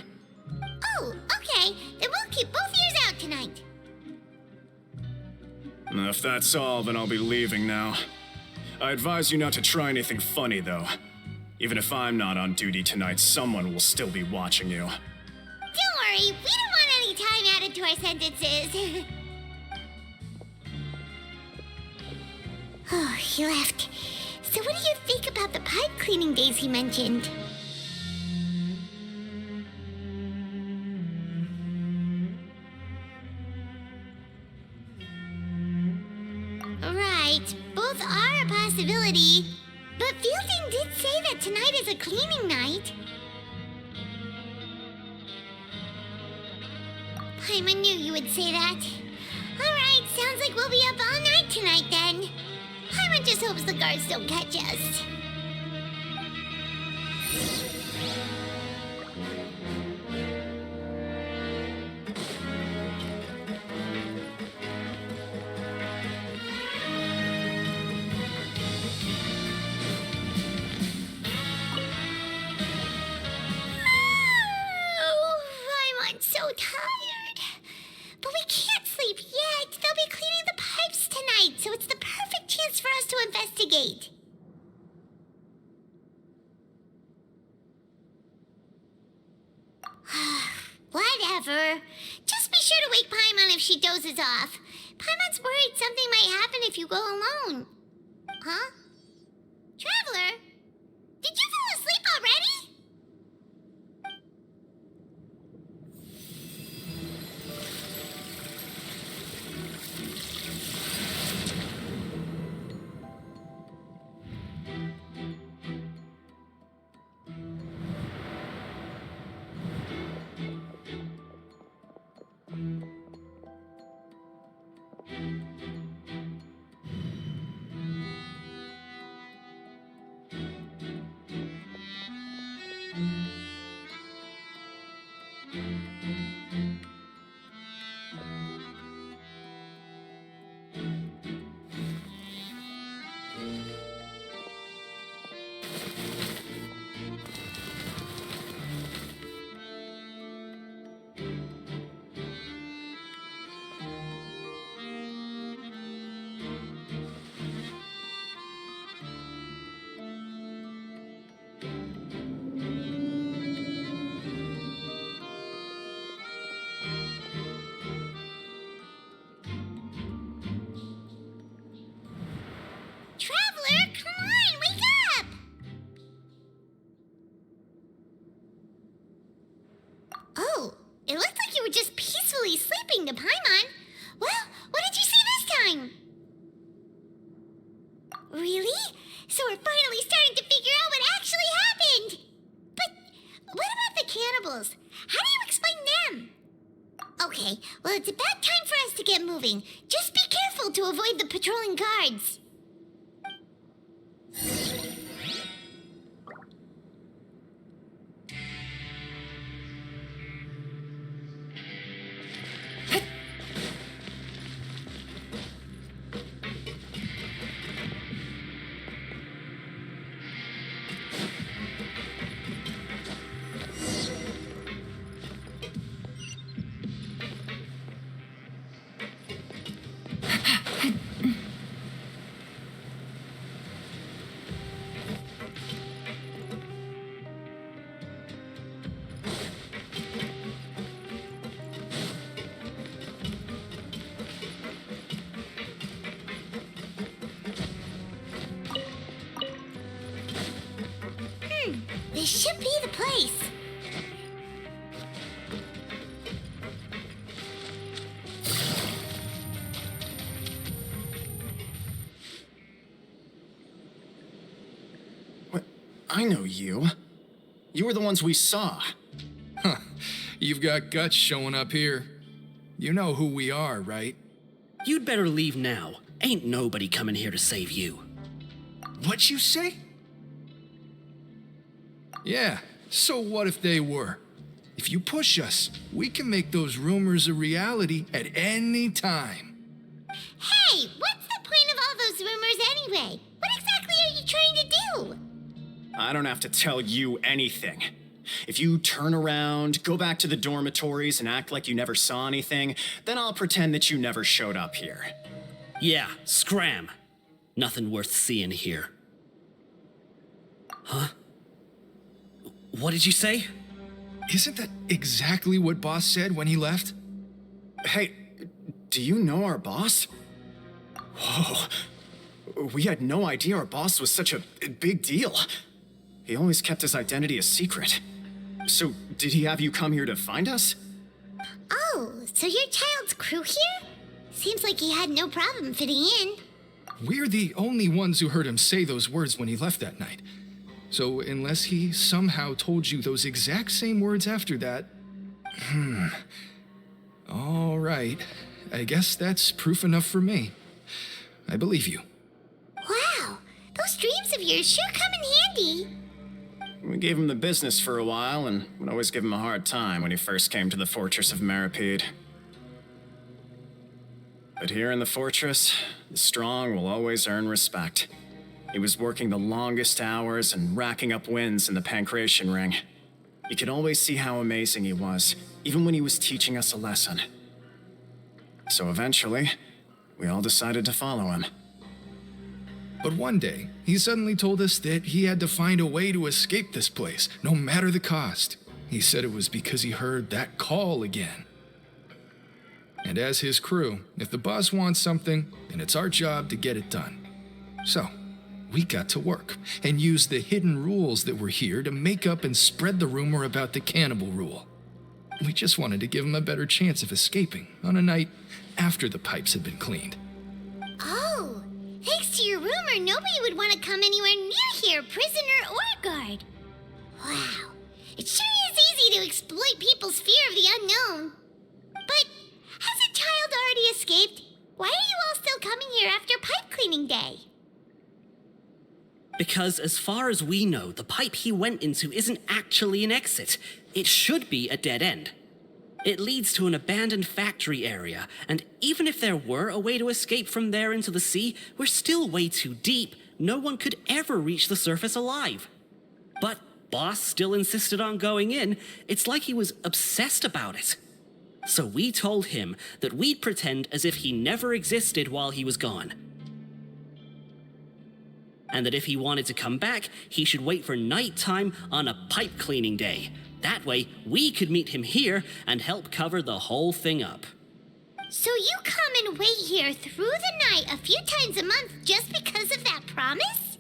Oh, okay. Then we'll keep both ears out tonight. If that's all, then I'll be leaving now. I advise you not to try anything funny, though. Even if I'm not on duty tonight, someone will still be watching you. Don't worry, we don't want any time added to our sentences. Oh, he left. So what do you think about the pipe cleaning days he mentioned? Right, both are a possibility. But Fielding did say that tonight is a cleaning night. Paimon knew you would say that. Alright, sounds like we'll be up all night tonight then. Paimon just hopes the guards don't catch us. So tired. But we can't sleep yet. They'll be cleaning the pipes tonight, so it's the perfect chance for us to investigate. Whatever. Just be sure to wake Paimon if she dozes off. Paimon's worried something might happen if you go alone. Huh? Traveler? Did you fall asleep already? Traveler, come on, wake up! Oh, it looked like you were just peacefully sleeping to Paimon. Well, what did you see this time? Really? So we're finally starting to figure out what actually happened! But what about the cannibals? How do you explain them? Okay, well, it's about time for us to get moving. Just be careful to avoid the patrolling guards. This should be the place. What? I know you. You were the ones we saw. Huh. You've got guts showing up here. You know who we are, right? You'd better leave now. Ain't nobody coming here to save you. What'd you say? Yeah, so what if they were? If you push us, we can make those rumors a reality at any time. Hey, what's the point of all those rumors anyway? What exactly trying to do? I don't have to tell you anything. If you turn around, go back to the dormitories, and act like you never saw anything, then I'll pretend that you never showed up here. Yeah, scram. Nothing worth seeing here. Huh? What did you say? Isn't that exactly what Boss said when he left? Hey, do you know our boss? Whoa. We had no idea our boss was such a big deal. He always kept his identity a secret. So, did he have you come here to find us? Oh, so your child's crew here? Seems like he had no problem fitting in. We're the only ones who heard him say those words when he left that night. So, unless he somehow told you those exact same words after that... All right. I guess that's proof enough for me. I believe you. Wow, those dreams of yours sure come in handy. We gave him the business for a while and would always give him a hard time when he first came to the fortress of Meripede. But here in the fortress, the strong will always earn respect. He was working the longest hours and racking up wins in the Pancration Ring. You could always see how amazing he was, even when he was teaching us a lesson. So eventually, we all decided to follow him. But one day, he suddenly told us that he had to find a way to escape this place, no matter the cost. He said it was because he heard that call again. And as his crew, if the boss wants something, then it's our job to get it done. So, we got to work and used the hidden rules that were here to make up and spread the rumor about the cannibal rule. We just wanted to give him a better chance of escaping on a night after the pipes had been cleaned. Oh, thanks to your rumor, nobody would want to come anywhere near here, prisoner or guard. Wow, it sure is easy to exploit people's fear of the unknown. But has a child already escaped? Why are you all still coming here after pipe cleaning day? Because as far as we know, the pipe he went into isn't actually an exit. It should be a dead end. It leads to an abandoned factory area, and even if there were a way to escape from there into the sea, we're still way too deep. No one could ever reach the surface alive. But Boss still insisted on going in. It's like he was obsessed about it. So we told him that we'd pretend as if he never existed while he was gone. And that if he wanted to come back, he should wait for nighttime on a pipe cleaning day. That way, we could meet him here and help cover the whole thing up. So you come and wait here through the night a few times a month just because of that promise?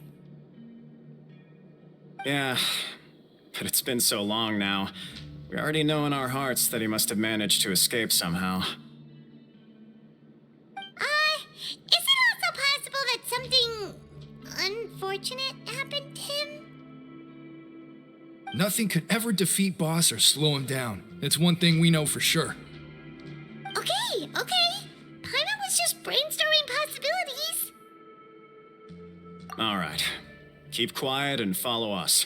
Yeah, but it's been so long now. We already know in our hearts that he must have managed to escape somehow. Is it also possible that something unfortunate happened to him? Nothing could ever defeat Boss or slow him down. It's one thing we know for sure. Okay. Paimon was just brainstorming possibilities. All right. Keep quiet and follow us.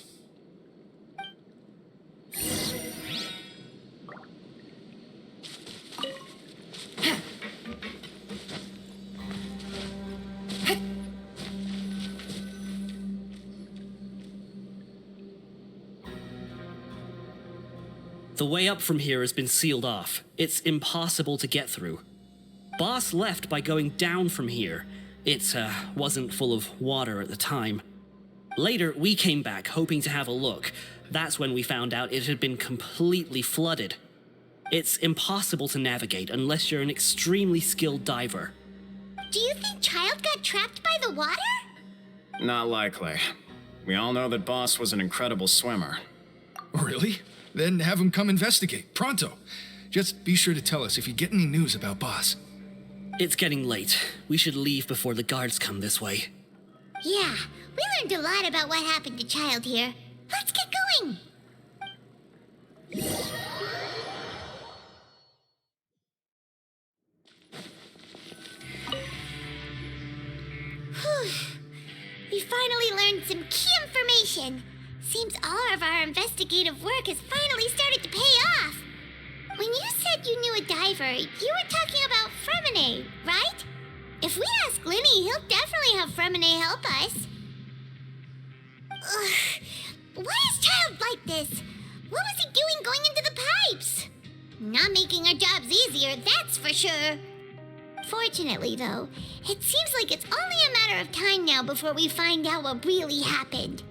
The way up from here has been sealed off. It's impossible to get through. Boss left by going down from here. It wasn't full of water at the time. Later, we came back hoping to have a look. That's when we found out it had been completely flooded. It's impossible to navigate unless you're an extremely skilled diver. Do you think Child got trapped by the water? Not likely. We all know that Boss was an incredible swimmer. Really? Then have him come investigate, pronto. Just be sure to tell us if you get any news about Boss. It's getting late. We should leave before the guards come this way. Yeah, we learned a lot about what happened to Child here. Let's get going. Whew. We finally learned some key information. Seems all of our investigative work has finally started to pay off. When you said you knew a diver, you were talking about Fremine, right? If we ask Linny, he'll definitely have Fremine help us. Why is Child like this? What was he doing going into the pipes? Not making our jobs easier, that's for sure. Fortunately, though, it seems like it's only a matter of time now before we find out what really happened.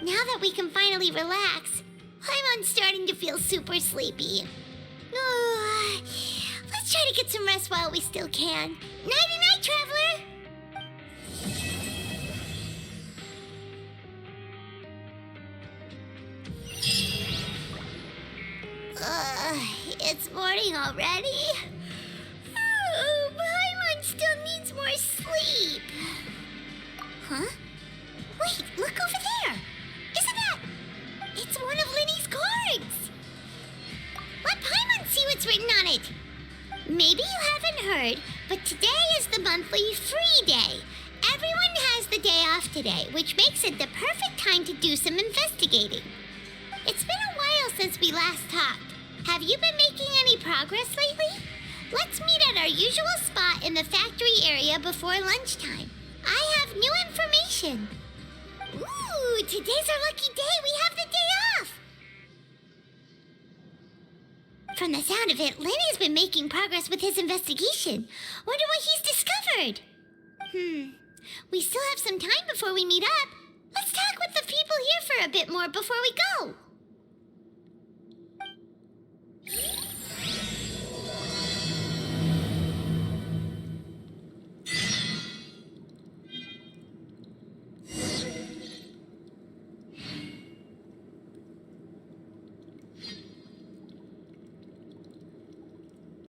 Now that we can finally relax, I'm starting to feel super sleepy. Let's try to get some rest while we still can. Nighty-night, Traveler! It's morning already? Oh, Paimon still needs more sleep. Huh? Wait, look over there. Isn't that... It's one of Linny's cards. Let Paimon see what's written on it. Maybe you haven't heard, but today is the monthly free day. Everyone has the day off today, which makes it the perfect time to do some investigating. It's been a while since we last talked. Have you been making any progress lately? Let's meet at our usual spot in the factory area before lunchtime. I have new information. Ooh, today's our lucky day. We have the day off. From the sound of it, Lenny's been making progress with his investigation. Wonder what he's discovered. We still have some time before we meet up. Let's talk with the people here for a bit more before we go.